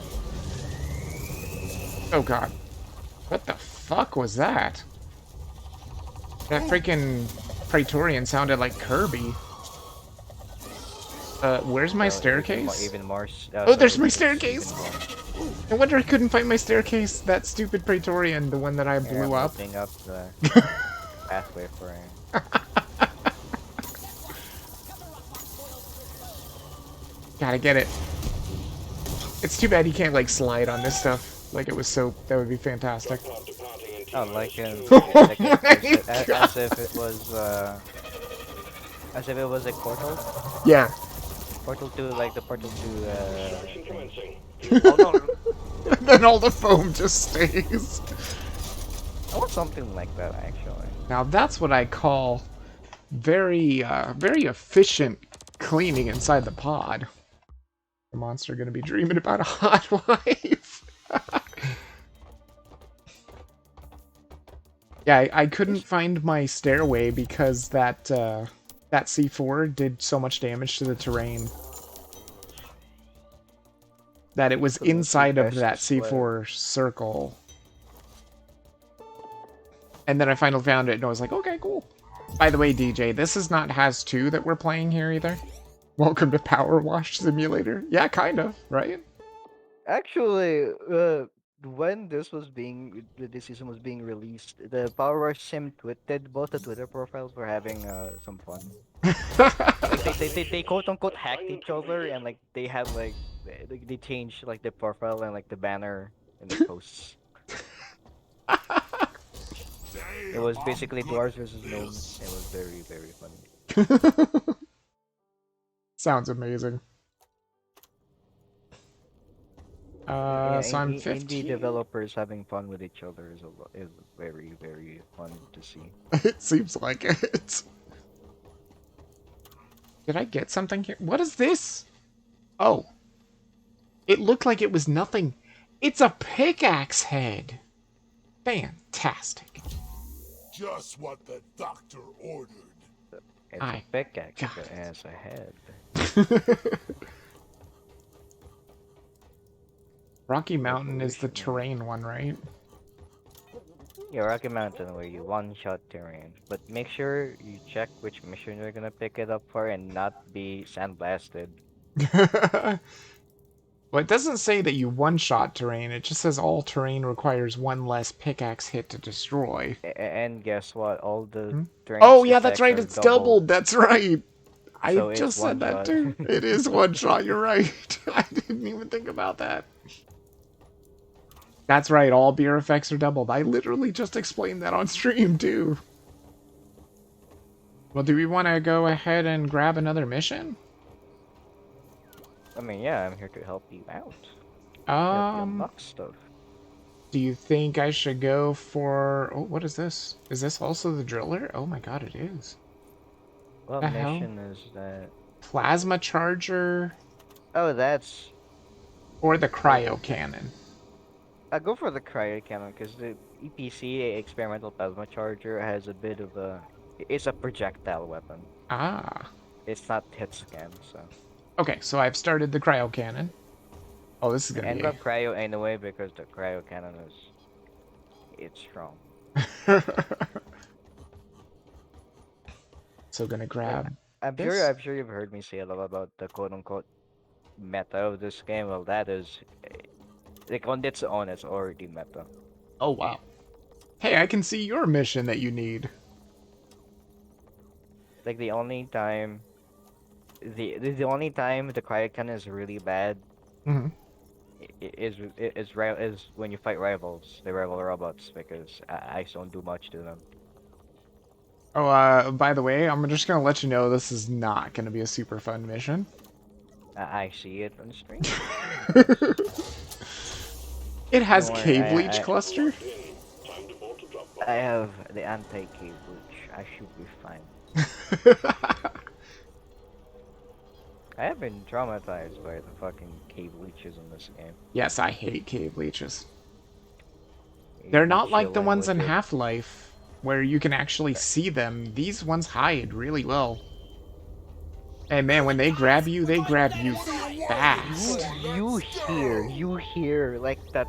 Oh god. What the fuck was that? That freaking Praetorian sounded like Kirby. Where's my So staircase? even more. Oh, So there's my it's even staircase! more. No wonder I couldn't find my staircase. That stupid Praetorian, the one that I Here, blew I'm up. opening up the pathway for him. Gotta get it. It's too bad you can't, like, slide on this stuff. Like, it was so... That would be fantastic. Oh, like in Oh like my as if it was a portal. Yeah. Portal to like the portal to thing. Oh no, And then all the foam just stays. I want something like that actually. Now that's what I call very, very efficient cleaning inside the pod. The monster gonna be dreaming about a hot wife. Yeah, I couldn't find my stairway because that C4 did so much damage to the terrain that it was So that's your inside of best that display. C4 circle. And then I finally found it and I was like, okay, cool. By the way, DJ, this is not Has 2 that we're playing here either. Welcome to Power Wash Simulator. Yeah, kind of, right? Actually, when this season was being released, the Power Rush Sim tweeted both the Twitter profiles were having some fun. Like they quote unquote hacked each other and like they had like they changed like the profile and like the banner and the posts. It was basically dwarves versus gnomes. It was very very funny. Sounds amazing. Yeah, So I'm indie 15. developers having fun with each other is very very fun to see. It seems like it. Did I get something here? What is this? Oh. It looked like it was nothing. It's a pickaxe head. Fantastic. Just what the doctor ordered. It's I a pickaxe got that has a head. Rocky Mountain is the terrain one, right? Yeah, Rocky Mountain where you one-shot terrain, but make sure you check which mission you're gonna pick it up for and not be sandblasted. Well, it doesn't say that you one-shot terrain. It just says all terrain requires one less pickaxe hit to destroy. And guess what? All the Oh, terrain's yeah, that's effects right. are It's doubled. That's right. I so it's just said one that shot. too. It is one shot. You're right. I didn't even think about that. That's right. All beer effects are doubled. I literally just explained that on stream too. Well, do we want to go ahead and grab another mission? I mean, yeah, I'm here to help you out. Help you unlock stuff. Do you think I should go for... Oh, what is this? Is this also the driller? Oh my god, it is. What The mission hell? is that? Plasma charger Oh, that's... or the cryo cannon? I go for the cryo cannon because the EPC experimental plasma charger has a bit of a... It's a projectile weapon. Ah. It's not hit scan, so... Okay, so I've started the cryo cannon. Oh, this is gonna And be... grab cryo anyway because the cryo cannon is... It's strong. So gonna grab I'm this? sure you've heard me say a lot about the quote-unquote meta of this game. Well, that is... Like, on its own, it's already meta. Oh, wow. Hey, I can see your mission that you need. Like, the only time... The only time the cryo cannon is really bad Mm-hmm. is when you fight rivals, the rival robots, because I don't do much to them. Oh, by the way, I'm just gonna let you know this is not gonna be a super fun mission. I see it on the stream. It has Don't worry, cave leech cluster. I have the anti-cave leech. I should be fine. I have been traumatized by the fucking cave leeches in this game. Yes, I hate cave leeches. They're not like the ones in Half-Life, where you can actually see them. These ones hide really well. And man, when they grab you fast. You hear like that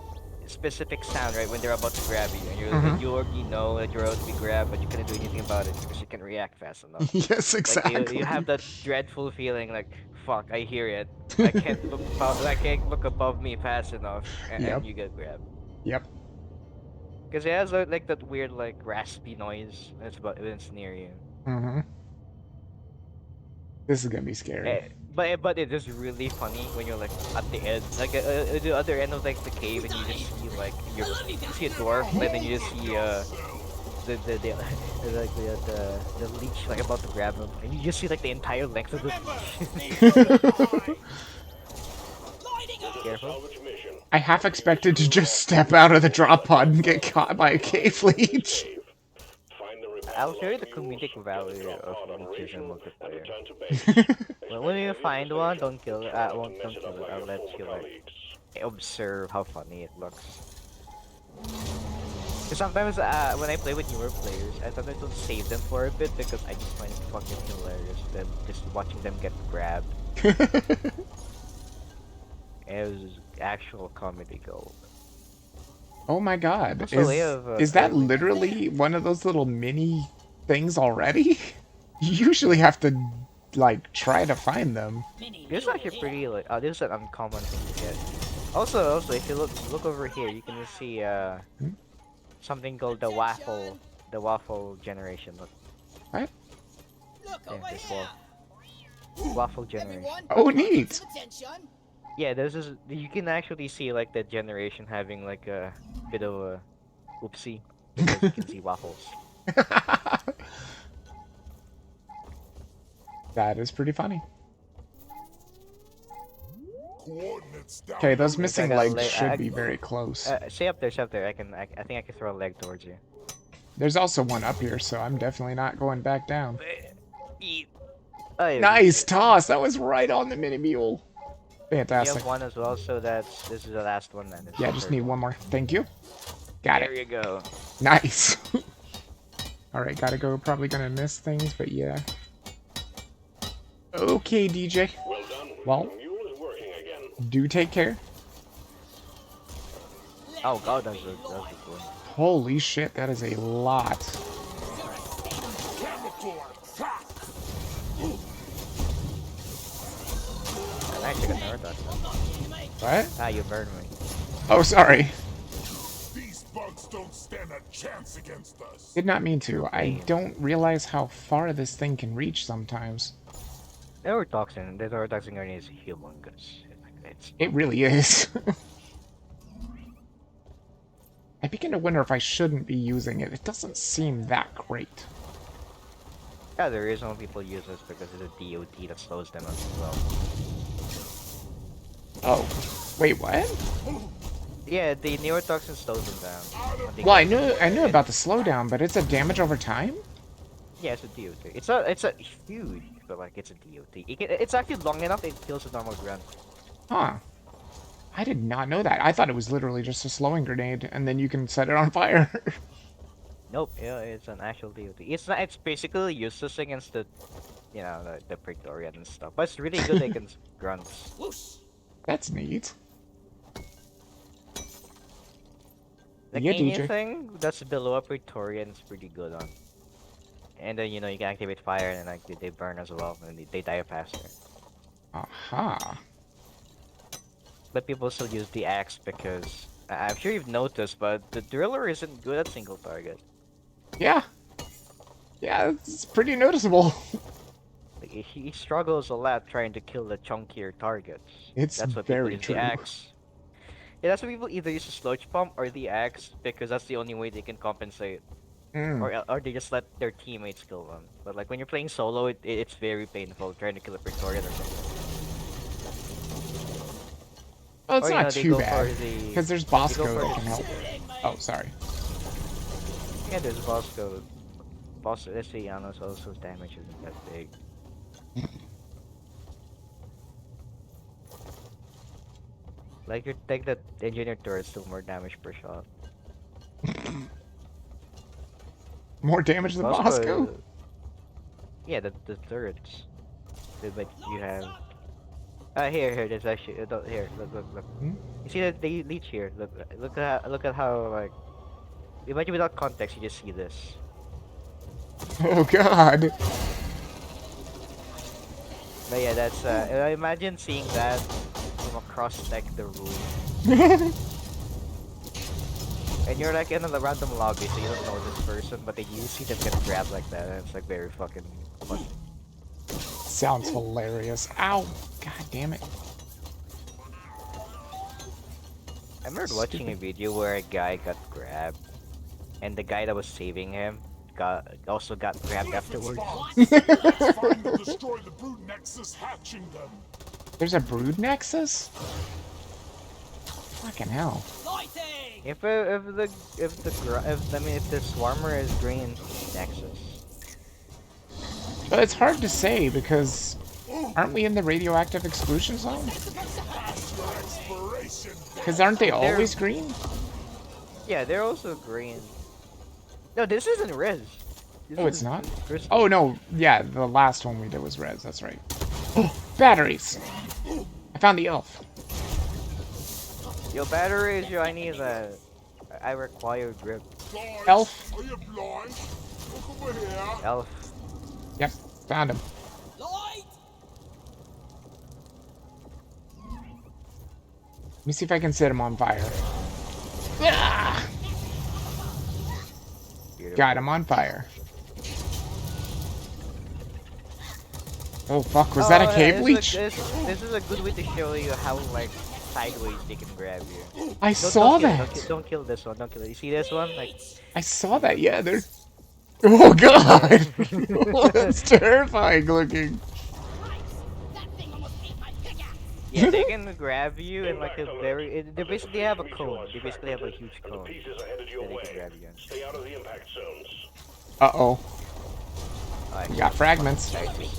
specific sound, right, when they're about to grab you, and you already know that you're about to be grabbed, but you couldn't do anything about it because you can react fast enough. Yes, Like exactly. you have that dreadful feeling, like, fuck, I hear it. I can't look above me fast enough, Yep. and you get grabbed. Yep. Because it has like that weird like raspy noise when it's near you. Mm-hmm. This is gonna be scary. But it is really funny when you're like at the end, like at the other end of like the cave, and you just see like you see a dwarf, and then you just see the like the leech like about to grab him, and you just see like the entire length of the leech. Careful. Salvage mission. I half expected to just step out of the drop pod and get caught by a cave leech. Cave. Find the repair I'll show you the lost mules, comedic get the value drop of pod leeches in operational, and multiplayer. return to base. Well, when you find one, don't kill it. Try not to Won't mess don't it kill up it. like I'll your let former you like colleagues. observe how funny it looks. Cause sometimes when I play with newer players, I sometimes don't save them for a bit because I just find it fucking hilarious. Them just watching them get grabbed. It was actual comedy gold. Oh my god. Also, we have, Is that literally one of those little mini things already? You usually have to, like, try to find them. This is actually pretty like this is an uncommon thing to get. Also, if you look over here, you can see something called the waffle generation. Look, What? yeah, this waffle generation. Oh, neat. Yeah, this is you can actually see like the generation having like a bit of a oopsie because you can see waffles. That is pretty funny. Coordinates down. Okay, those missing gotta legs lay- should be very close. Stay up there, stay up there. I think I can throw a leg towards you. There's also one up here, so I'm definitely not going back down. Eat. Oh, yeah, Nice toss! That was right on the mini mule. You Fantastic. have one as well, so this is the last one then. Yeah, just need one more. Thank you. Got There it. you go. Nice. Alright, gotta go. Probably gonna miss things, but yeah. Okay, DJ. Well done. Well. The mule is working again. Do take care. Oh god, that's a good one. Holy shit, that is a lot. I actually got never touched that. What? Ah, you burned me. Oh, sorry. These bugs don't stand a chance against us. Did not mean to. I Damn. don't realize how far this thing can reach sometimes. The neurotoxin grenade is humongous. It really is. I begin to wonder if I shouldn't be using it. It doesn't seem that great. Yeah, the reason why people use this because it's a DOT that slows them as well. Oh. Wait, what? Yeah, the neurotoxin slows them down. when they Well, I get- knew about the slowdown, but it's a damage over time? Yeah, it's a DOT. It's a huge, but like it's a DOT. It's actually long enough it kills a normal grunt. Huh. I did not know that. I thought it was literally just a slowing grenade, and then you can set it on fire. Nope, yeah, it's an actual DOT. It's basically useless against the, you know, the Praetorian and stuff. But it's really good against grunts. That's neat. Like Yeah, DJ. anything that's below a Praetorian is pretty good on. And then you know you can activate fire and like they burn as well and they die faster. Aha. But people still use the axe because I'm sure you've noticed, but the driller isn't good at single target. Yeah. Yeah, it's pretty noticeable. Like, he struggles a lot trying to kill the chunkier targets. It's That's why very people use true. the axe. Yeah, that's why people either use the sludge pump or the axe because that's the only way they can compensate. Mm. Or they just let their teammates kill them. But like when you're playing solo, it's very painful trying to kill a Praetorian or something. Well, it's Or, you not know, they too go bad. for the- Because there's they Bosco go for that the- can help. Oh, sorry. Yeah, there's Bosco. Bosco, let's see, Janos also damage isn't that big. Like you take that engineer turret, still more damage per shot. More damage than Bosco? Yeah, the turrets. But you have. Here, there's actually here. Look. Hmm? You see that they leech here. Look at how like. Imagine without context, you just see this. Oh god. But yeah, that's imagine seeing that from across like the room. And you're like in a random lobby, so you don't know this person, but then you see them get grabbed like that, and it's like very fucking funny. Sounds hilarious. Ow! God damn it. I remember watching a video where a guy got grabbed, and the guy that was saving him also got grabbed afterwards. Find and destroy the brood nexus, hatching them. There's a brood nexus? Fucking hell. Lighting! If the swarmer is green, Nexus. But it's hard to say because aren't we in the radioactive exclusion zone? Because aren't they always green? Yeah, they're also green. No, this isn't Riz. Oh, it's not? Oh, no. Yeah, the last one we did was Rez. That's right. Batteries! I found the elf. Yo, batteries, yo, I need a... I require grip. Elf? Are you blind? Look over here. Elf. Yep, found him. Light! Let me see if I can set him on fire. Ah! Got him on fire. Oh fuck, was that a cave leech? This is a good way to show you how, like, sideways they can grab you. I saw that! Don't kill this one, don't kill it. You see this one? Like, I saw that, yeah, they're... Oh god! That's terrifying looking. That thing almost ate my pickaxe! yeah, they can grab you in like a very... They basically have a cone. They basically have a huge The cone pieces are headed your that they way. can grab you in. Stay out of the impact zones. Uh-oh. Oh, We got fragments. actually,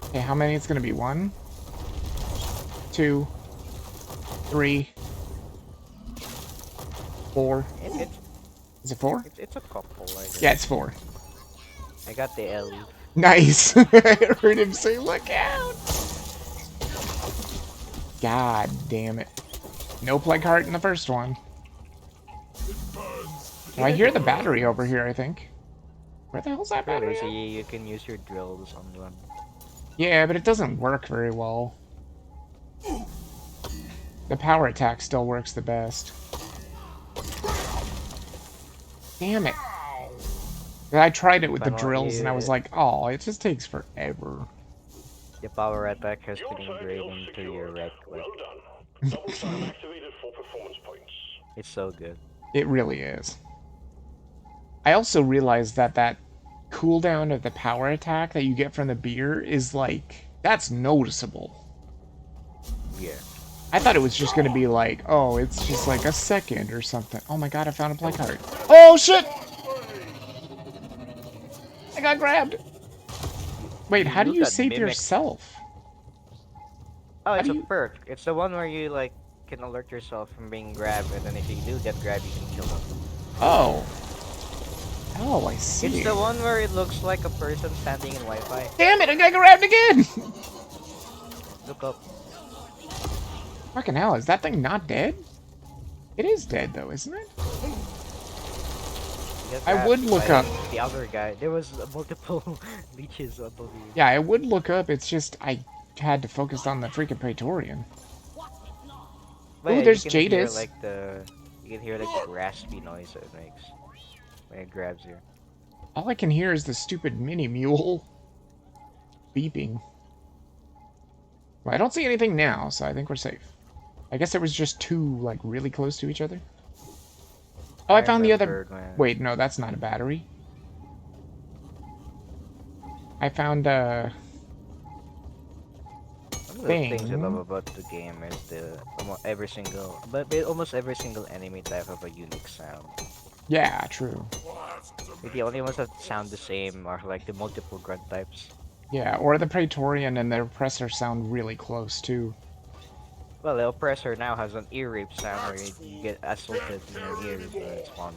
Okay, how many it's gonna be? 1, 2, 3, 4. Is it 4? It's a couple, I guess. Yeah, it's 4. I got the L. Nice! I heard him say, look out! God damn it. No plague heart in the first one. Oh, I hear the battery over here, I think. Where the hell's that battery So at? you can use your drills on them. Yeah, but it doesn't work very well. The power attack still works the best. Damn it. I tried it with the drills and I was like, oh, it just takes forever. The power attack has Your been turret engraved is into your secured. right click. Well done. Double time activated for performance points. It's so good. It really is. I also realized that that cooldown of the power attack that you get from the beer is like, that's noticeable. Yeah. I thought it was just gonna be like, oh, it's just like a second or something. Oh my god, I found a play card. Oh shit! I got grabbed! Wait, how do you save yourself? Oh, it's do a you- perk. It's the one where you like can alert yourself from being grabbed, and then if you do get grabbed, you can kill them. Oh. Oh, I see. It's the one where it looks like a person standing in Wi-Fi. Damn it, I got grabbed again! Look up. Fucking hell, is that thing not dead? It is dead though, isn't it? Get I would grabbed look by up. the other guy. There was multiple leeches above you. Yeah, I would look up, it's just I had to focus on the freaking Praetorian. But Ooh, yeah, there's you can hear, Jadis. like you can hear like the raspy noise it makes when it grabs you. All I can hear is the stupid mini mule beeping. Well, I don't see anything now, so I think we're safe. I guess there was just two, like, really close to each other. Oh, I found the other... Wait, no, that's not a battery. I found, One of the things I thing. love about the game is the almost every single enemy type have a unique sound. Yeah, true. Like, the only ones that sound the same are like the multiple grunt types. Yeah, or the Praetorian and the Oppressor sound really close, too. Well, the oppressor now has an ear rape sound where you get assaulted in your ears when it spawns.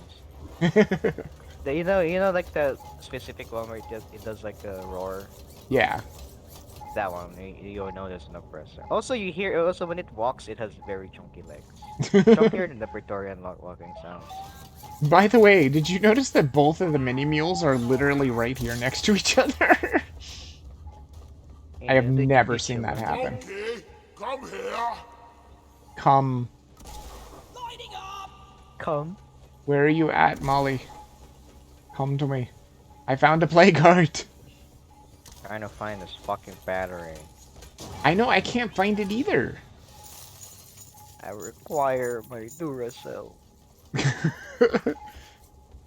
You know, like the specific one where it does like a roar. Yeah. That one, you'll know there's an oppressor. Also, you hear also when it walks, it has very chunky legs. Chunkier than the Praetorian walking sounds. By the way, did you notice that both of the mini mules are literally right here next to each other? I have they can never teach seen you that about happen. Donkey, come here. Come. Lighting up! Come. Where are you at, Molly? Come to me. I found a play card. Trying to find this fucking battery. I know, I can't find it either. I require my Duracell.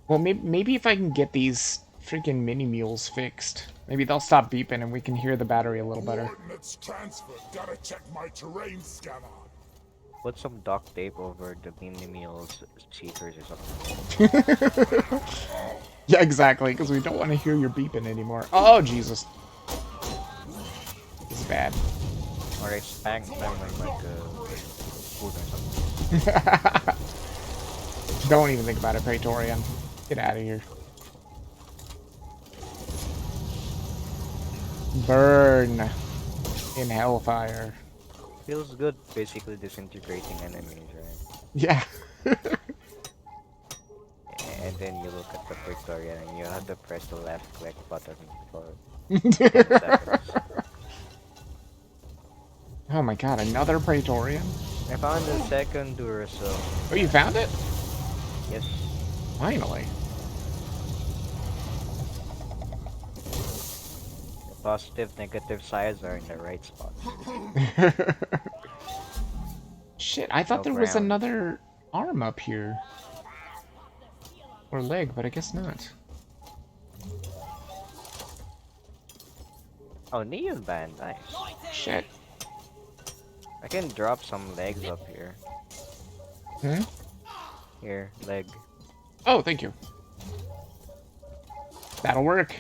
Well, maybe if I can get these freaking mini mules fixed, maybe they'll stop beeping and we can hear the battery a little better. Coordinates transferred. Gotta check my terrain scanner. Put some duct tape over the mini meals speakers or something. Yeah, exactly, because we don't want to hear your beeping anymore. Oh, Jesus. This is bad. Alright, spank them like food or something. Don't even think about it, Praetorian. Get out of here. Burn in hellfire. Feels good basically disintegrating enemies, right? Yeah. And then you look at the Victoria and you have to press the left click button for 10 seconds. Oh my god, another Praetorian? I found the second Duracell. Oh, you found it? Yes. Finally. The positive, negative sides are in the right spot. Shit, I thought No there was ground. another arm up here. Or leg, but I guess not. Oh, neon band, nice. Shit. I can drop some legs up here. Hmm? Here, leg. Oh, thank you. That'll work.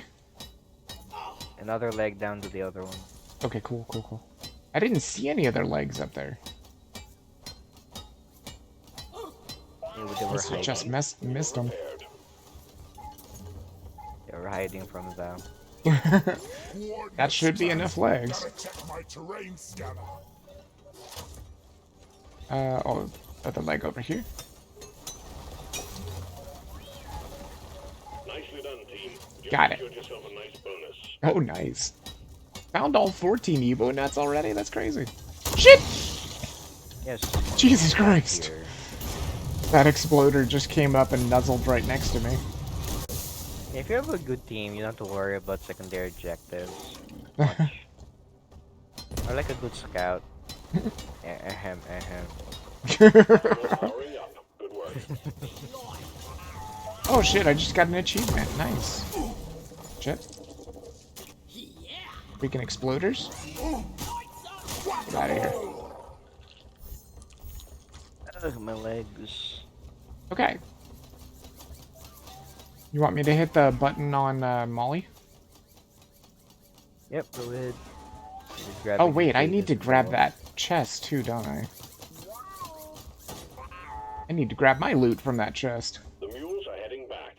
Another leg down to the other one. Okay, cool, cool, cool. I didn't see any other legs up there. They were Guess we just missed them. They were hiding from them. That should be enough legs. Gotta check my terrain scanner. Oh, other leg over here. Nicely done, team. You Got it. secured yourself a nice bonus. Oh, nice. Found all 14 Evo nuts already? That's crazy. Shit! Yes. Jesus Christ. Here. That exploder just came up and nuzzled right next to me. If you have a good team, you don't have to worry about secondary objectives much. Or like a good scout. Ahem, ahem. Powering up. Good work. Oh shit, I just got an achievement. Nice. Shit. Freaking exploders. Get out of here. Ugh, my legs. Okay. You want me to hit the button on Molly? Yep, go ahead. Just grab Oh it, wait, I take need this to and grab go. that chest too, don't I? I need to grab my loot from that chest. The mules are heading back.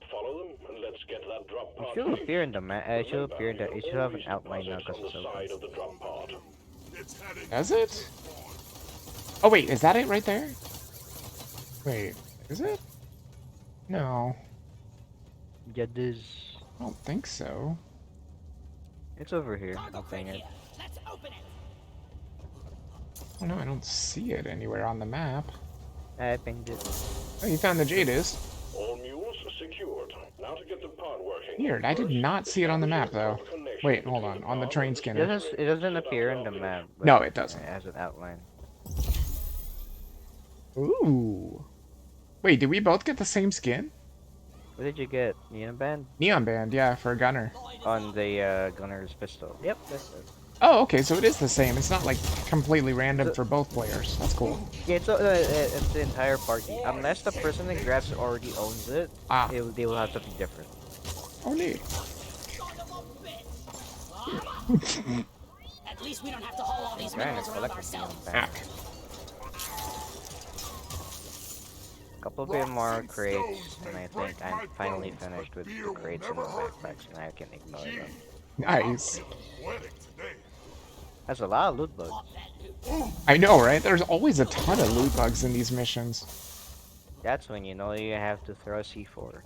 Follow them and let's get that drop It pod. should appear in the map. It should appear in the. It should have an outline now Deposits because on it's the side open. of the drop pod. It's heading. Does it? Oh wait, is that it right there? Wait, is it? No, Yeah, this. I don't think so. It's over here. I'll Cargo bang crate it. here. Let's open it. Oh no, I don't see it anywhere on the map. I pinged it. Oh, you found the Jadis. All mules secured. Now to get the pod working. Weird, I did not see it on the map though. Establish a connection Wait, hold between on the the pod train and the scanner. It doesn't appear in the map. But No, it doesn't. It has an outline. Ooh. Wait, did we both get the same skin? What did you get? Neon band Neon band, yeah, for a gunner. on the gunner's pistol. Yep, that's it. Oh, okay, so it is the same. It's not like completely random So- for both players. That's cool. Yeah, it's the entire party. Unless the person that grabs it already owns it, Ah. they will have something different. Oh, neat. Son of a bitch. At least we don't have to haul all these Trying minerals to around collect the ourselves. neon band. Couple bit more crates, and I think I'm finally finished with the crates and the backpacks, and I can ignore them. Nice. Wedding today. That's a lot of loot bugs. Pop that loot. I know, right? There's always a ton of loot bugs in these missions. That's when you know you have to throw a C4.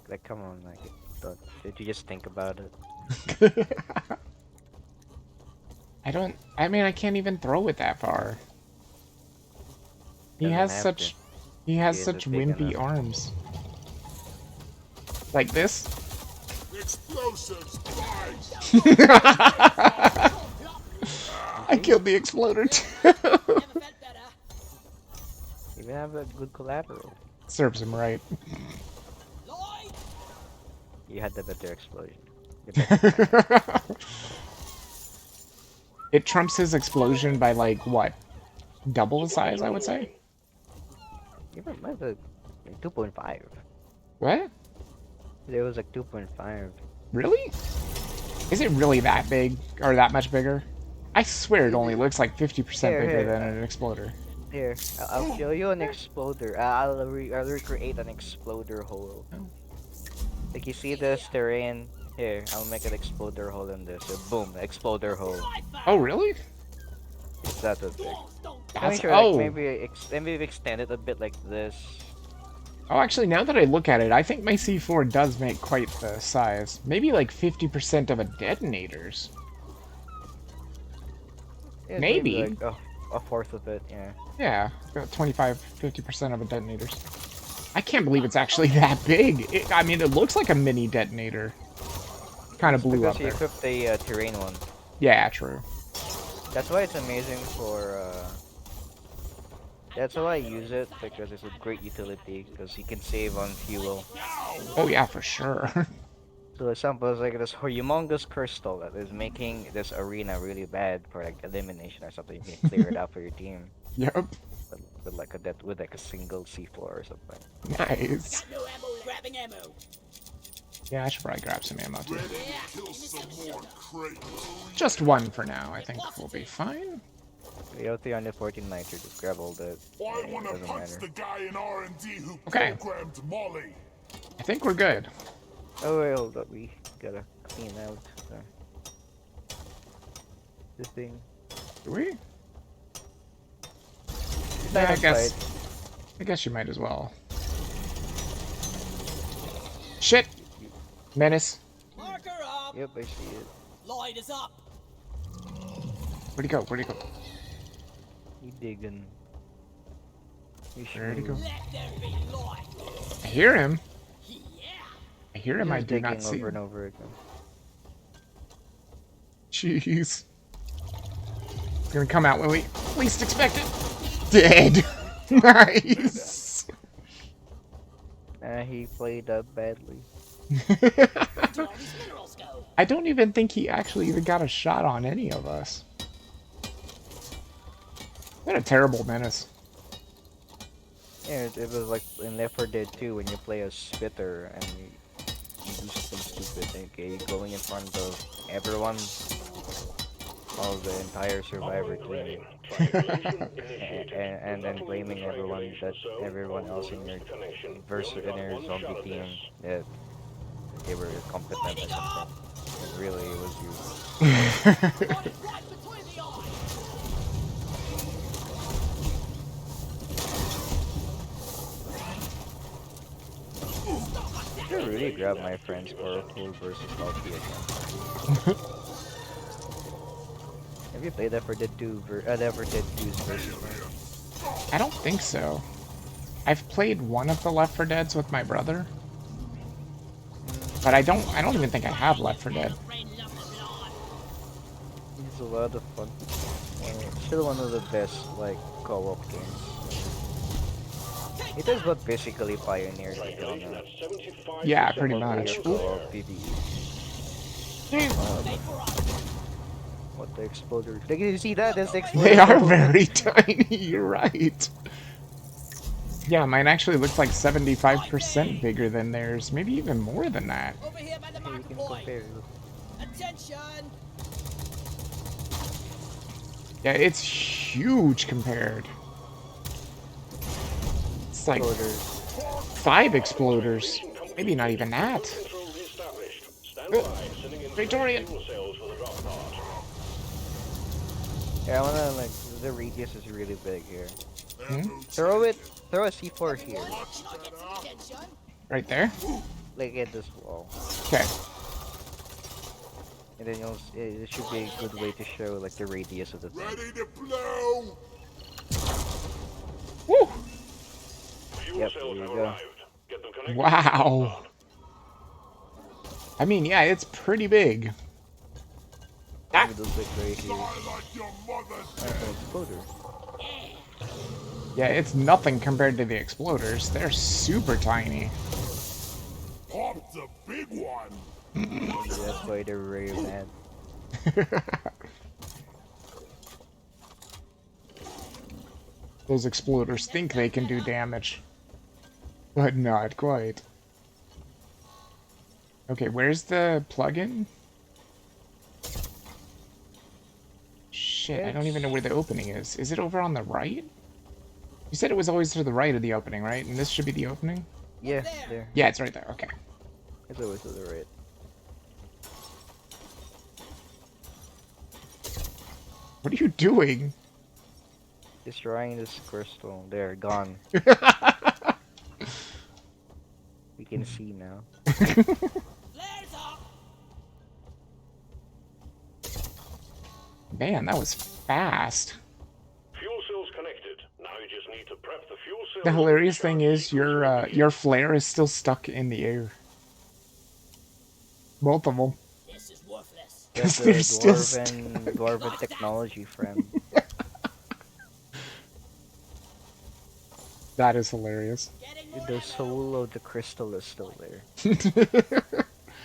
Like, come on, like, Did you just think about it? I mean, I can't even throw it that far. He Doesn't has have to. such... He has He such isn't big wimpy enough. arms. Like this? Explosives, guys! I killed the exploder too. Never felt better. You even have a good collateral. Serves him right. Lloyd! You had the better explosion. The better plan. It trumps his explosion by like what? Double the size, I would say? Even mine was like 2.5. What? It was like 2.5. Really? Is it really that big? Or that much bigger? I swear it only looks like 50% Here, bigger here, than an exploder. Here, I'll show you an exploder. I'll recreate an exploder hole. Like you see this terrain? Here, I'll make an exploder hole in this. So boom, exploder hole. Oh, really? It's that big. Let me That's... sure, like Oh! maybe extend it a bit like this. Oh, actually, now that I look at it, I think my C4 does make quite the size. Maybe like 50% of a detonator's. Yeah, Maybe. like a fourth of it, yeah. Yeah, about 25-50% of a detonator's. I can't believe it's actually that big. I mean, it looks like a mini detonator. Kind of blew Because up you there. equipped the terrain one. Yeah, true. That's why it's amazing for that's why I use it, because it's a great utility, because you can save on fuel. Oh yeah, for sure. So example is like this humongous crystal that is making this arena really bad for like elimination or something. You can clear it out for your team Yep. with like a single C4 or something. Nice. No ammo, grabbing ammo. Yeah, I should probably grab some ammo too. Ready to kill some more crates. Just one for now. I think we'll be fine. You have 314 nitro, just grab all that. I want to Doesn't punch matter. the guy in R&D who Okay. programmed Molly. I think we're good. Oh wait, hold up, we gotta clean out this thing. Do we? Yeah, Dynamite. I guess you might as well. Shit! Menace. Marker up. Yep, I see it. Lloyd is up. Where'd he go? Where'd he go? You digging. You Where'd he go? Let there be Lloyd. I hear him. Yeah. I hear him. I Just do not digging see over and him. over again. Jeez. It's gonna come out when we least expect it. Dead. Nice. He played badly. Where did all these minerals go? I don't even think he actually even got a shot on any of us. What a terrible menace. Yeah, it was like in Left 4 Dead 2 when you play a spitter and you do something stupid. Okay, you're going in front of everyone, all the entire survivor team, and then blaming everyone else in your zombie team that they were competent or something. And really, it was you. Right between the eyes. I should really grab my friends for a full versus healthy again. Have you played Left 4 Dead 2 Left 4 Dead 2's versus mode? I don't think so. I've played one of the Left 4 Deads with my brother, but I don't even think I have Left 4 Dead. It's a lot of fun. Still one of the best like co-op games. It is what basically pioneered the genre. Yeah, pretty much. Co-op PvE. What the exploder? Did you see that? That's the exploder. They are very tiny, you're right. Yeah, mine actually looks like 75% bigger than theirs, maybe even more than that. Over here by the Hey, you marker can point. compare. Attention. Yeah, it's huge compared. It's like Exploders. 5 exploders. Maybe not even that. Victorian! Yeah, I wanna like the radius is really big here. Hmm? Throw a C4 here. Attention. Right there? like at this wall. Okay. And then it should be a good way to show like the radius of the thing. Ready to blow! Woo! Fuel Yep, cells there have you go. arrived. Get them connected. Wow. I mean, yeah, it's pretty big. Look at those big right here. Die like your mother That's an exploder. Yeah, it's nothing compared to the exploders. They're super tiny. popped a big one. Maybe that's why they're very mad. Those exploders think they can do damage, but not quite. Okay, where's the plug-in? Shit, I don't even know where the opening is. Is it over on the right? You said it was always to the right of the opening, right? And this should be the opening? Yeah, there. Yeah, it's right there. Okay. It's always to the right. What are you doing? Destroying this crystal. There, gone. We can see now. Flares up. Man, that was fast. Fuel cells connected. Now you just need to prep the fuel cells. The hilarious thing is your flare is still stuck in the air. Both of them. This is worthless. Because That's a they're still dwarven technology, friend. That is hilarious. Getting more The soul of the crystal is still there.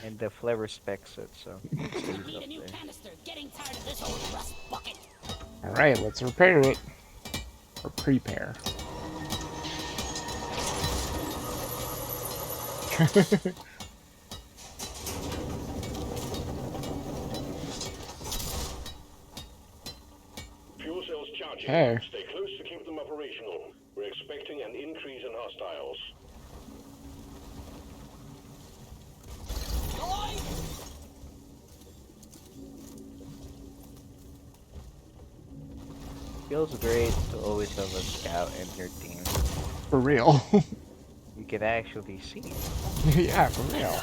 And the flare respects it, so it stays Need up a new there. canister. Getting tired of this old rust bucket. Alright, let's repair it. Or prepare. Fuel cells charging. Okay. Stay close to keep them operational. We're expecting an increase in hostiles. Feels great to always have a scout in your team. For real. You can actually see. Yeah, for real.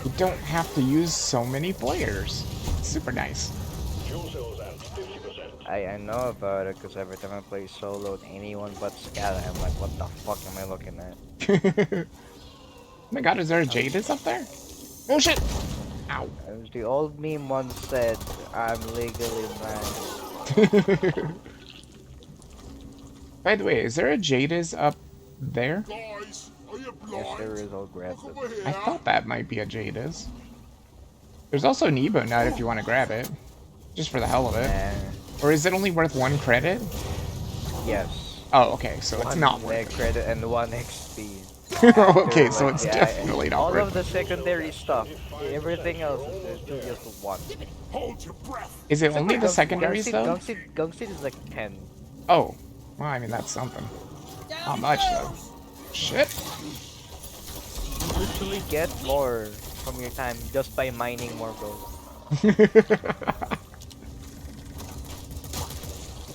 You don't have to use so many players. Super nice. Fuel cells at 50%. I know about it because every time I play solo with anyone but scout, I'm like, what the fuck am I looking at? Oh my god, is there a Jadis up there? Oh shit! Ow. As the old meme once said, I'm legally blind. By the way, is there a Jadis up there? Guys, are you blind? Yes, there is. I'll grab Look it. over here. I thought that might be a Jadis. There's also an Evo nut if you want to grab it. Just for the hell of it. Or is it only worth 1 credit? Yes. Oh, okay, so it's not One worth credit and 1 XP. it. Okay, so Like, it's yeah, definitely not all worth of the secondary stuff, everything else is still just 1. Hold your breath. Is it only the secondaries though? Gungseed is like 10. Oh, well, I mean, that's something. Not much though. Shit. You usually get more from your time just by mining more gold.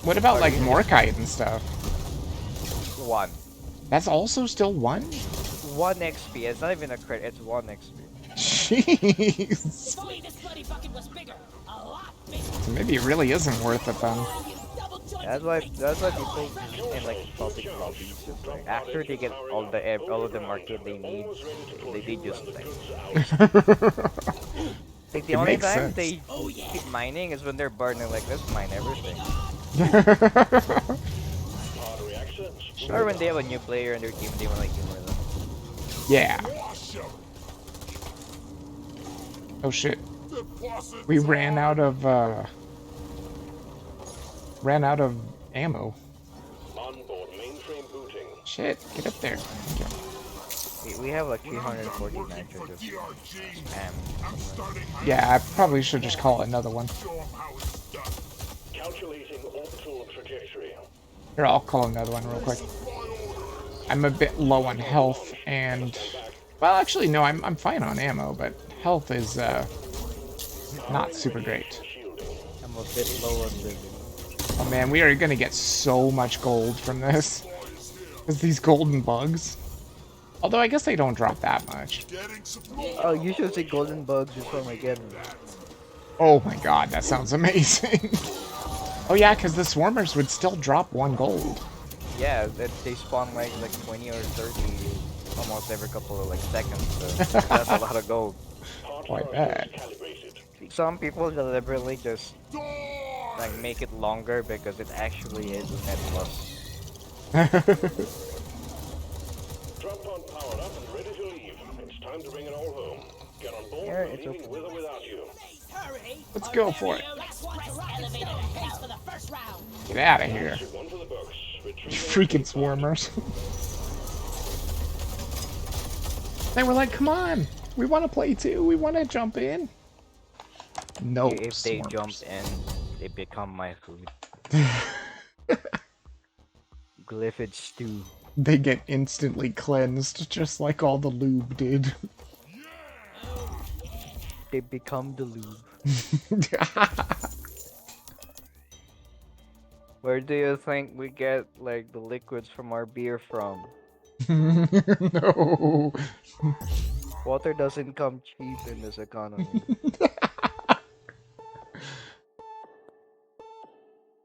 What about like Morkite and stuff? 1. That's also still 1? 1 XP. It's not even a credit. It's 1 XP. Jeez. If only this bloody bucket was bigger. A lot bigger. So maybe it really isn't worth it then. That's why people in like public lobbies just like after they get all of the market they need, they just like like the It only makes time sense. they keep mining is when they're bored and they're like, let's mine everything. Artery access. Or when they have a new player in their team, they want like humor them. Yeah. Wash 'em. Oh shit. Deposit We ran out of ammo. Onboard mainframe booting. Shit, get up there. Okay. We have like 340 nitrogen of DRG. spam. I'm starting my Yeah, I probably should just call it another one. show 'em how it's done. Calculating orbital trajectory. Here, I'll call another one real quick. I'm a bit low on health and... Well, actually, no, I'm fine on ammo, but health is, not super great. I'm a bit low on living. Oh man, we are gonna get so much gold from this. Because these golden bugs. Although I guess they don't drop that much. Getting support. Oh, you should see golden bugs just from again. Oh my god, that sounds amazing. Oh yeah, because the swarmers would still drop 1 gold. Yeah, they spawn like 20 or 30 almost every couple of like seconds. So that's a lot of gold. Quite bad. Some people deliberately just like make it longer because it actually is a net plus. Drop pod powered up and ready to leave. It's time to bring it all home. Get on board, Yeah, we're it's leaving okay. with or without you. Hurry! Let's go for it. Elevator pays for the first round. Get out of here. One for the books. Freaking swarmers. They were like, come on. We want to play too. We want to jump in. No, If they swarmers. jump in, they become my food. Glyphid stew. They get instantly cleansed, just like all the lube did. They become the lube. Where do you think we get like the liquids from our beer from? No. Water doesn't come cheap in this economy.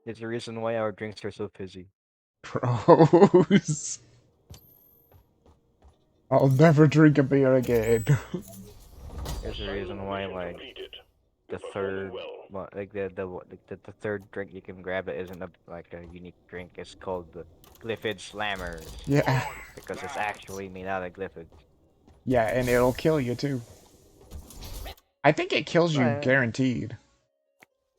It's the reason why our drinks are so fizzy. Gross. I'll never drink a beer again. There's a reason why like the third, well, like the third drink you can grab that isn't like a unique drink. It's called the Glyphid Slammers. Yeah. Because it's actually made out of glyphids. Yeah, and it'll kill you too. I think it kills you Right. guaranteed.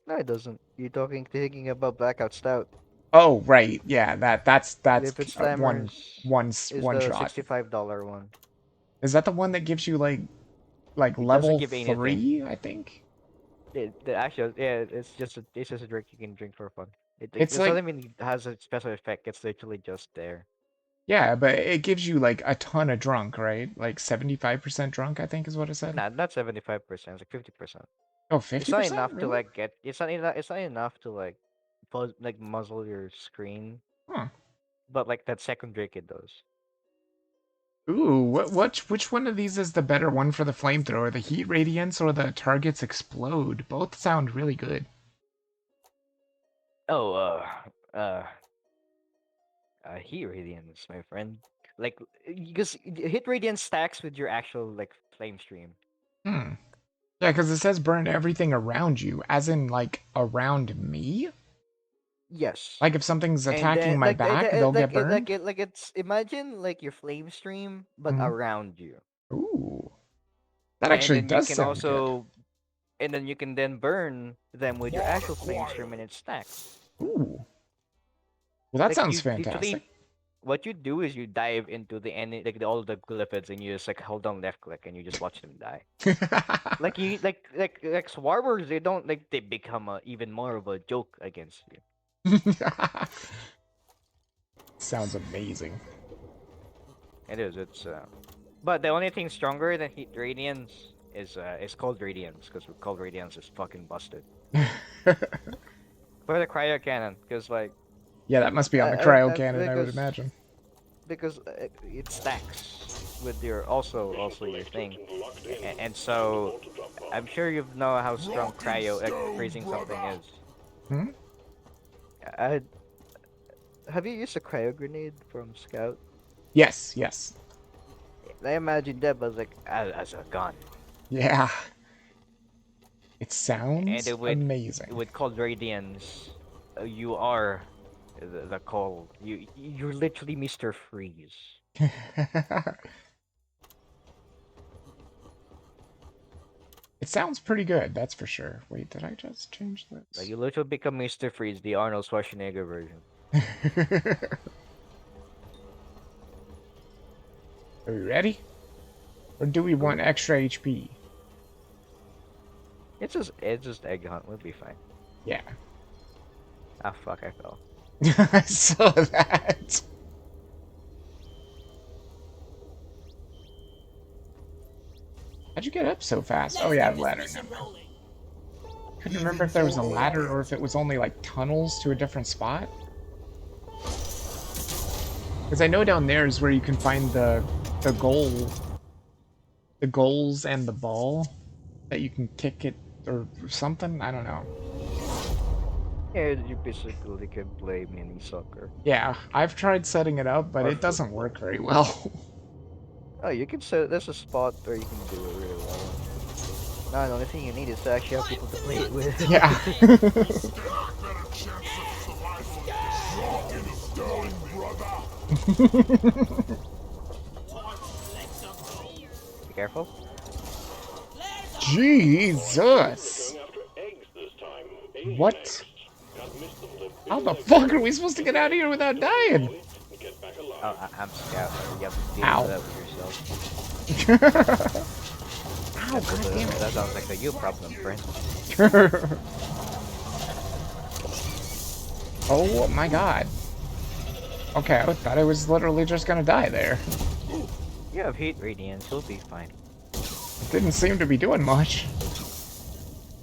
No, it doesn't. You're thinking about Blackout Stout. Oh, right. Yeah, that's Glyphid one Slammers is one the shot. $65 one. Is that the one that gives you like It doesn't level give anything. 3, I think? Actually, yeah, it's just a drink you can drink for fun. It It's doesn't like, mean it has a special effect. It's literally just there. yeah, but it gives you like a ton of drunk, right? Like 75% drunk, I think is what it said. Nah, not 75%. It's like 50%. Oh, It's not 50%? enough to Really? like get. It's not enough to like, like muzzle your screen. Huh. But like that second drink, it does. Ooh, which one of these is the better one for the flamethrower? The heat radiance or the targets explode? Both sound really good. Oh, heat radiance, my friend. Like, because hit radiance stacks with your actual like flame stream. Hmm. Yeah, because it says burn everything around you, as in like around me. Yes. Like if something's And attacking then my back, they'll get burned. it's imagine like your flame stream but Mhm. around you. Ooh, that And actually then you does can sound good. also and then you can then burn them with your actual flame stream and it stacks. Ooh, well that Like sounds you fantastic. literally what you do is you dive into the any like all the glyphids and you just like hold down left click and you just watch them die. Like you like swarmers, they don't like they become even more of a joke against you. Sounds amazing. It is. It's but the only thing stronger than heat radiance is cold radiance because cold radiance is fucking busted. For the cryo cannon, because like Yeah, that must be on the cryo I- cannon, I would imagine. because it stacks with your also your thing, and so I'm sure you know how strong cryo freezing something is. Hmm? I have you used a cryo grenade from Scout? Yes, yes. I imagine that was like as a gun. Yeah. It And sounds amazing. with cold radiance, you are the cold. You're literally Mr. Freeze. It sounds pretty good, that's for sure. Wait, did I just change Like this? you literally become Mr. Freeze, the Arnold Schwarzenegger version. Are we ready? Or do we want extra HP? It's just egg hunt. We'll be fine. Yeah. Ah fuck, I fell. I saw that. How'd you get up so fast? Oh yeah, ladder. Never mind. Couldn't remember if there was a ladder or if it was only like tunnels to a different spot. Because I know down there is where you can find the the goal, the goals and the ball that you can kick it or something. I don't know. Yeah, you basically can play mini soccer. Yeah, I've tried setting it up, but Or it doesn't football. work very well. Oh, you can set. There's a spot where you can do it really well. No, the only thing you need is to actually have people to play it with. Yeah. Be careful. Jesus. Going after eggs this time. Alien What? eggs. Can't miss them. They're How big the like fuck are we supposed to get out of here without dying? and get back alive. Oh, I'm scout. You have to deal Ow. with that with yourself. Ow, goddammit. That sounds like a you problem, friend. Oh my god. Okay, I thought I was literally just gonna die there. You have heat radiance. You'll be fine. It didn't seem to be doing much.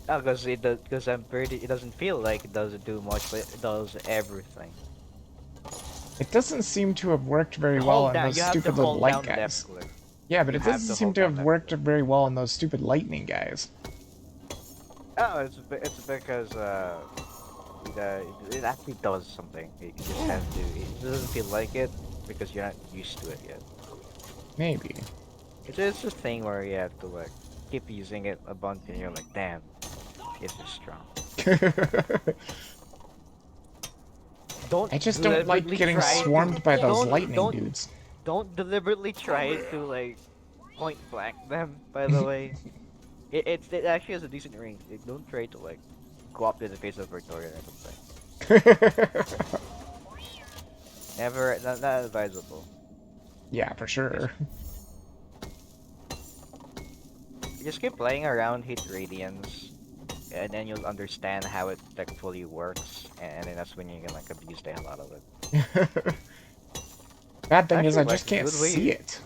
Oh, because I'm pretty. It doesn't feel like it doesn't do much, but it does everything. It doesn't seem to have worked very well Hold on down. those You have to stupid little hold light down guys. left click. Yeah, but You it have doesn't to seem hold to down have left worked click. very well on those stupid lightning guys. Oh, it's because it actually does something. You just have to. It doesn't feel like it because you're not used to it yet. Maybe. It's a thing where you have to like keep using it a bunch and you're like, damn, it's just strong. Don't I just don't like deliberately getting try to- swarmed by those don't- lightning don't- dudes. Don't deliberately try to like point blank them. By the way, it actually has a decent range. Don't try to like go up to the face of Victoria or something. Never, not advisable. Yeah, for sure. Just keep playing around hit radiance, and then you'll understand how it actually works, and then that's when you can like abuse the hell out of it. Bad thing is Actually, I like, just a can't good way- see it.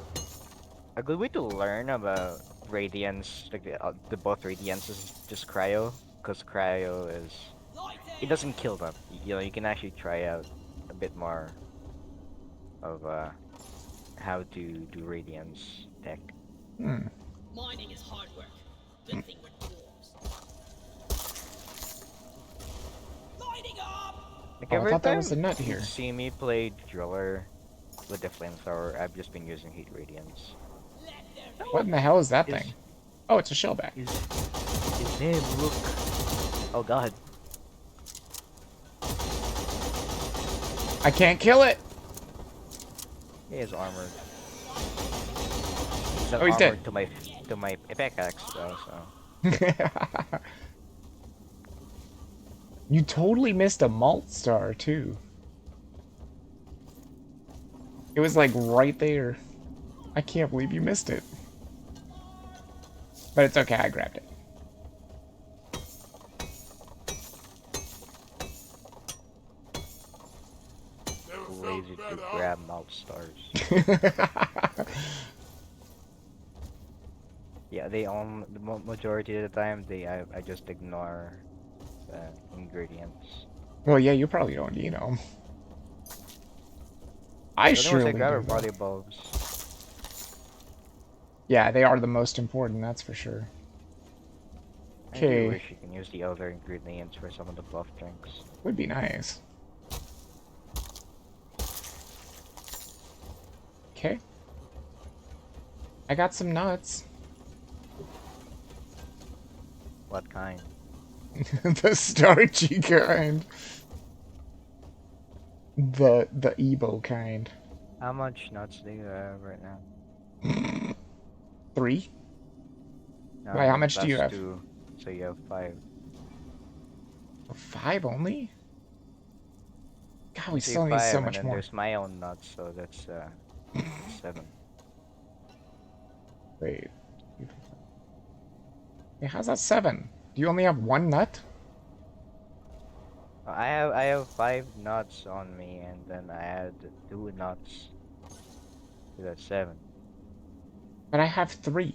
A good way to learn about radiance, like the both radiance is just cryo, because cryo is it doesn't kill them. You know, you can actually try out a bit more of how to do radiance tech. Hmm. Mining is hard work. Good thing we're dwarves. Lighting up! Like Oh, I every thought that time was a nut you here. see me play driller with the flamethrower, I've just been using heat radiance. What in the hell is that Is- thing? Oh, it's a shellback. His name, look. Oh god. I can't kill it! He is armored. He's Oh, he's armored dead. to my pickaxe though, so. You totally missed a malt star, too. It was like right there. I can't believe you missed it. But it's okay, I grabbed it. Lazy to grab mouth stars. Yeah, they own the majority of the time. I just ignore the ingredients. Well, yeah, you probably don't need them. I The only ones surely I grab are do. body bulbs. Yeah, they are the most important, that's for sure. I do Okay, wish you can use the other ingredients for some of the buff drinks. would be nice. Okay. I got some nuts. What kind? The starchy kind. The Ebo kind. How much nuts do you have right now? 3? No, Why, how much do you that's have? 2, so you have 5. 5 only? God, we So still you need have so 5, much and then more. there's my own nuts, so that's 7. Wait. Hey, how's that 7? Do you only have 1 nut? I have 5 nuts on me, and then I add 2 nuts. So that's 7. But I have 3.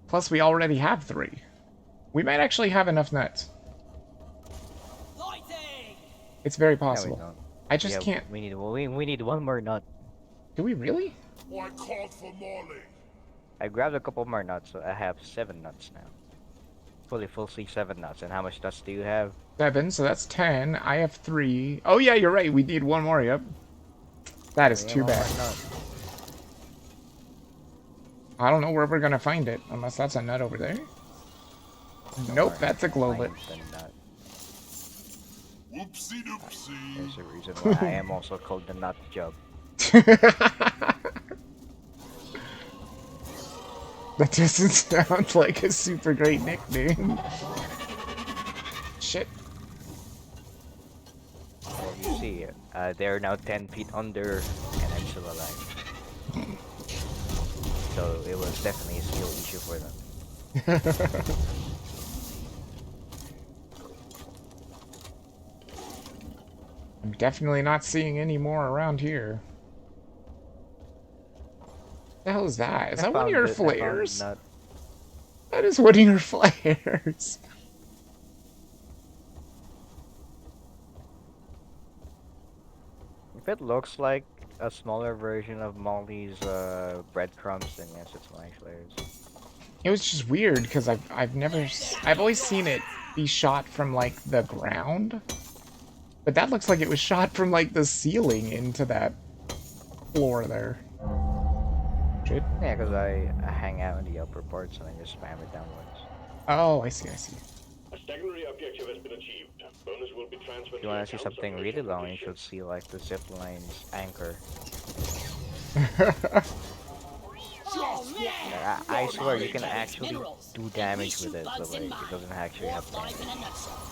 Plus, we already have 3. We might actually have enough nuts. Lighting! It's very No, we possible. don't. I just can't. We need 1 more nut. Do we really? I called for Molly. I grabbed a couple more nuts, so I have 7 nuts now. Fully 7 nuts. And how much nuts do you have? 7, so that's 10. I have 3. Oh yeah, you're right. We need one more. Yep. That Yeah, is we have too one bad. more nut. I don't know where we're gonna find it, unless that's a nut over there. Nope, that's a globet. Find the nut. Whoopsie doopsie. There's a reason why I am also called the nut job. That doesn't sound like a super great nickname. Shit. Well, you see, they're now 10 feet under, and I'm still alive. So it was definitely a skill issue for them. I'm definitely not seeing any more around here. What the hell is that? Is that one of your flares? Nut. That is one of your flares. If it looks like a smaller version of Molly's breadcrumbs, then yes, it's my flares. It was just weird because I've always seen it be shot from like the ground, but that looks like it was shot from like the ceiling into that floor there. Shit. Yeah, because I hang out in the upper parts and I just spam it downwards. Oh, I see, I see. A secondary objective has been achieved. Bonus will be transferred If you want to see something really long, you should see like the zip line's anchor. Oh, man. I swear you can actually do damage with it, but like it doesn't actually have damage.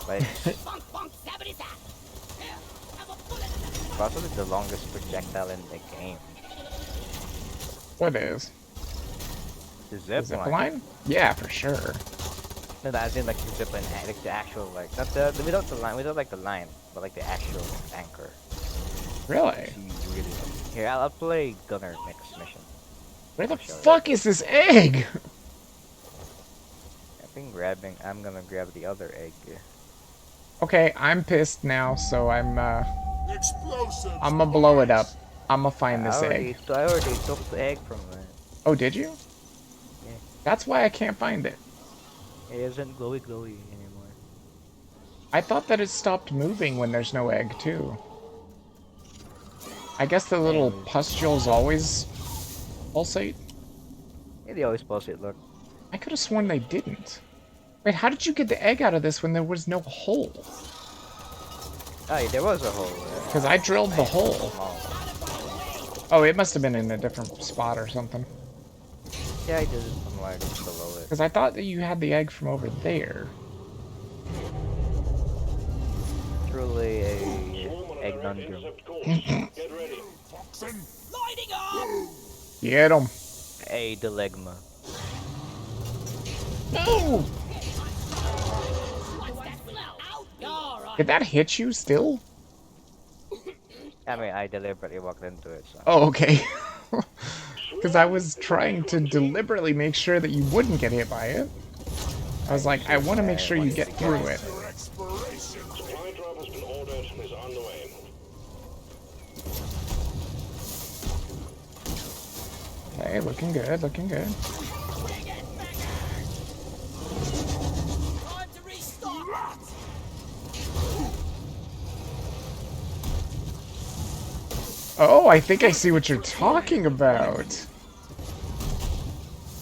But it's possibly the longest projectile in the game. What is? The The zip line. line? Yeah, for sure. No, that's in like the zip line, like the actual like not the without the line, without like the line, but like the actual anchor. Really? So you really here, I'll play Gunner next mission. Where the fuck is this egg? I'm gonna grab the other egg. Okay, I'm pissed now, so I'm Explosives. gonna blow it up. I'm gonna find this I egg. already took the egg from it. Oh, did you? Yeah. That's why I can't find it. It isn't glowy anymore. I thought that it stopped moving when there's no egg, too. I guess the little pustules always pulsate? Yeah, they always pulse it, look. I could have sworn they didn't. Wait, how did you get the egg out of this when there was no hole? Oh, yeah, there was a hole. Because I drilled the hole. Small. Oh, it must have been in a different spot or something. Yeah, I did it somewhere just below it. Because I thought that you had the egg from over there. Truly a egg nundrum. Get ready. Lighting up! Get him. A dilegma. No! What's that smell? All right. Did that hit you still? I mean, I deliberately walked into it, so. Oh, okay. Because I was trying to deliberately make sure that you wouldn't get hit by it. I was like, I want to make sure you get through it. Supply drop has been ordered and is on the way. Okay, looking good, looking good. Time to restock. Oh, I think I see what you're talking about.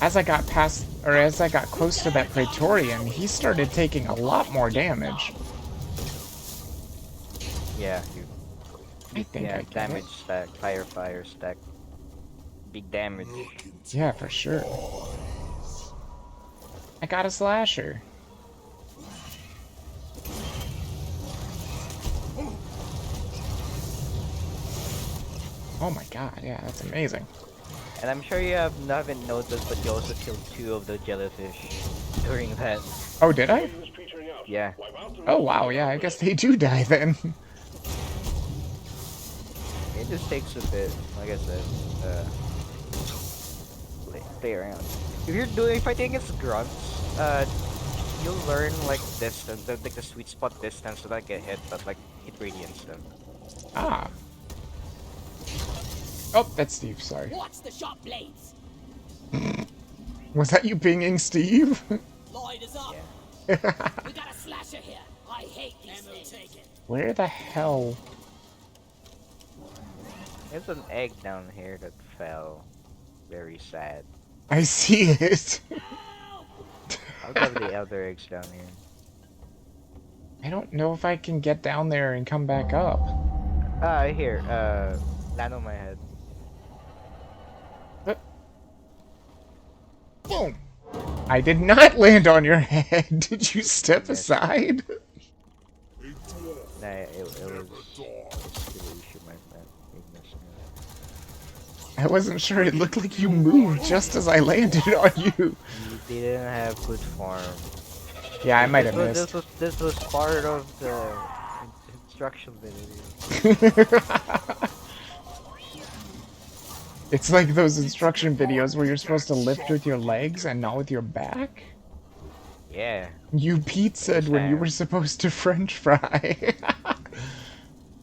As I got past, or as I got close to that Praetorian, he started taking a lot more damage. Yeah, I think I yeah, get damage it. stack, fire stack. Big damage. Yeah, for sure. I got a slasher. Oh my god, yeah, that's amazing. And I'm sure you haven't noticed, but you also killed 2 of the jellyfish during that. Oh, did I? Yeah. Oh wow, yeah, I guess they do die then. It just takes a bit, like I said, play around. If you're fighting against grunts, you'll learn like distance, like the sweet spot distance so that get hit, but like hit radiance them. Ah. Oh, that's Steve, sorry. Watch the sharp blades. Was that you pinging Steve? Lloyd is up. Yeah. We got a slasher here. I hate these things. Taken. Where the hell? There's an egg down here that fell. Very sad. I see it. I'll grab the other eggs down here. I don't know if I can get down there and come back up. Here, land on my head. Boom! I did not land on your head. Did you step aside? Nah, it was distribution, my friend. I wasn't sure. It looked like you moved just as I landed on you. You didn't have good form. Yeah, I might have missed. This was part of the instruction video. It's like those instruction videos where you're supposed to lift with your legs and not with your back. Yeah. You pizzaed when you were supposed to French fry.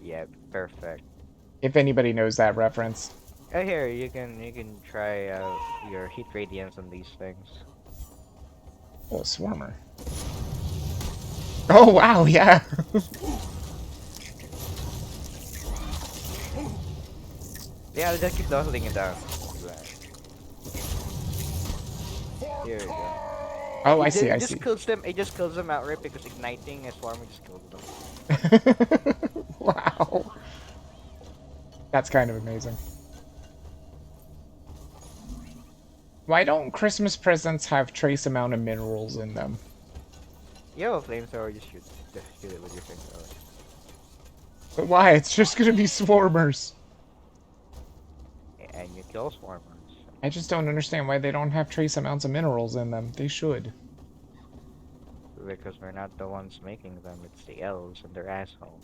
Yeah, perfect. If anybody knows that reference. Oh, here you can try your heat radiance on these things. Oh, Swarmer. Oh wow, yeah. Yeah, I'll just keep leveling it down. Here we go. Oh, I see, I It see. just kills them. It just kills them outright because igniting a swarm just kills them. Wow. That's kind of amazing. Why don't Christmas presents have trace amount of minerals in them? You have a flamethrower, just shoot it with your flamethrower. But why? It's just gonna be swarmers. And you kill swarmers. I just don't understand why they don't have trace amounts of minerals in them. They should. Because we're not the ones making them, it's the elves and they're assholes.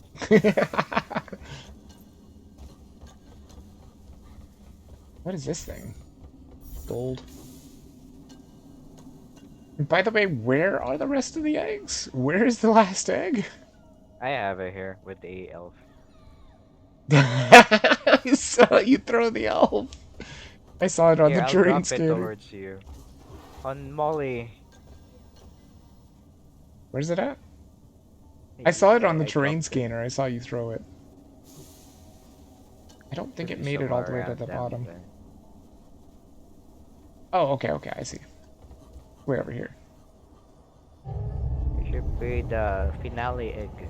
What is this thing? Gold. And by the way, where are the rest of the eggs? Where is the last egg? I have it here with the elf. I saw you throw the elf. I saw it on Here, the I'll terrain drop it scanner. towards you. On Molly. Where's it at? I saw it on the I terrain dropped it. scanner. I saw you throw it. I don't think it made it all the way to Somewhere the around down bottom. there. Oh, okay, okay, I see. Way over here. It should be the finale egg.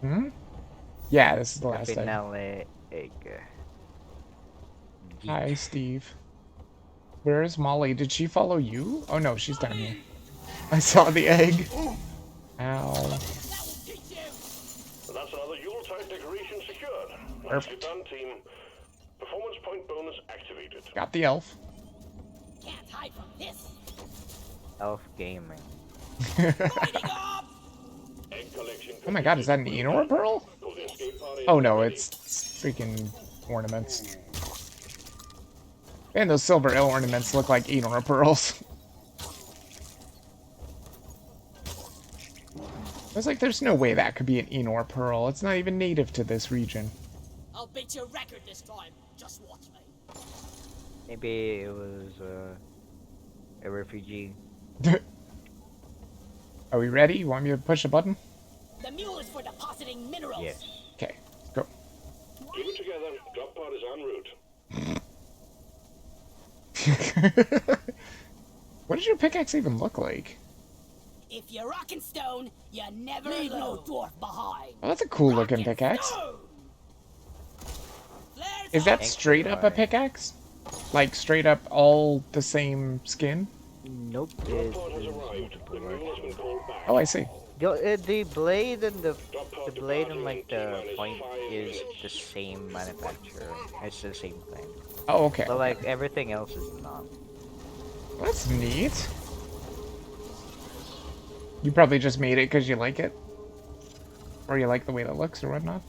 Hmm? Yeah, this is the The last egg. finale egg. Hi, Steve. Where is Molly? Did she follow you? Oh no, she's down here. I saw the egg. Ow. That's another Yuletide decoration secured. Nicely Perfect. done, team. Performance point bonus activated. Got the elf. Can't hide from this. Elf gaming. Lighting up. Egg collection Oh my god, is that an Enor pearl? for the escape party. Oh no, it's freaking ornaments. And those silver ornaments look like Enor pearls. I was like, there's no way that could be an Enor pearl. It's not even native to this region. I'll beat your record this time. Just watch me. Maybe it was a refugee. Are we ready? You want me to push a button? The mule is for depositing minerals. Yes. Okay, let's go. Keep it together. Drop pod is en route. What does your pickaxe even look like? If you're rockin' stone, you never leave no dwarf behind. Oh, that's a cool looking Rockin' pickaxe. stone! Flares Is that up. straight up a pickaxe? Like straight up all the same skin? Nope. Drop pod has arrived. The mule has been called back. Oh, I see. The blade and the Drop pod blade and departing like in the T-minus point 5 is minutes. the same manufacturer. It's the same thing. Oh, okay. But like everything else is not. That's neat. You probably just made it because you like it? Or you like the way that looks or whatnot?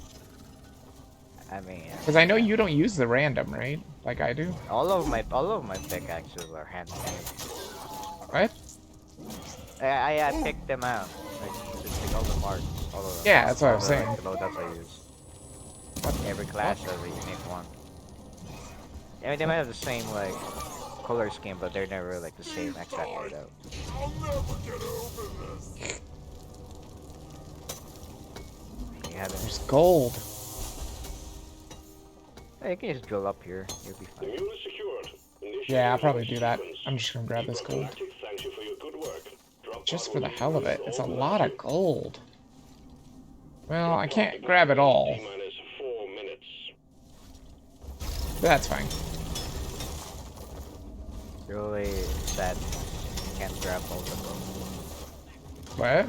I mean, Because I know you don't use the random, right? Like I do. all of my pickaxes are handmade. What? I picked them out. Like all the parts. All of them. Yeah, that's what I was All the, saying. like, the loadouts I use. Every class has a unique one. I mean, they might have the same like color scheme, but they're never like the same exact layout. I'll never get over this. You haven't. There's gold. Hey, you can just drill up here. You'll be The fine. mule is secured. Yeah, I'll Initiate probably do that. sequence. I'm just gonna grab this Keeper gold. Galactic thanks you for your good work. Drop Just pod for will the leave hell of with it. It's all a without lot you. of gold. Well, Drop I pod can't grab it all. T-minus 4 minutes. But that's fine. Really sad. You can't grab all the gold. What?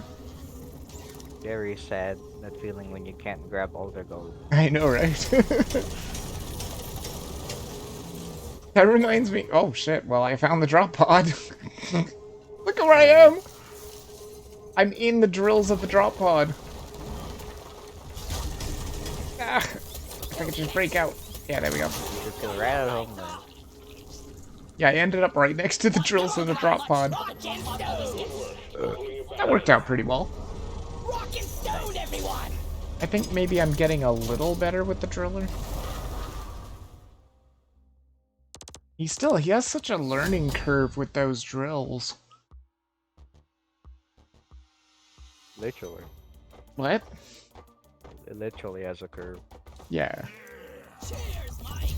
Very sad. That feeling when you can't grab all the gold. I know, right? That reminds me. Oh shit! Well, I found the drop pod. Look at where I am. I'm in the drills of the drop pod. Ah, if I could just break out. Yeah, there we go. You should feel right at home then. Yeah, I ended up right next to the drills of the drop pod. That worked out pretty well. Rock and stone, everyone! I think maybe I'm getting a little better with the driller. He has such a learning curve with those drills. Literally. What? It literally has a curve. Yeah. Cheers, Mike!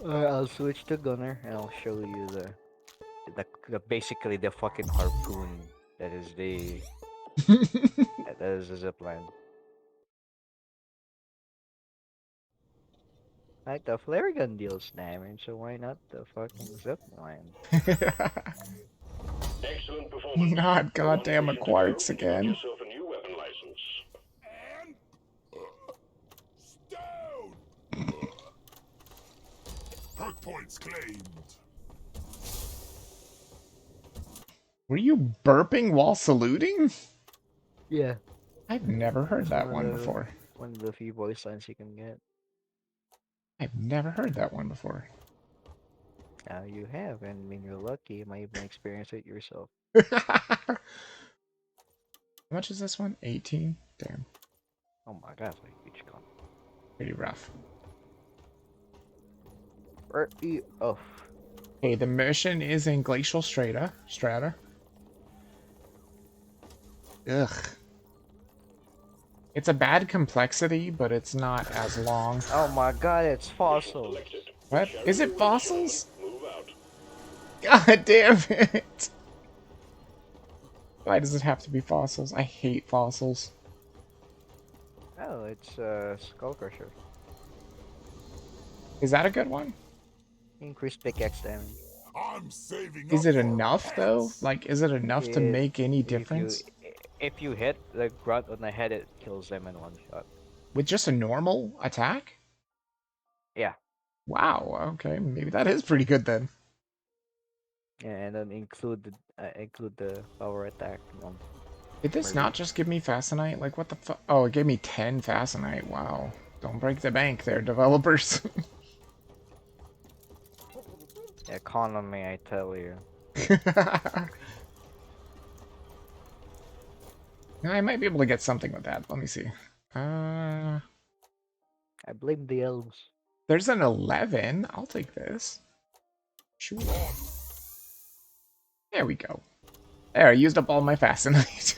I'll switch to gunner and I'll show you the basically the fucking harpoon that is the that is the zipline. Like the flare gun deals damage, so why not the fucking zipline? Excellent performance. Not goddamn a One mission to quartz go. Get again. yourself a new weapon license. And stone. Perk points claimed. Were you burping while saluting? Yeah. I've never heard that One one of the- before. One of the few voice lines you can get. I've never heard that one before. Now you have, and when you're lucky, you might even experience it yourself. How much is this one? 18? Damn. Oh my god, like huge con. Pretty rough. Oh. Okay, the mission is in Glacial Strata. Ugh. It's a bad complexity, but it's not as long. Oh my god, it's fossils. What? Is it fossils? Move out. God damn it! Why does it have to be fossils? I hate fossils. Oh, it's Skull Crusher. Is that a good one? Increased pickaxe damage. I'm saving Is up it for enough though? Like, is it enough to It- make any difference? If you hit the grunt on the head, it kills them in one shot. With just a normal attack? Yeah. Wow, okay, maybe that is pretty good then. Yeah, and then include the power attack one. Did this not just give me Fascinite? Like, what the fuck? Oh, it gave me 10 Fascinite. Wow. Don't break the bank there, developers. Economy, I tell you. I might be able to get something with that. Let me see. I blame the elves. There's an 11. I'll take this. Sure. There we go. There, I used up all my Fascinite.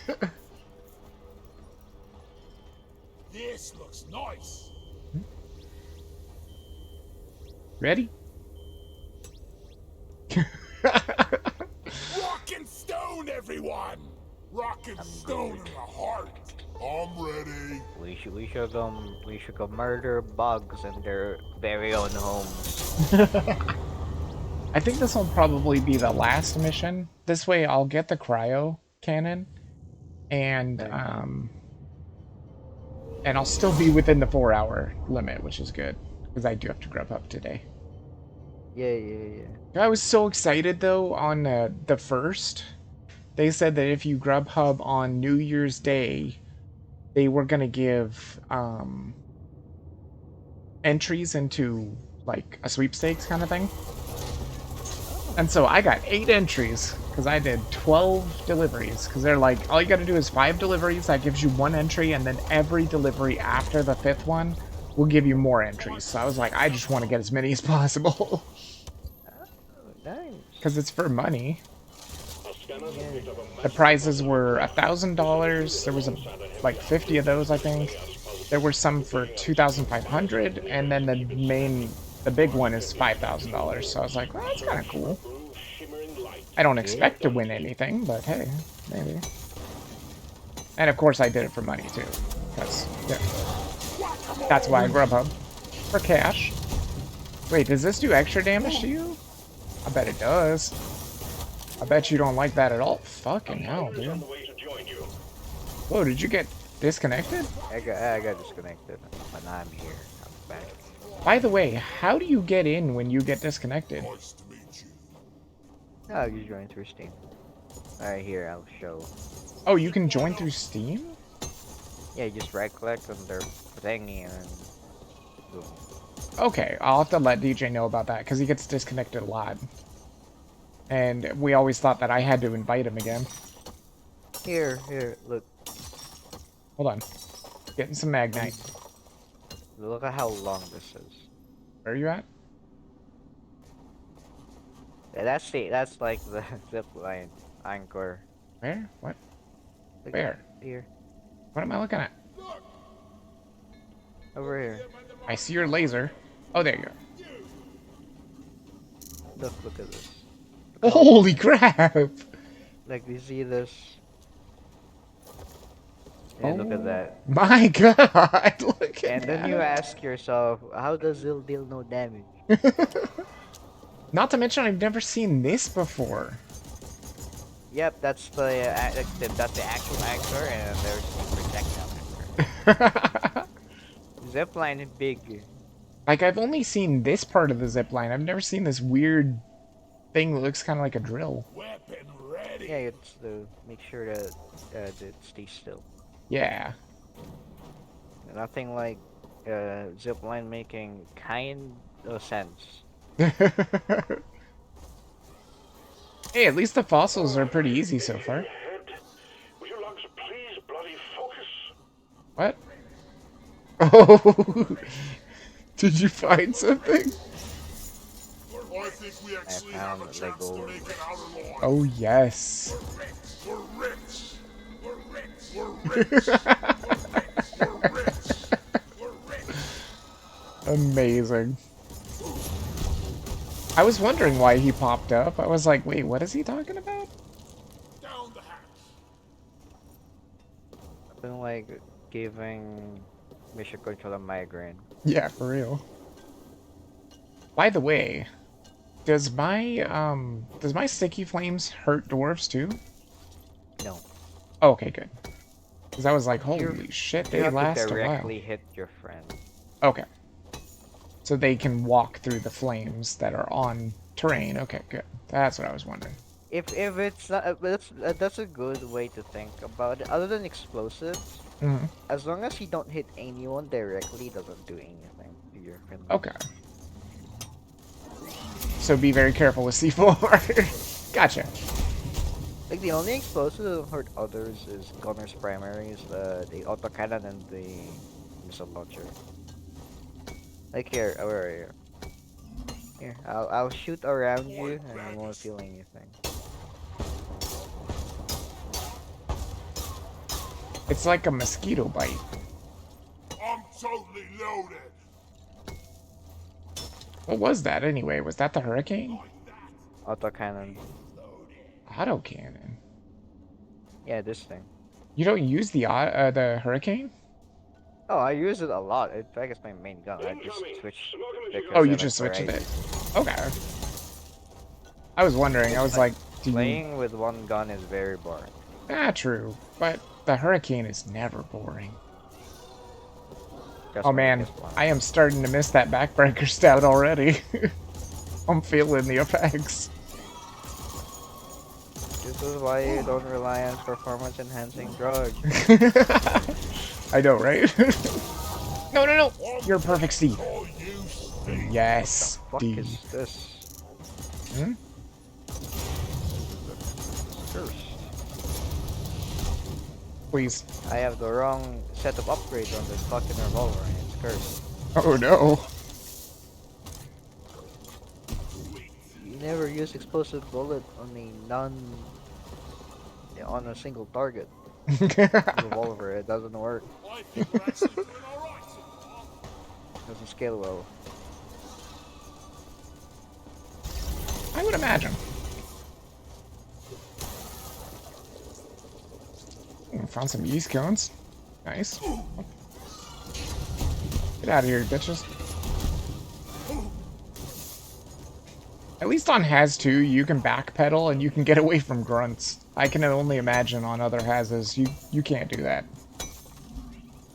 This looks nice. Ready? Rock and stone, everyone. Rock and stone in the heart. I'm ready. We should go murder bugs in their very own homes. I think this will probably be the last mission. This way I'll get the cryo cannon and I'll still be within the 4-hour limit, which is good because I do have to grub up today. Yeah. I was so excited though on the first. They said that if you Grubhub on New Year's Day, they were gonna give entries into like a sweepstakes kind of thing. And so I got 8 entries. Because I did 12 deliveries. Because they're like, all you gotta do is 5 deliveries. That gives you 1 entry. And then every delivery after the 5th one will give you more entries. So I was like, I just want to get as many as possible. Oh, nice. Because it's for money. Yeah. The prizes were $1,000. There was like 50 of those, I think. There were some for 2,500, and then the big one is $5,000. So I was like, well, that's kind of cool. I don't expect to win anything, but hey, maybe. And of course, I did it for money too, because yeah, that's why I Grubhub for cash. Wait, does this do extra damage to you? I bet it does. I bet you don't like that at all. Fucking hell, dude. Whoa, did you get disconnected? I got disconnected, but now I'm here. I'm back. By the way, how do you get in when you get disconnected? Nice to meet you. No, I'll just join through Steam. Alright, here, I'll show. Oh, you can join through Steam? Yeah, you just right click on their thingy and then boom. Okay, I'll have to let DJ know about that, because he gets disconnected a lot. And we always thought that I had to invite him again. Here, look. Hold on. Getting some Magnite. Look at how long this is. Where are you at? Yeah, that's like the zip line anchor. Where? What? Look Where? Here. What am I looking at? Over here. I see your laser. Oh, there you go. Look at this. Holy crap! Like, you see this? And look at that. My god! Look at And then you ask yourself, how does Zil deal no damage? Not to mention, I've never seen this before. Yep, that's the actual anchor, and there's the projectile anchor. Zipline is big. Like, I've only seen this part of the zipline. I've never seen this weird thing that looks kind of like a drill. Weapon ready. Yeah, it's to make sure that it stays still. Yeah. Nothing like zipline making kind of sense. Hey, at least the fossils are pretty easy so far. Will you lugs please bloody focus? What? Oh, did you find something? I think we actually have a chance to make it out alive. Oh, yes. We're rich. We're rich. We're rich. We're rich. We're rich. Amazing. I was wondering why he popped up. I was like, wait, what is he talking about? Down the hatch. I've been like giving mission control a migraine. Yeah, for real. By the way, does my sticky flames hurt dwarves too? No. Oh, okay, good. Because I was like, holy shit, they You have last to a while. directly hit your friend. Okay. So they can walk through the flames that are on terrain. Okay, good. That's what I was wondering. If it's not, that's a good way to think about it. Other than explosives, Mm-hmm. as long as you don't hit anyone directly, it doesn't do anything to your friend. Okay. So be very careful with C4. Gotcha. Like the only explosive that will hurt others is gunner's primaries, the autocannon and the missile launcher. Like here, where are you? Here, I'll shoot around you and you won't feel anything. It's like a mosquito bite. I'm totally loaded. What was that anyway? Was that the hurricane? Autocannon. Autocannon. Yeah, this thing. You don't use the hurricane? Oh, I use it a lot. In fact, it's my main gun. I just switch. Oh, you just switched it. Okay. I was wondering. I was like, do you... Playing with one gun is very boring. Ah, true. But the hurricane is never boring. Just Oh when man, it gets one. I am starting to miss that backbreaker stout already. I'm feeling the effects. This is why you don't rely on performance-enhancing drugs. I know, right? No, no, no! You're a perfect Steve. Yes, Fuck Steve. is this? Hmm? cursed. Please. I have the wrong set of upgrades on this fucking revolver and it's cursed. Oh no. You never use explosive bullet on a single target. Revolver, it doesn't work. I think we're actually doing alright so far. Doesn't scale well. I would imagine. Found some yeast cones. Nice. Get out of here, bitches. At least on Haz 2, you can backpedal and you can get away from grunts. I can only imagine on other Hazes, you can't do that.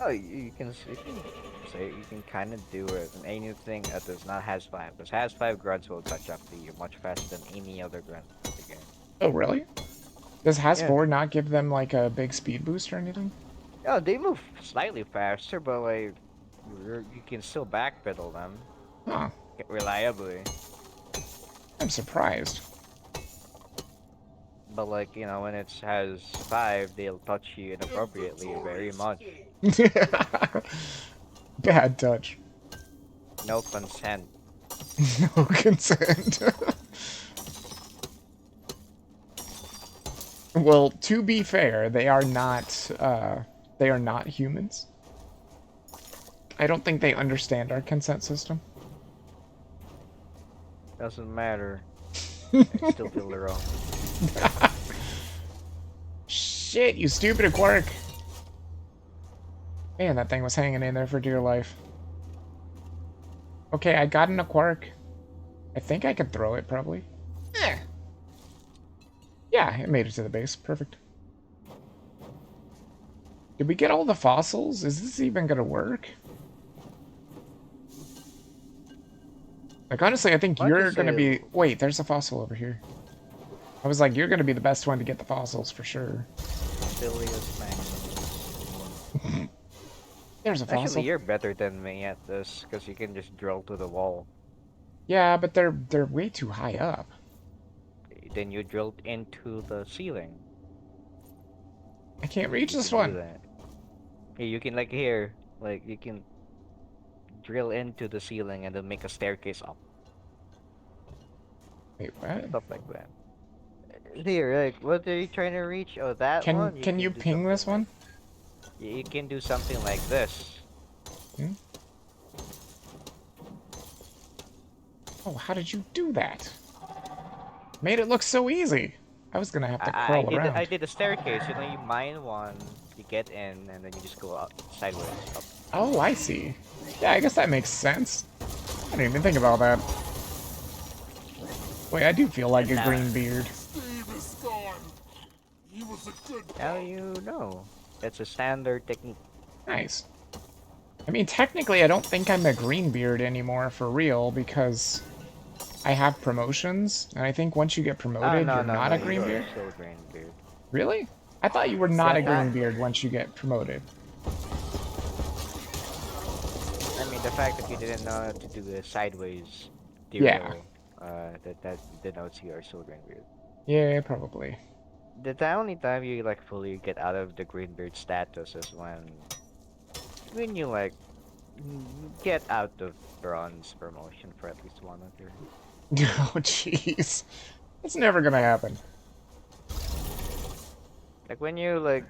Oh, you can say you can kind of do it in anything that does not Haz 5. Because Haz 5 grunts will catch up to you much faster than any other grunt in the game. Oh, really? Does Haz Yeah. 4 not give them, like, a big speed boost or anything? Oh, they move slightly faster, but like you can still backpedal them Huh. reliably. I'm surprised. But like, you know, when it has 5, they'll touch you inappropriately very much. Bad touch. No consent. No consent. Well, to be fair, they are not humans. I don't think they understand our consent system. Doesn't matter. I still feel the wrong. Shit, you stupid Quark. Man, that thing was hanging in there for dear life. Okay, I got an Quark. I think I could throw it, probably. Yeah, it made it to the base. Perfect. Did we get all the fossils? Is this even gonna work? Like, honestly, I think you're gonna be... Wait, there's a fossil over here. I was like, you're gonna be the best one to get the fossils, for sure. Bilious Maximus. There's a fossil. Actually, you're better than me at this, because you can just drill to the wall. Yeah, but they're way too high up. Then you drilled into the ceiling. I can't reach You this can do one. that. Yeah, you can like here, like you can drill into the ceiling and then make a staircase up. Wait, what? Stuff like that. Here, like, what are you trying to reach? Oh, that one? Can you do ping this something one? You can do something like this. Hmm? Oh, how did you do that? Made it look so easy. I was gonna have to crawl around. I did a staircase. You know, you mine one, you get in, and then you just go up sideways. Up. Oh, I see. Yeah, I guess that makes sense. I didn't even think about that. Wait, I do feel like a green beard. Steve is gone. He was a good How guy. you know? That's a standard technique. Nice. I mean, technically, I don't think I'm a green beard anymore for real because I have promotions, and I think once you get promoted, you're not a green beard. Still a green beard. Really? I thought you were not a green that- beard once you get promoted. I mean, the fact that you didn't know how to do the sideways Yeah. that denotes you are still green beard. Yeah, probably. The only time you like fully get out of the green beard status is when you like get out of bronze promotion for at least one of your. Oh, jeez. It's never gonna happen. Like when you like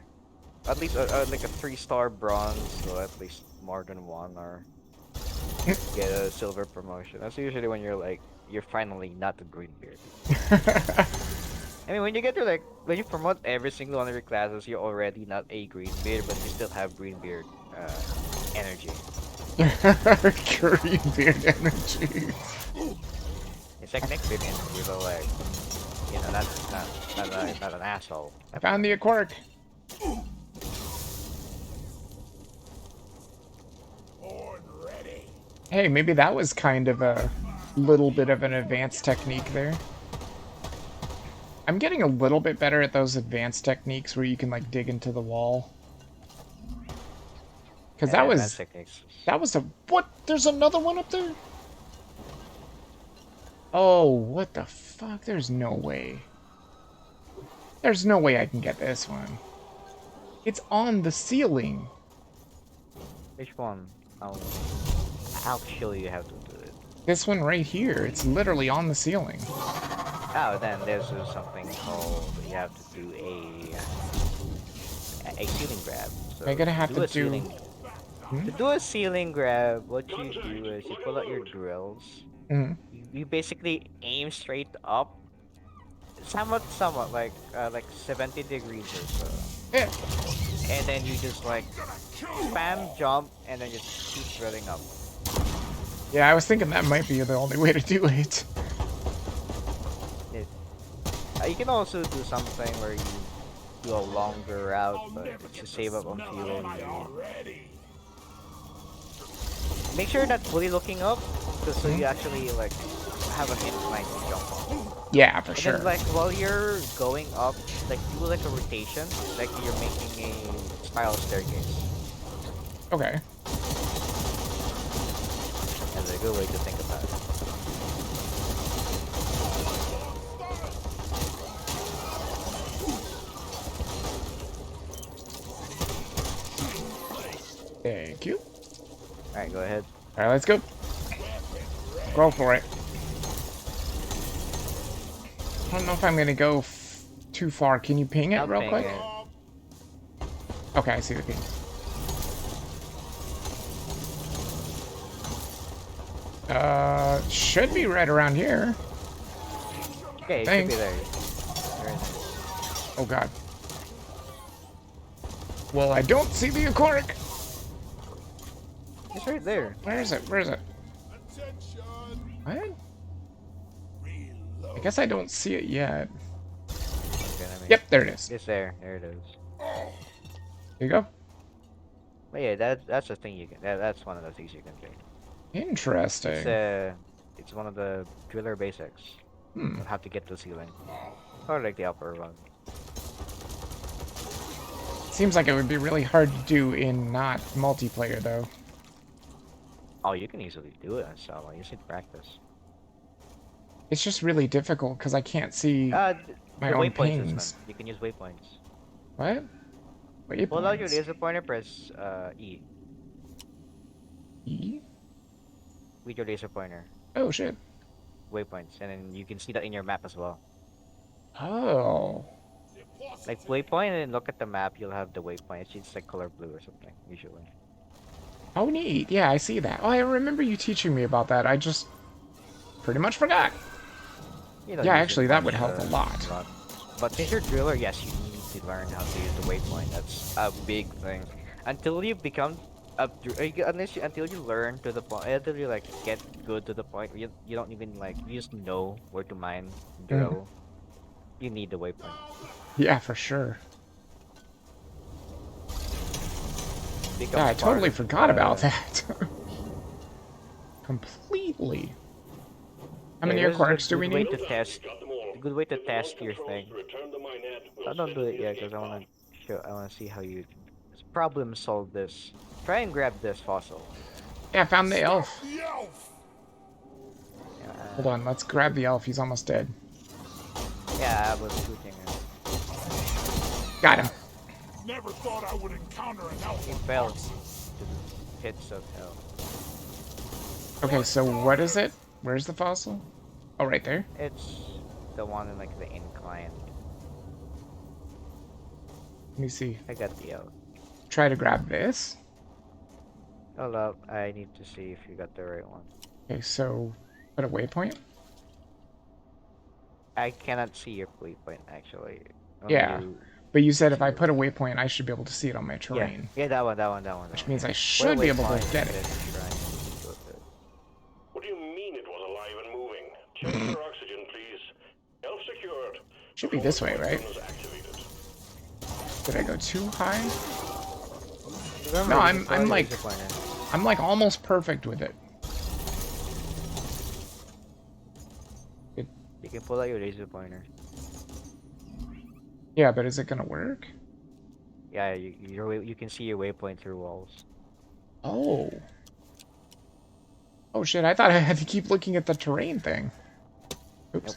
at least like a 3-star bronze, or at least more than one, or get a silver promotion. That's usually when you're finally not a green beard. I mean, when you get to like when you promote every single one of your classes, you're already not a green beard, but you still have green beard energy. Green beard energy. It's like neckbeard energy, but like you know, not an asshole. I found the Quark. I'm ready. Hey, maybe that was kind of a little bit of an advanced technique there. I'm getting a little bit better at those advanced techniques where you can like dig into the wall. Cause that was a what? There's another one up there? Oh, what the fuck? There's no way. There's no way I can get this one. It's on the ceiling. Which one? I'll show you how to do it. This one right here. It's literally on the ceiling. Oh, then there's something called you have to do a ceiling grab. So I'm gonna have to do. To do a ceiling grab, what you do is you pull out your drills. Mm-hmm. You basically aim straight up, somewhat like 70 degrees or so. Yeah. And then you just like spam jump and then just keep drilling up. Yeah, I was thinking that might be the only way to do it. You can also do something where you do a longer route, but to save up on fuel. Make sure you're not fully looking up, so you actually like have an incline to jump on. Yeah, for And sure. then, like while you're going up, like do like a rotation, like you're making a spiral staircase. Okay. That's a good way to think about it. Thank you. Alright, go ahead. Alright, let's go. Go for it. I don't know if I'm gonna go too far. Can you ping it I'll real ping quick? it. Okay, I see the ping. Should be right around here. Okay, it should be there. There it is. Oh god. Well, I don't see the Aquaric. It's right there. Where is it? Where is it? What? I guess I don't see it yet. Okay, Yep, there it is. It's there. There it is. There you go. But yeah, that's the thing you can. That's one of the things you can do. Interesting. It's one of the driller basics. You have to get to the ceiling, or like the upper one. Seems like it would be really hard to do in not multiplayer, though. Oh, you can easily do it on solo. You just need to practice. It's just really difficult because I can't see my The own waypoints pings. system. You can use waypoints. What? Pull out your Waypoints? laser pointer, press E E? with your laser pointer. Oh, shit. Waypoints, and then you can see that in your map as well. Oh. Like waypoint, and then look at the map. You'll have the waypoint. It's like color blue or something usually. Oh, neat. Yeah, I see that. Oh, I remember you teaching me about that. I just pretty much forgot. You know, Yeah, use it actually, that much, would help a lot. But since you're a driller, yes, you need to learn how to use the waypoint. That's a big thing. Until you become until you learn to the point, until you like get good to the point, you don't even like you just know where to mine, drill. You need the waypoint. Yeah, for sure. Becomes Yeah, I totally part of, forgot about that. Completely. How many there's a Aquarics do we good way need? to test. A good way to test your thing. I don't do it yet because I want to show. I want to see how you problem solve this. Try and grab this fossil. Yeah, I found the elf. Yeah, Hold on, let's grab the elf. He's almost dead. yeah, I was shooting him. Got him. Never thought I would encounter an elf. He fell to the pits of hell. Okay, so what is it? Where's the fossil? Oh, right there. It's the one in like the incline. Let me see. I got the out. Try to grab this. Hold up, I need to see if you got the right one. Okay, so put a waypoint. I cannot see your waypoint actually. Yeah, but you said if I put a waypoint, I should be able to see it on my terrain. Yeah, that one. Which means I should be able to get it. What do you mean it was alive and moving? Check for oxygen, please. Elf secured. Should be this way, right? Was activated. Did I go too high? Remember, No, you can I'm use like your pointer. I'm like almost perfect with it. You can pull out your laser pointer. Yeah, but is it gonna work? Yeah, you can see your waypoint through walls. Oh. Oh shit, I thought I had to keep looking at the terrain thing. Oops.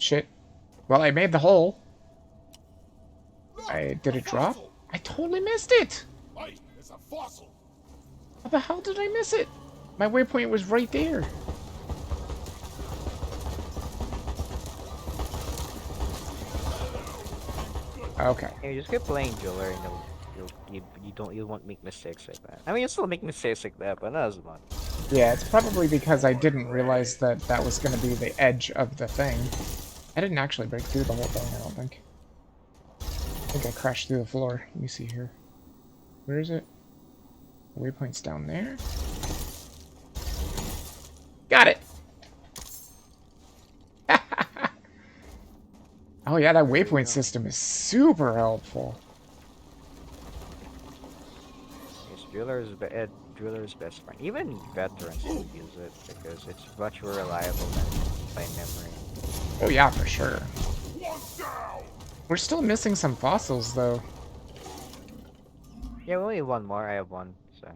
Shit. Well, I made the hole. Did it drop? I totally missed it! Hey, it's a fossil. How the hell did I miss it? My waypoint was right there. Okay. Yeah, you just keep playing Jeweler and you won't make mistakes like that. I mean, you still make mistakes like that, but not as much. Yeah, it's probably because I didn't realize that that was going to be the edge of the thing. I didn't actually break through the whole thing, I don't think. I think I crashed through the floor. Let me see here. Where is it? Waypoint's down there. Got it! Oh yeah, that waypoint system is super helpful. Yes, Jeweler's best friend. Even veterans will use it because it's much more reliable than by memory. Oh yeah, for sure. One down. We're still missing some fossils, though. Yeah, we only have one more. I have one, so.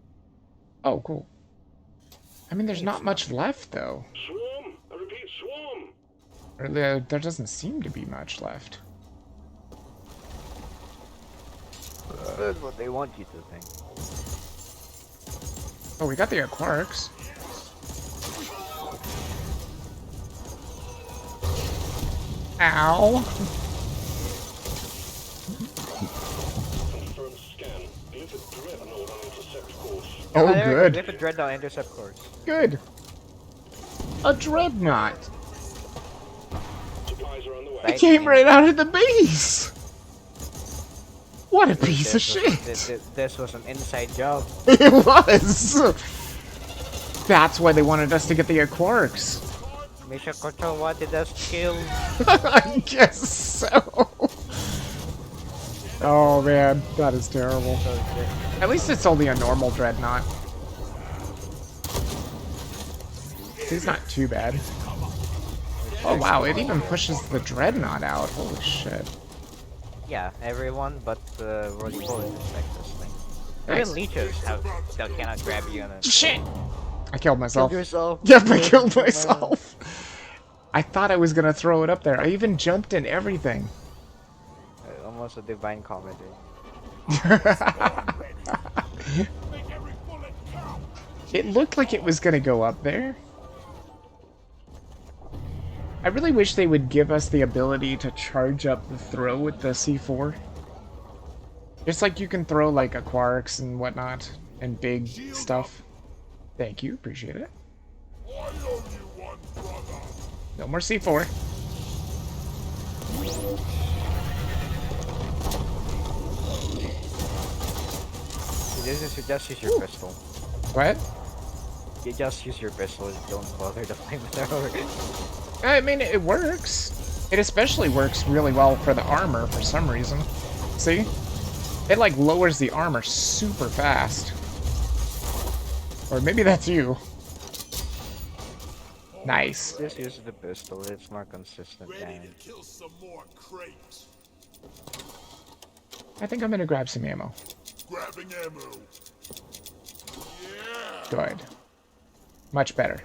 Oh, cool. I mean, there's not much left, though. Swarm! I repeat, swarm! Or there doesn't seem to be much left. That's what they want you to think. Oh, we got the quarks. Ow! Confirmed scan. Glyphid dreadnought on intercept course. Oh, there we go. good. We have a dreadnought intercept course. Good. A dreadnought. Supplies are on the way. It came right out of the base. What a piece of shit. This was an inside job. It was. That's why they wanted us to get the quarks. Mission Control wanted us killed. I guess so. Oh man, that is terrible. At least it's only a normal dreadnought. He's not too bad. Oh wow, it even pushes the dreadnought out. Holy shit. Yeah, everyone but Rolly Bullet is like this thing. Nice. Even leeches that cannot grab you on it. Shit! I killed myself. Kill yourself. Yep, I killed myself. I thought I was gonna throw it up there. I even jumped and everything. Almost a divine comedy. It looked like it was gonna go up there. I really wish they would give us the ability to charge up the throw with the C4. Just like you can throw like a quarks and whatnot, and big stuff. Thank you, appreciate it. I owe you one, brother. No more C4. Just use your pistol. What? You just use your pistol, don't bother the flamethrower. I mean, it works. It especially works really well for the armor for some reason. See? It like lowers the armor super fast. Or maybe that's you. Nice. Just use the pistol, it's more consistent Ready damage. to kill some more crates. I think I'm gonna grab some ammo. Grabbing ammo. Yeah. Good. Much better.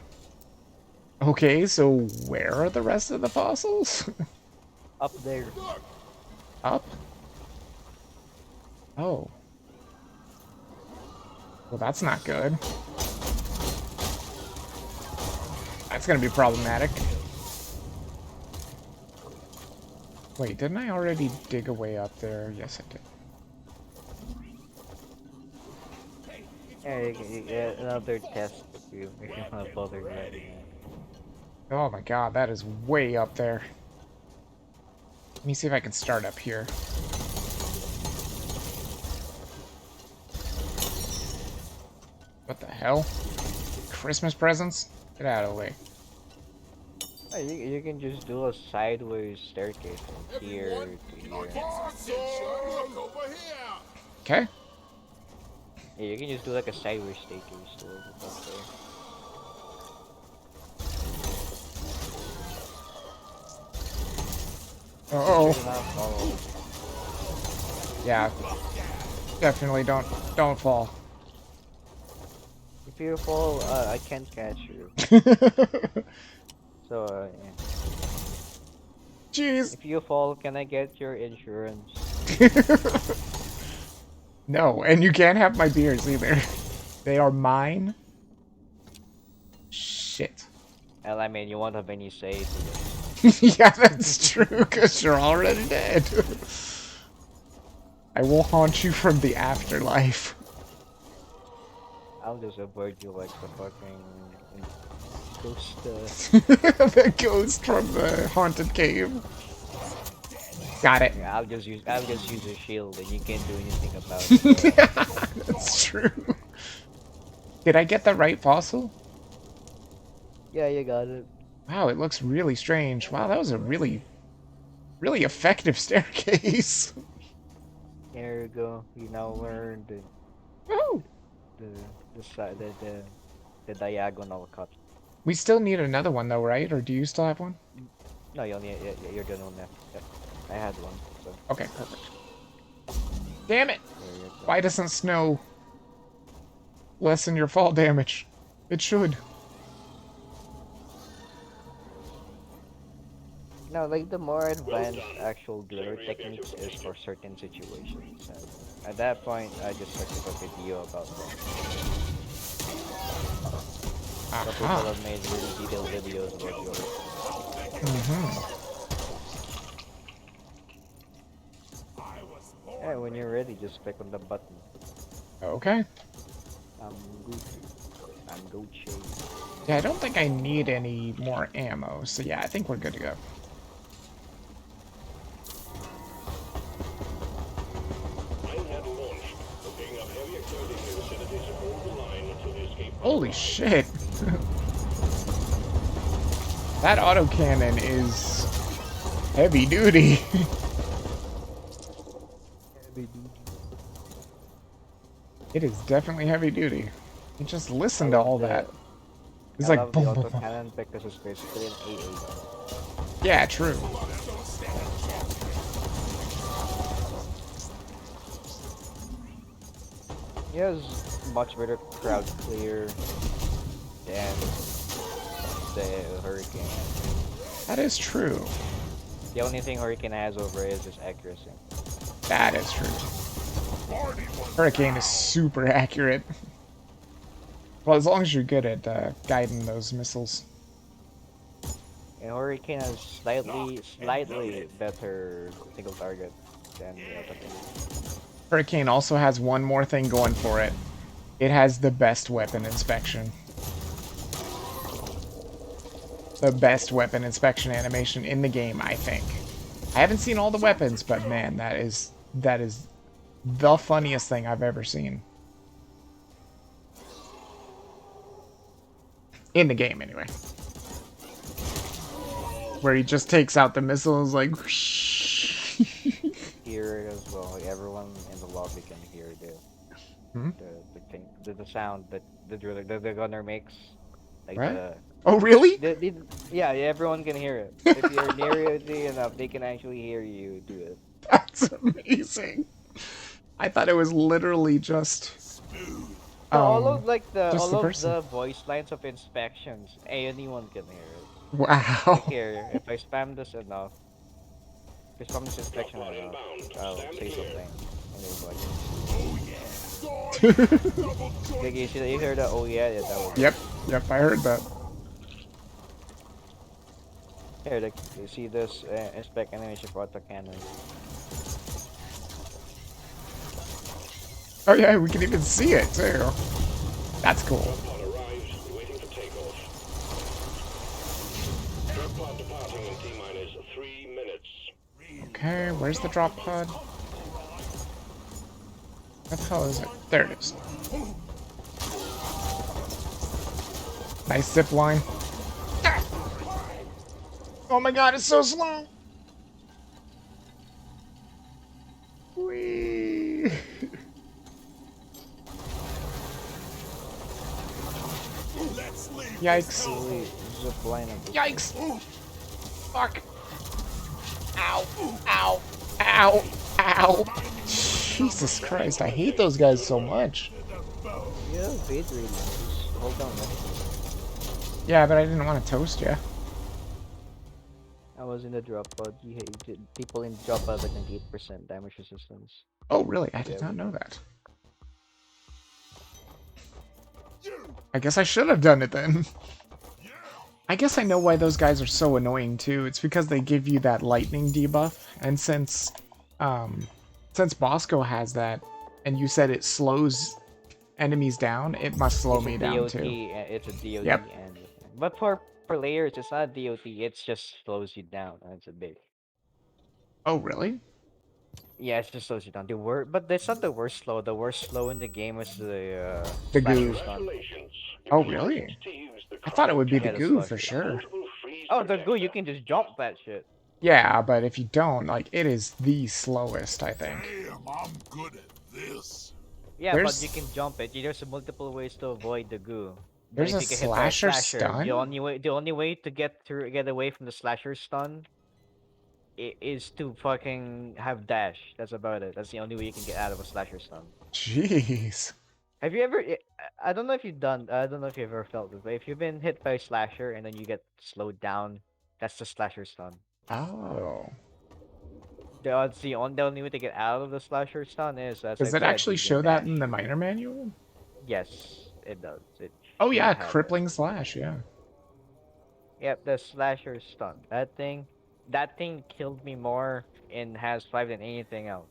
Okay, so where are the rest of the fossils? Up there. Up? Oh. Well, that's not good. That's gonna be problematic. Wait, didn't I already dig a way up there? Yes, I did. Yeah, another test if you want to bother that. Oh my god, that is way up there. Let me see if I can start up here. What the hell? Christmas presents? Get out of the way. You can just do a sideways staircase from here to here. Look over here. Okay. Yeah, you can just do like a sideways staircase to over up there. Uh-oh. Do not follow. Yeah. Definitely don't fall. If you fall, I can't catch you. So, yeah. Jeez. If you fall, can I get your insurance? No, and you can't have my beers either. They are mine. Shit. Well, I mean, you won't have any say to it. Yeah, that's true, because you're already dead. I will haunt you from the afterlife. I'll just avoid you like the fucking ghost. The ghost from the haunted cave. Got it. Yeah, I'll just use a shield, and you can't do anything about it. That's true. Did I get the right fossil? Yeah, you got it. Wow, it looks really strange. Wow, that was a really effective staircase. There you go. You now learned Woo! the the side the diagonal cut. We still need another one though, right? Or do you still have one? No, you only you're the one that I had one. So Okay, perfect. Damn it! there you go. Why doesn't snow lessen your fall damage? It should. No, like the more advanced actual glare techniques is for certain situations. And at that point, I just searched a video about that. Some people Aha. have made really detailed videos about glare. Yeah, when you're ready, just click on the button. Okay. I'm Gucci. I'm Gucci. Yeah, I don't think I need any more ammo, so yeah, I think we're good to go. Holy shit! That autocannon is heavy duty. It is definitely heavy duty. You just listen to all that. It's I like love boom, the boom, boom. autocannon because it's basically an AA. Yeah, true. He has much better crowd clear than the Hurricane. That is true. The only thing Hurricane has over it is his accuracy. That is true. Hurricane is super accurate. Well, as long as you're good at guiding those missiles. And Hurricane has slightly better single target than the autocannon. Hurricane also has one more thing going for it. It has the best weapon inspection. The best weapon inspection animation in the game, I think. I haven't seen all the weapons, but man, that is the funniest thing I've ever seen. In the game, anyway. Where he just takes out the missiles like... Hear it as well. Like everyone in the lobby can hear the sound that the driller, the gunner makes. Like Right? Oh, really? yeah, everyone can hear it. If you're near it enough, they can actually hear you do it. That's amazing. I thought it was literally just... So all of person. the voice lines of inspections, anyone can hear it. Wow. Like here, if I spam this enough, if I spam this inspection enough, I'll say something. And it's like, oh yeah. Like you hear the oh yeah, that was Yep, I heard that. here. Like you see this inspect animation for autocannon. Oh yeah, we can even see it too. That's cool. Okay, where's the drop pod? What the hell is it? There it is. Nice zip line. Oh my god, it's so slow! Whee! Yikes. Zip line of the Yikes! Fuck! Ow! Ow! Ow! Ow! Jesus Christ, I hate those guys so much. yeah, bait really. Hold on. Yeah, but I didn't want to toast you. I was in the drop pod. People in drop pod like 98% damage resistance. Oh, really? I Yeah, did not with know it. that. I guess I should have done it then. I guess I know why those guys are so annoying too. It's because they give you that lightning debuff, and um, since Bosco has that, and you said it slows enemies down, it must slow It's a me down DOT. too. It's a DOT Yep. and but for layers, it's not DOT. It's just slows you down. It's a bit. Oh, really? Yeah, it just slows you down. But that's not the worst slow. The worst slow in the game is the The slasher goo. stun. Congratulations. You've Oh, learned really? to use the I thought it cryo would be the Yeah, the goo for slasher a stun. sure. portable freeze Oh, the goo, you protector. can just jump that shit. Yeah, but if you don't, like, it is the slowest, I think. Damn, I'm good at this. Yeah, but you There's can jump it. There's multiple ways to avoid the goo. But there's if a you get hit by a slasher slasher, stun? the only way to get away from the slasher stun is to fucking have dash. That's about it. That's the only way you can get out of a slasher stun. Jeez. Have you ever? I don't know if you've done. I don't know if you've ever felt this, but if you've been hit by a slasher and then you get slowed down, that's the slasher stun. Oh. The only way to get out of the slasher stun is, as Does I've it said, actually using show that dash. in the minor manual? Yes, it does. It Oh should yeah, have it. crippling slash, yeah. Yep, the slasher stun. That thing killed me more in Has 5 than anything else,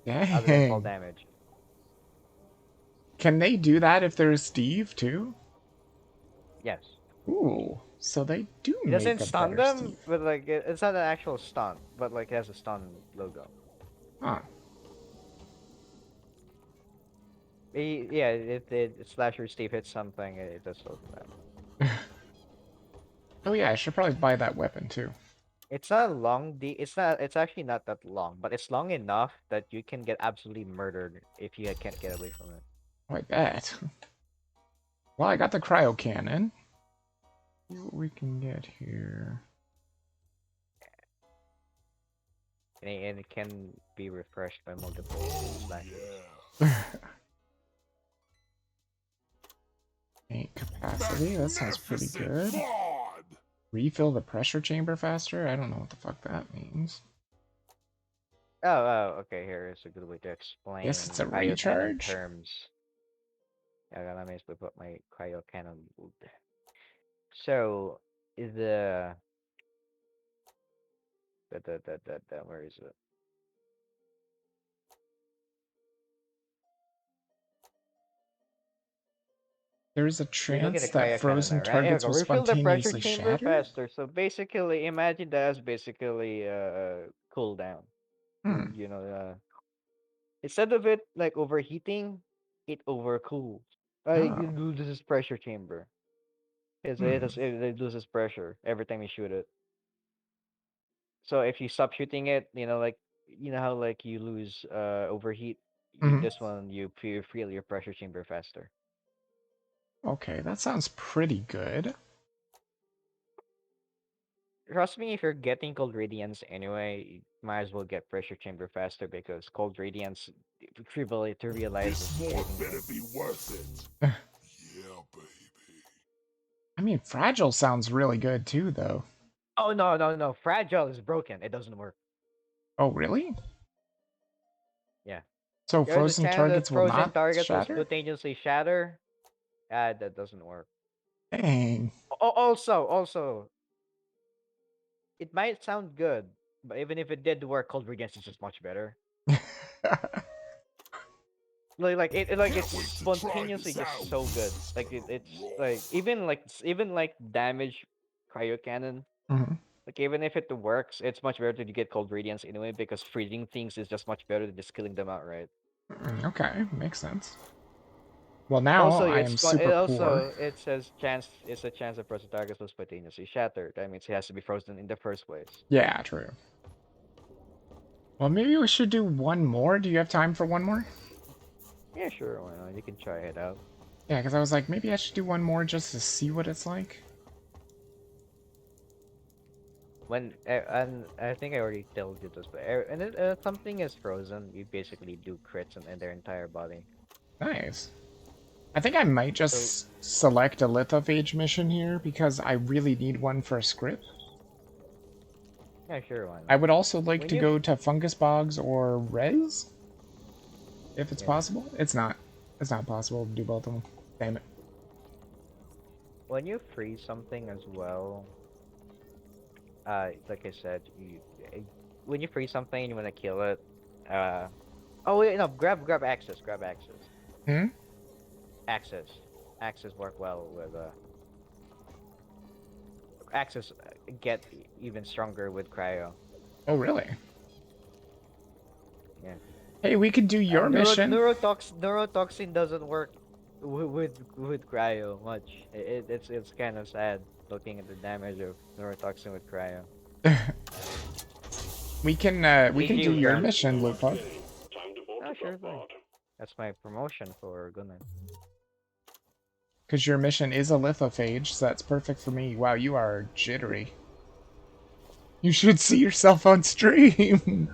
other than fall Dang. damage. Can they do that if there's Steve too? Yes. Ooh. So they do It doesn't make a stun better them, Steve. but like it's not an actual stun, but like it has a stun logo. Huh. Yeah, if the slasher Steve hits something, it does slow them down. Oh yeah, I should probably buy that weapon too. It's not a long it's not. It's actually not that long, but it's long enough that you can get absolutely murdered if you can't get away from it. Oh, I bet. Well, I got the cryo cannon. See what we can get here. And it can be refreshed by multiple slashers. Yeah. Tank capacity, that sounds pretty good. Fraud. Refill the pressure chamber faster? I don't know what the fuck that means. Okay. Here is a good way to explain Guess it's a cryo cannon recharge? terms. Let me just put my cryo cannon mode. So where is it? There's a You're looking chance at that cryo cannon frozen now, right? Here we targets go. will Refill the pressure spontaneously chamber shatter? faster. So basically, imagine that as basically cooldown. Hmm. You know, instead of it like overheating, it overcools. Oh. It loses pressure chamber. Hmm. It loses pressure every time you shoot it. So if you stop shooting it, like how like you lose overheat, Hmm. this one you feel your pressure chamber faster. Okay, that sounds pretty good. Trust me, if you're getting cold radiance anyway, you might as well get pressure chamber faster because cold radiance trivializes This war shooting better them. be worth it. Yeah, baby. I mean, fragile sounds really good too, though. Oh no! Fragile is broken. It doesn't work. Oh, really? Yeah. So There's a frozen chance that targets will frozen not targets will shatter? spontaneously shatter. That doesn't work. Dang. Also, it might sound good, but even if it did work, cold radiance is just much better. It's Can't wait to try spontaneously this just out, so good. Like Mr. it's like Roth. even like damage cryo cannon. Mhm. Like even if it works, it's much better to get cold radiance anyway because freezing things is just much better than just killing them outright. Okay, makes sense. Well, now Also, I am super poor. it's a chance of frozen targets will spontaneously shatter. That means it has to be frozen in the first place. Yeah, true. Well, maybe we should do one more. Do you have time for one more? Yeah, sure, why not? You can try it out. Yeah, because I was like, maybe I should do one more just to see what it's like. And I think I already told you this, but and something is frozen, you basically do crits in their entire body. Nice. I think I might So just select a lithophage mission here because I really need one for a script. Yeah, sure, why I not? would also like When to you go to Fungus Bogs or Res, if it's yeah, possible. It's not. It's not possible to do both of them. Damn it. when you freeze something as well, like I said, when you freeze something and you want to kill it, uh, oh wait, no, grab access, grab access, Hmm? access, access work well with access get even stronger with cryo. Oh, really? Yeah. Hey, we could do your mission. Neurotoxin doesn't work with cryo much. It's kind of sad looking at the damage of neurotoxin with cryo. We If can do you your grab, mission, Lupod. Time to board oh the sure drop thing. pod. That's my promotion for Gunner. Because your mission is a lithophage, so that's perfect for me. Wow, you are jittery. You should see yourself on stream.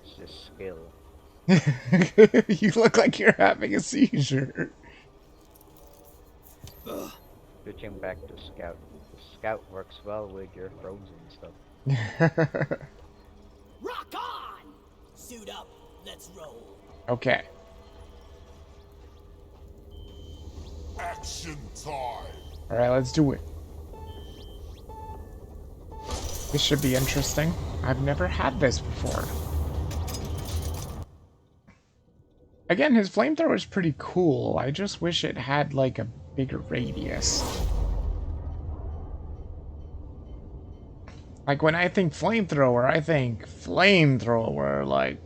It's just skill. You look like you're having a seizure. Switching back to scout. Scout works well with your frozen stuff. Rock on! Suit up. Let's roll. Okay. Action time. Alright, let's do it. This should be interesting. I've never had this before. Again, his flamethrower is pretty cool. I just wish it had, like, a bigger radius. Like, when I think flamethrower, I think flamethrower, like,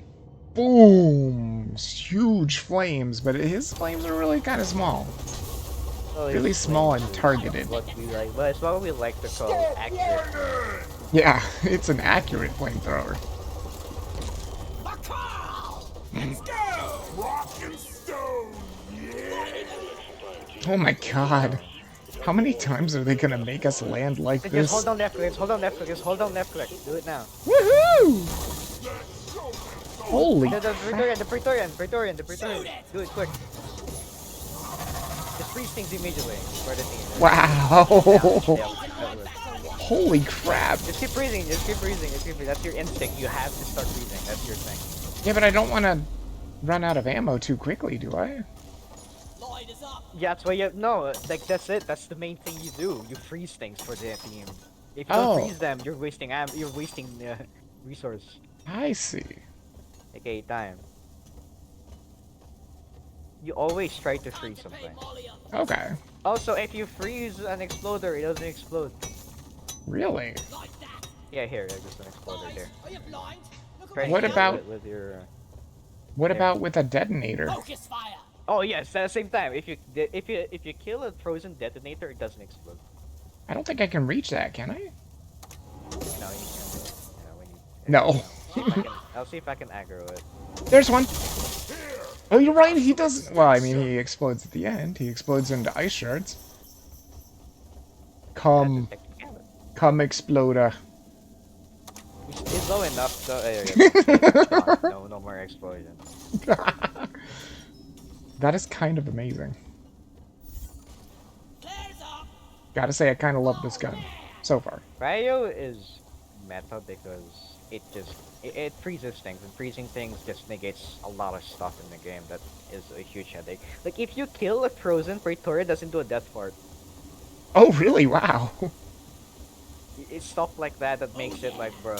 boom! Huge flames, but his flames are really kind of small. Oh, Really it's small and flames is targeted. what we like, but it's what we like to call accurate. Yeah, it's an accurate flamethrower. Let's go! Rock and stone. Yeah. Oh my god. How many times are they gonna make us land like Just this? hold down left click, hold down left click, just hold down left click. Do it now. Woohoo! Holy The crap. Praetorian. Do it quick. Just freeze things immediately for the team. Wow. Yeah, Holy crap. just keep freezing. That's your instinct. You have to start freezing. That's your thing. Yeah, but I don't want to run out of ammo too quickly, do I? Light is up. Yeah, that's why you no, like that's it. That's the main thing you do. You freeze things for the team. If you Oh. don't freeze them, you're wasting resource. I see. Okay, time. You always try to freeze something. Okay. Also, if you freeze an exploder, it doesn't explode. Really? Like that. Yeah, here, there's an exploder Guys, there. are you blind? Look Try to What kill about- it with your? What Yeah. about with a detonator? Focus fire. Oh yes, at the same time. If you kill a frozen detonator, it doesn't explode. I don't think I can reach that, can I? No, you can't. When you, No. I'll see if I can aggro it. There's one. Oh, you're right. He doesn't. Well, I mean, he explodes at the end. He explodes into ice shards. Come, That's a technicality. come, exploder. It's low enough, so no more explosion. That is kind of amazing. Flares up. Gotta say, I kind of love this gun so far. Cryo is meta because it freezes things, and freezing things just negates a lot of stuff in the game. That is a huge headache. Like if you kill a frozen Praetorian, doesn't do a death fart. Oh, really? Wow. It's stuff like that that makes it like, bro.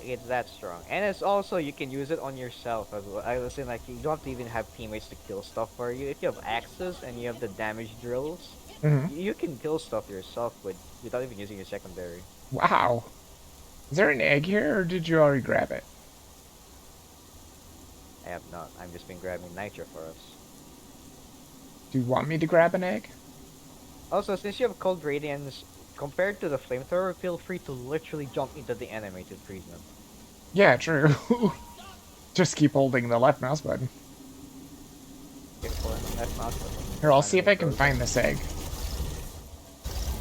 It's that strong, and it's also you can use it on yourself as well. I was saying like you don't have to even have teammates to kill stuff for you. If you have axes and you have the damage drills, you can kill stuff yourself without even using your secondary. Wow. Is there an egg here, or did you already grab it? I have not. I've just been grabbing nitro for us. Do you want me to grab an egg? Also, since you have cold radiance, compared to the flamethrower, feel free to literally jump into the enemy to freeze them. Yeah, true. Just keep holding the left mouse button. That's not Here, I'll see if I can find this egg.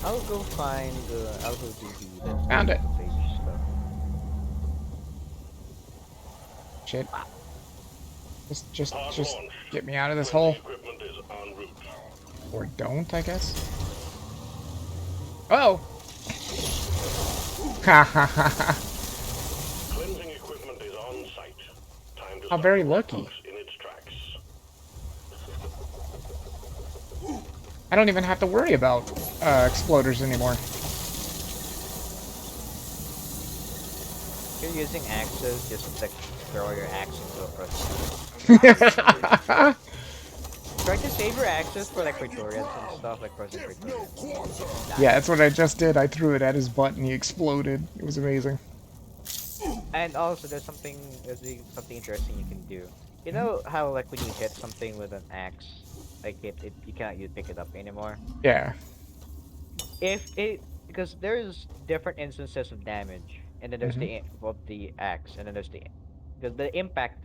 I'll go find. I'll go do the. Found it. Page stuff. Shit. Just Pod get launch. me out of this Friendly hole. equipment is en route. Or don't, I guess. Oh! Ha ha ha ha. Cleansing equipment is on site. Time to How stop very the lucky. roadblocks in its tracks. I don't even have to worry about exploders anymore. If you're using axes, just like throw your axe into a person. Try to save your axes for like Praetorians and stuff, like frozen Praetorians. Yeah, that's what I just did. I threw it at his butt and he exploded. It was amazing. And also, there's something interesting you can do. You know how like when you hit something with an axe, like you cannot pick it up anymore. Yeah. Because there's different instances of damage, and then there's the axe, and then there's the impact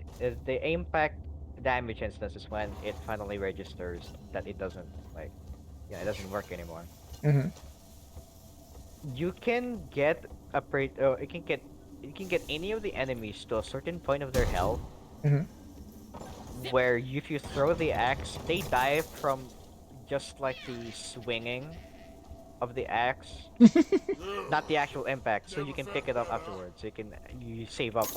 damage instance is when it finally registers that it doesn't like, yeah, it doesn't work anymore. Mm-hmm. You can get you can get any of the enemies to a certain point of their health, Mm-hmm. where if you throw the axe, they die from just like the swinging of the axe, not the actual impact. So you can pick it up afterwards. You save up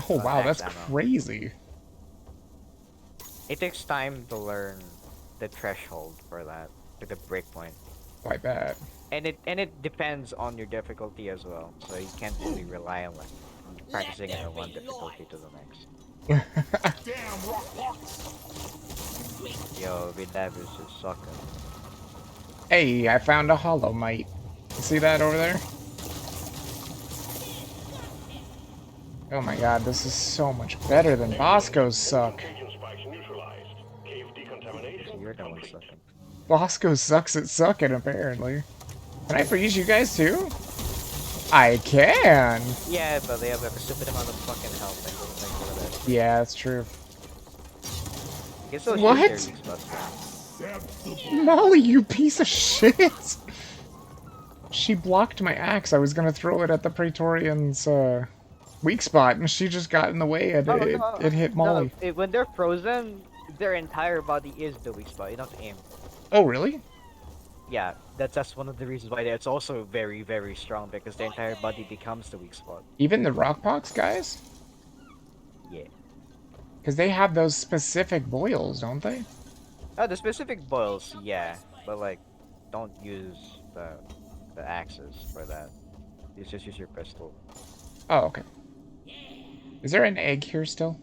Oh on wow, axe that's ammo. crazy. It takes time to learn the threshold for that, like the breakpoint. Quite bad. And it depends on your difficulty as well. So you can't really rely on like practicing it on one difficulty to the next. Damn rock pots! Yo, Vidab is just sucking. Hey, I found a hollow mite. See that over there? Oh my god, this is so much better than Bosco's suck. Contagion spikes neutralized. Cave decontamination You're the one complete. sucking. Bosco sucks at sucking, apparently. Can I freeze you guys too? I can! Yeah, but they have like a stupid amount of fucking health. Like that. Yeah, that's true. I guess those What? shoot their weak spots. Molly, you piece of shit! She blocked my axe. I was gonna throw it at the Praetorian's weak spot, and she just got in the way and it hit Molly. No, when they're frozen, their entire body is the weak spot. You don't have to aim. Oh, really? Yeah, that's one of the reasons why it's also very, very strong, because their entire body becomes the weak spot. Even the Rockpox guys? Yeah. Because they have those specific boils, don't they? Oh, the specific boils, yeah, but like, don't use the axes for that. You just use your pistol. Oh, okay. Is there an egg here still?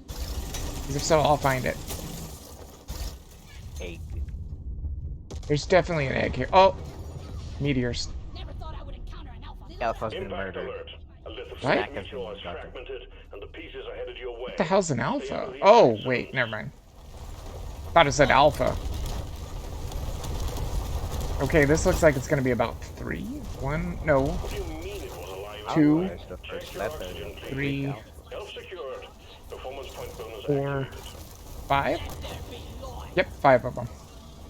Because if so, I'll find it. Egg. There's definitely an egg here. Oh! Meteors. Never thought I would encounter an alpha. Alpha's been Impact murdered. alert. A little What? stack of yours fragmented, and the pieces are headed your way. What the hell's an alpha? Oh, wait, never mind. Thought it said alpha. Okay, this looks like it's gonna be about 3. 1, no. What do you mean it was alive? 2, There's the first letter. 3, Health secured. Performance point bonus 4, activated. 5? Yep, 5 of them.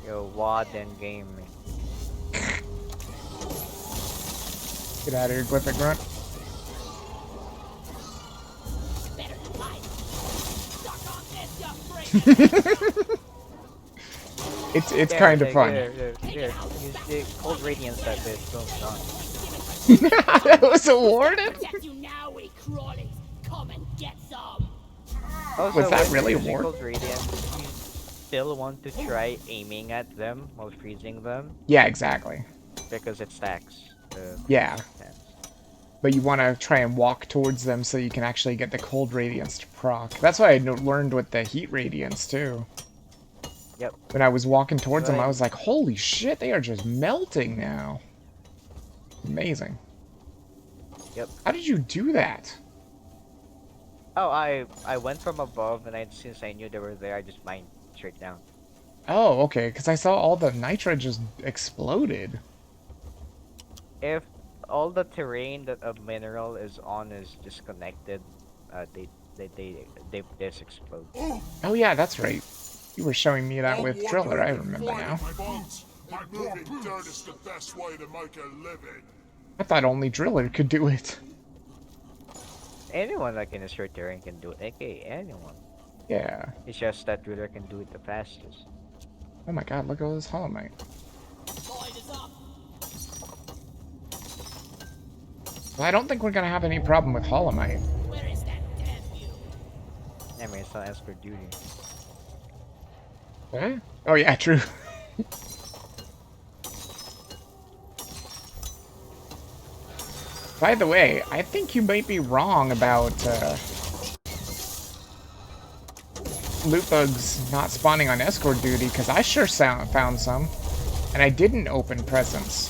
Yo, WAD and gaming. Get out of here, Glyphic Grunt. Better than mine. Suck on this, you freak. It's kind of fun. Here. Use the cold radiance that did so strong. That was awarded? Protect you now, we crawlies. Come and get some. Also, Was that when really you're a using war? cold radiance, you still want to try aiming at them while freezing them, Yeah, exactly. because it stacks. Yeah. Stats. But you want to try and walk towards them so you can actually get the cold radiance to proc. That's what I learned with the heat radiance, too. Yep. When I was walking towards them, I Right. was like, holy shit, they are just melting now. Amazing. Yep. How did you do that? Oh, I went from above, and since I knew they were there, I just mined straight down. Oh, okay, because I saw all the nitra just exploded. If all the terrain that a mineral is on is disconnected, they just explode. Oh yeah, that's right. You were showing me that with Driller, I remember now. My bones. My moving dirt is the best way to make a living. I thought only Driller could do it. Anyone like in a short terrain can do it. Okay, anyone. Yeah. It's just that ruler can do it the fastest. Oh my god, look at all this Holomite. Lloyd is up. Well, I don't think we're gonna have any problem with Holomite. Where is that damn you? I mean, it's not as per duty. What? Oh yeah, true. By the way, I think you might be wrong about loot bugs not spawning on escort duty, because I sure found some, and I didn't open presents.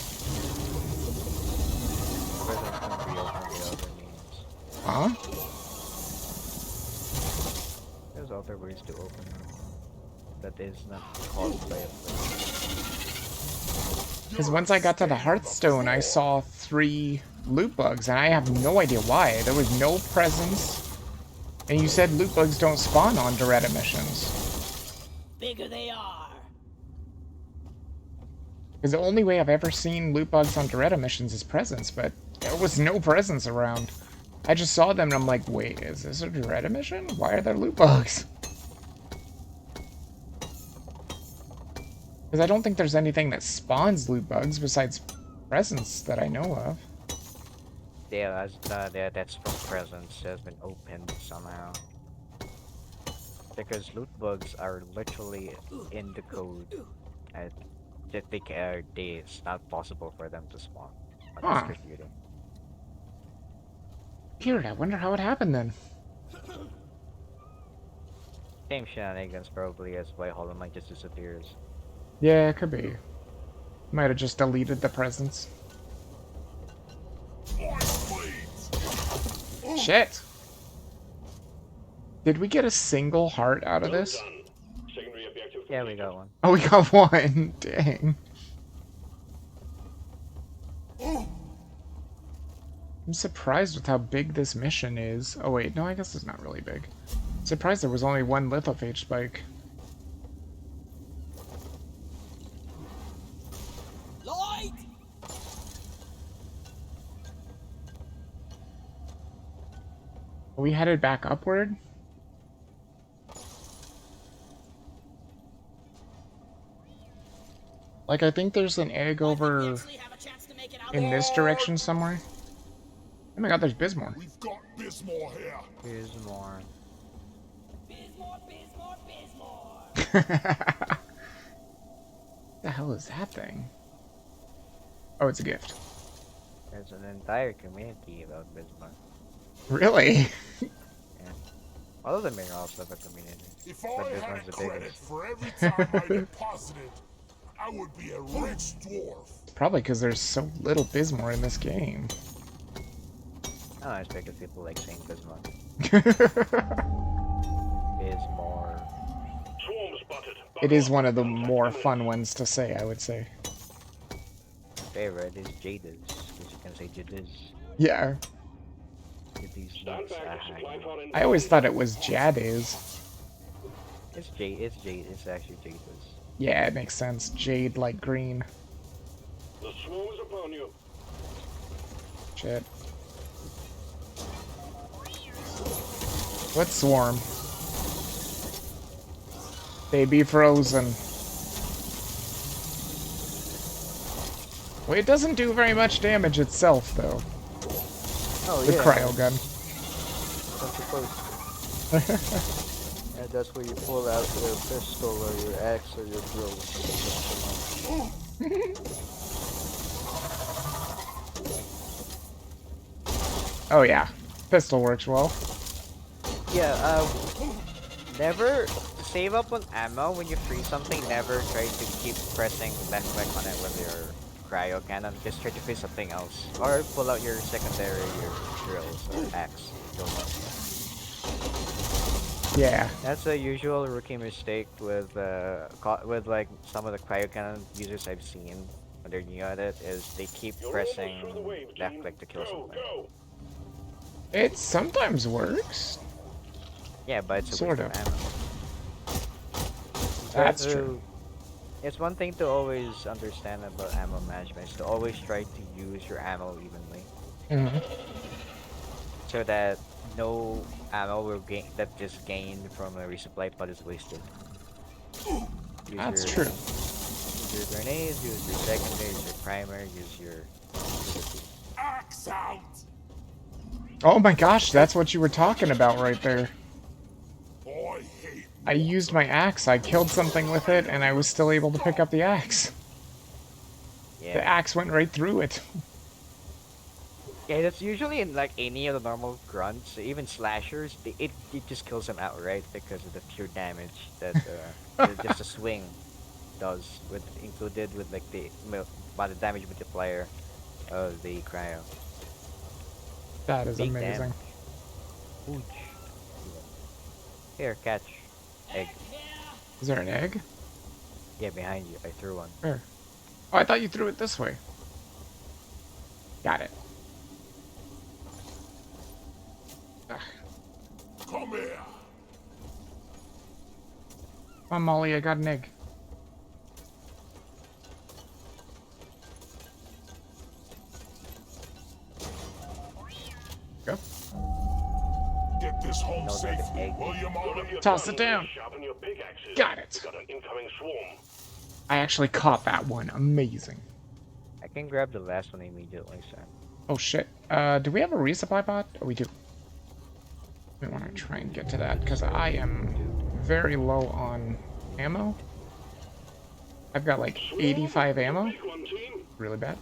Presents can be opened by other means. Huh? There's other ways to open them. That is not caused by a player. Because once I got to the Hearthstone, I saw 3 loot bugs, and I have no idea why. There was no presents, and you said loot bugs don't spawn on Doretta missions. Bigger they are. Because the only way I've ever seen loot bugs on Doretta missions is presents, but there was no presents around. I just saw them, and I'm like, wait, is this a Doretta mission? Why are there loot bugs? Because I don't think there's anything that spawns loot bugs besides presents that I know of. Yeah, that's from presents has been opened somehow. Because loot bugs are literally in the code. That it's not possible for them to spawn on Huh. escort duty. Weird, I wonder how it happened then. Same shenanigans probably as why Hollow Knight just disappears. Yeah, it could be. Might have just deleted the presents. Shit! Did we get a single heart out of this? Secondary objective Yeah, we got one. Oh, we got one! Dang. I'm surprised with how big this mission is. Oh wait, no, I guess it's not really big. Surprised there was only one lithophage spike. Lloyd! Are we headed back upward? Like, I think there's an egg over in this direction somewhere. Oh my god, there's Bismore. We've got Bismore here. Here's more. Bismore. The hell is that thing? Oh, it's a gift. There's an entire community about Bismarck. Really? Yeah. All of the minerals have a community. If But I this had one's the credit biggest. for every time I deposited, I would be a rich dwarf. Probably because there's so little Bismore in this game. Oh, it's because people like saying Bismarck. Bismarck. Swarm spotted. It is one of the more fun ones to say, I would say. Favorite is Jadis, because you can say Jadis. Yeah. Jadis Stand looks back. Supply pod in. I always thought it was Jadiz. It's Jade, it's actually Jadis. Yeah, it makes sense. Jade, like green. The swarm is upon you. Shit. What swarm? They be frozen. Well, it doesn't do very much damage itself, though. Oh The yeah. cryo gun. That's supposed to. And that's where you pull out your pistol or your axe or your drill. Oh yeah, pistol works well. Yeah, never save up on ammo when you free something. Never try to keep pressing left click on it with your cryo cannon. Just try to free something else, or pull out your secondary, your drills or axe. Yeah. That's a usual rookie mistake with like some of the cryo cannon users I've seen when they're new at it. Is they keep You're pressing almost through the wave, left team. click to kill Go, something. go. It sometimes works. Yeah, but it's a Sort waste of. ammo. That's So, true. It's one thing to always understand about ammo management, is to always try to use your ammo evenly, Hmm. so that no ammo will gain that just gained from a resupply pod is wasted. That's true. Use your grenades, use your secondary, use your primer, use your. Axe out! Oh my gosh, that's what you were talking about right there. I hate I used my axe, I killed something with it, and I was still able to pick up the axe. Yeah. The axe went right through it. Yeah, that's usually in like any of the normal grunts, even slashers. It just kills them outright because of the pure damage that just a swing does, with included with like by the damage multiplier of the cryo. That is Big amazing. damage. Ooch. Here, catch. Egg. Is there an egg? Yeah, behind you. I threw one. Where? Oh, I thought you threw it this way. Got it. Ugh. Come here! Come on, Molly, I got an egg. Go. Get this home No, that's an safely, egg. will you, Molly? Toss it down. Sharpen your pickaxes. Got it. We got an incoming swarm. I actually caught that one. Amazing. I can grab the last one immediately, so. Oh shit. Do we have a resupply pod? Oh, we do. We want to try and get to that because I am very low on ammo. I've got like 85 ammo. Big one, team. Really bad.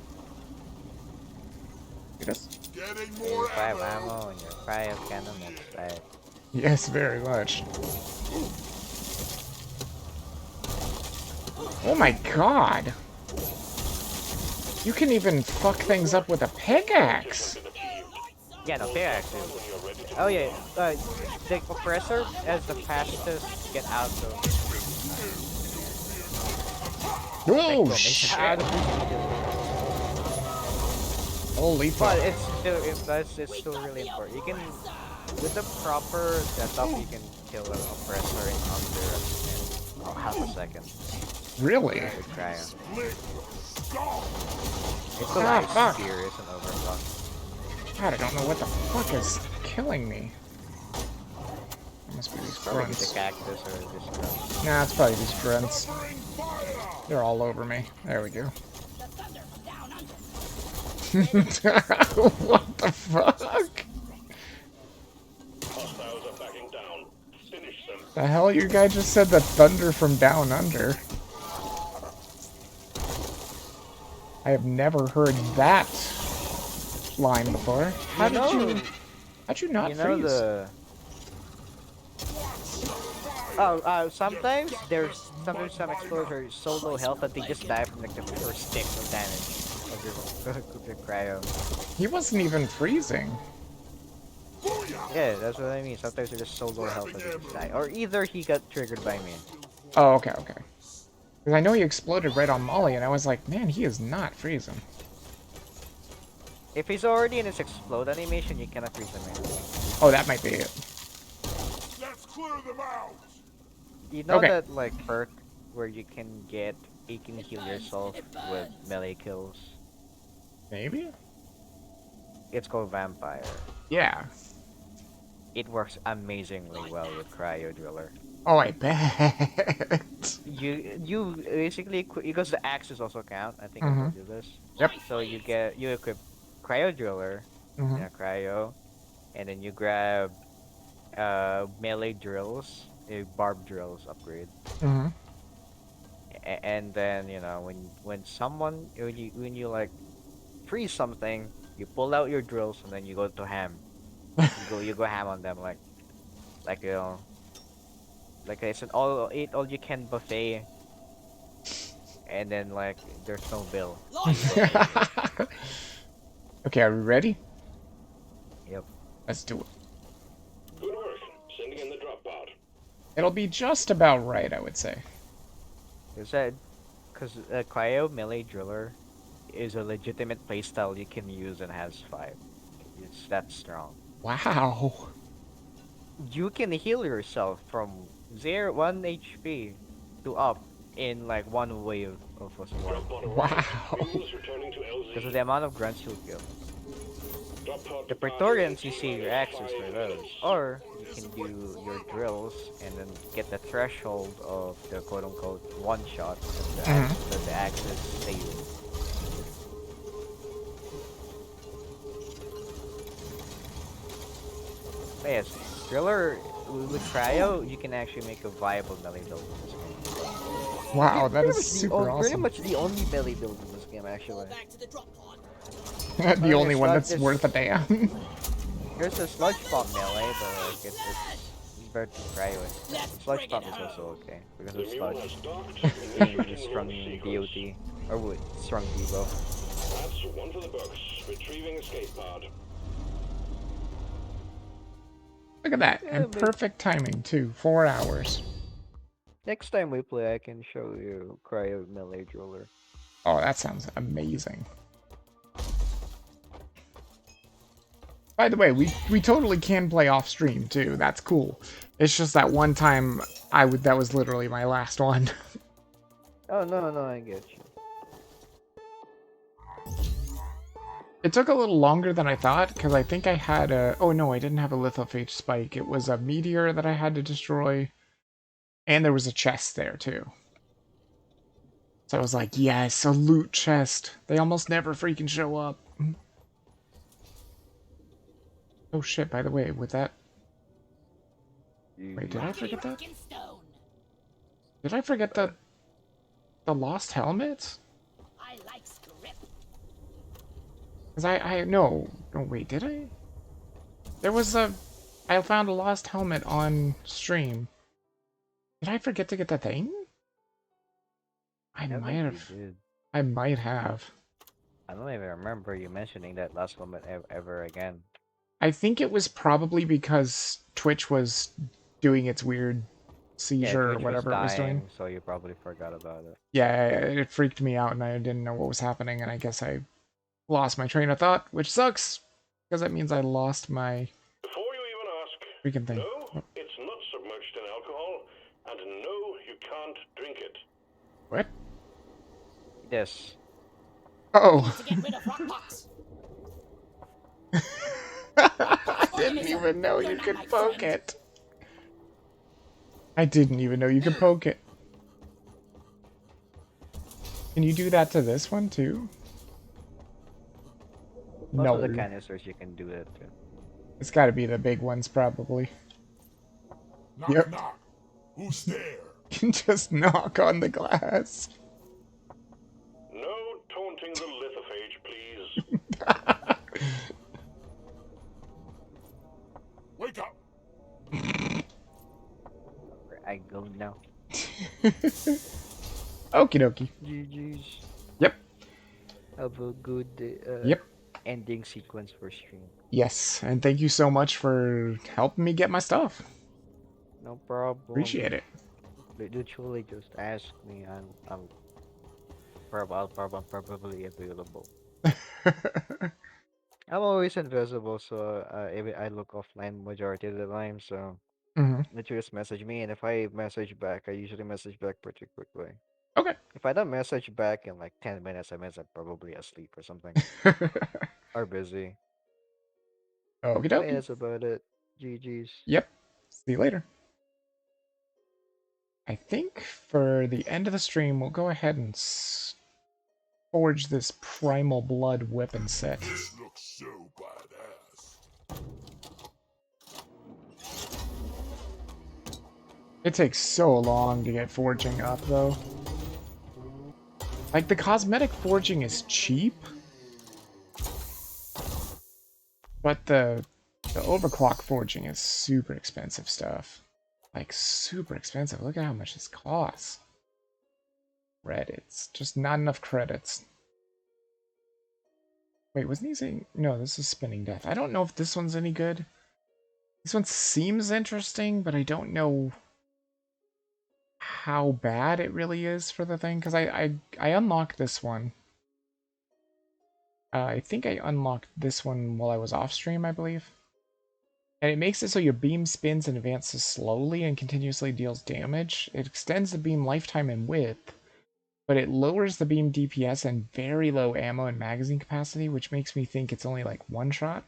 Look at this. Getting more 5 ammo! ammo and your cryo cannon, that's bad. Yes, very much. Oh my god! You can even fuck things up with a pickaxe! Yeah, no, pickaxe. Oh yeah, the compressor as the fastest get out of. Oh shit! Holy fuck. But it's still really important. You can, with the proper setup, you can kill a compressor in under half a second. Really? With cryo. Stop! It's a Ah, lot fuck. serious and overclocked. God, I don't know what the fuck is killing me. It must be these Probably grunts. the cactus or this stuff. Nah, it's probably these grunts. They're all over me. There we go. The thunder from down under. What the fuck? Hostiles are backing down. Finish them. The hell, your guy just said the thunder from down under. I have never heard that line before. How'd you not You know freeze? the. Sometimes sometimes some explorers are so low health that they just die from like the first tick of damage of your cryo. He wasn't even freezing. Yeah, that's what I mean. Sometimes they're just so low health that they just die. Or either he got triggered by me. Oh, okay, okay. Because I know he exploded right on Molly, and I was like, man, he is not freezing. If he's already in his explode animation, you cannot freeze him in. Oh, that might be it. Let's clear them out! You know Okay. that like perk where you can heal yourself with melee kills? Maybe? It's called Vampire. Yeah. It works amazingly well with Cryo Driller. Oh, I bet. You basically because the axes also count. I think I told you this. Yep. So you equip Cryo Driller, cryo, and then you grab melee drills, barb drills upgrade. And then when you like freeze something, you pull out your drills and then you go to ham. you go ham on them like it's an all you can buffet, and then like there's no bill. Okay, are we ready? Yep. Let's do it. Good work. Sending in the drop pod. It'll be just about right, I would say. Because cryo melee driller is a legitimate playstyle you can use and has 5. It's that strong. Wow. You can heal yourself from 1 HP to up in like one wave of a swarm. Drop pod Wow. arrived. Crews returning to LZ. Because of the amount of grunts you'll kill. The Praetorians, you see your access for those. Or you can do your drills and then get the threshold of the quote-unquote one-shot and the access stay. But yes, driller with cryo, you can actually make a viable melee build in this game. Wow, that is super Pretty awesome. much the only melee build in this game, actually. Back to the drop pod. The only one that's worth a damn. There's a sludge bomb melee, but like it's better to cryo it. Sludge bomb is also okay because of sludge being a strong DOT or with strong debuff. That's one for the books. Retrieving escape pod. Look at that, Yeah, and perfect timing too. 4 hours. Next time we play, I can show you cryo melee driller. Oh, that sounds amazing. By the way, we totally can play off stream too. That's cool. It's just that one time that was literally my last one. Oh no, I get you. It took a little longer than I thought because I think I had a. Oh no, I didn't have a lithophage spike. It was a meteor that I had to destroy, and there was a chest there too. So I was like, yes, a loot chest. They almost never freaking show up. Oh shit, by the way, with that... Wait, did I forget that? Did I forget the lost helmet? I like script. Because no, wait, did I? There was I found a lost helmet on stream. Did I forget to get that thing? I might have. I might have. I don't even remember you mentioning that last helmet ever again. I think it was probably because Twitch was doing its weird seizure or whatever it was doing. So you probably forgot about it. Yeah, it freaked me out and I didn't know what was happening, and I guess I lost my train of thought, which sucks because that means I lost my Before you even ask, freaking thing. no, it's not submerged in alcohol, and no, you can't drink it. What? Yes. Oh. To get rid of rock pox. I didn't even know you could poke it. I didn't even know you could poke it. Can you do that to this one too? Most of the canisters you can do that too. It's got to be the big ones, probably. Knock, Yep. knock. Who's there? You can just knock on the glass. No taunting the lithophage, please. Wake up. Where I go now. Okie dokie. GG's. Yep. Have a good Yep. ending sequence for stream. Yes, and thank you so much for helping me get my stuff. No problem. Appreciate it. Literally just ask me. I'll probably available. I'm always invisible, so I look offline majority of the time. So literally just message me, and if I message back, I usually message back pretty quickly. Okay. If I don't message back in like 10 minutes, I mean I'm probably asleep or something. Or busy. Okie Yeah, dokie. that's about it. GG's. Yep. See you later. I think for the end of the stream, we'll go ahead and forge this Primal Blood weapon set. This looks so badass. It takes so long to get forging up, though. Like, the cosmetic forging is cheap, but the overclock forging is super expensive stuff. Like, super expensive. Look at how much this costs. Credits. Just not enough credits. Wait, wasn't he saying... No, this is Spinning Death. I don't know if this one's any good. This one seems interesting, but I don't know how bad it really is for the thing. Because I unlocked this one. I think I unlocked this one while I was off stream, I believe. And it makes it so your beam spins and advances slowly and continuously deals damage. It extends the beam lifetime and width, but it lowers the beam DPS and very low ammo and magazine capacity, which makes me think it's only like one shot.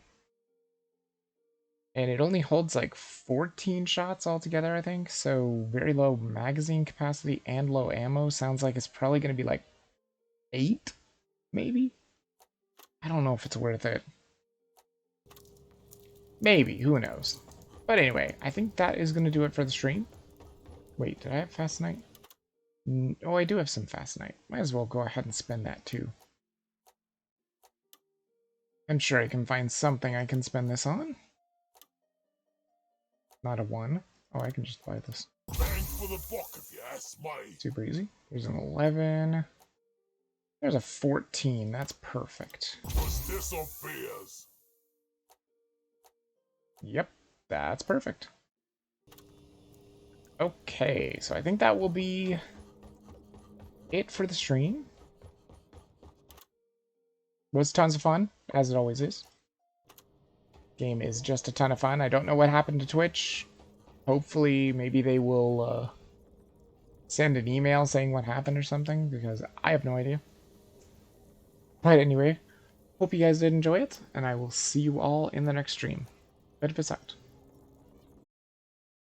And it only holds like 14 shots altogether, I think. So very low magazine capacity and low ammo. Sounds like it's probably going to be like 8, maybe? I don't know if it's worth it. Maybe, who knows? But anyway, I think that is going to do it for the stream. Wait, did I have Fast Night? Oh, I do have some Fast Night. Might as well go ahead and spend that too. I'm sure I can find something I can spend this on. Not a 1. Oh, I can just buy this. Bang for the buck if you ask me. Super easy. There's an 11. There's a 14. That's perfect. Was this or beers? Yep, that's perfect. Okay, so I think that will be it for the stream. Was tons of fun, as it always is. Game is just a ton of fun. I don't know what happened to Twitch. Hopefully, maybe they will send an email saying what happened or something, because I have no idea. But anyway, hope you guys did enjoy it, and I will see you all in the next stream. Benefits out.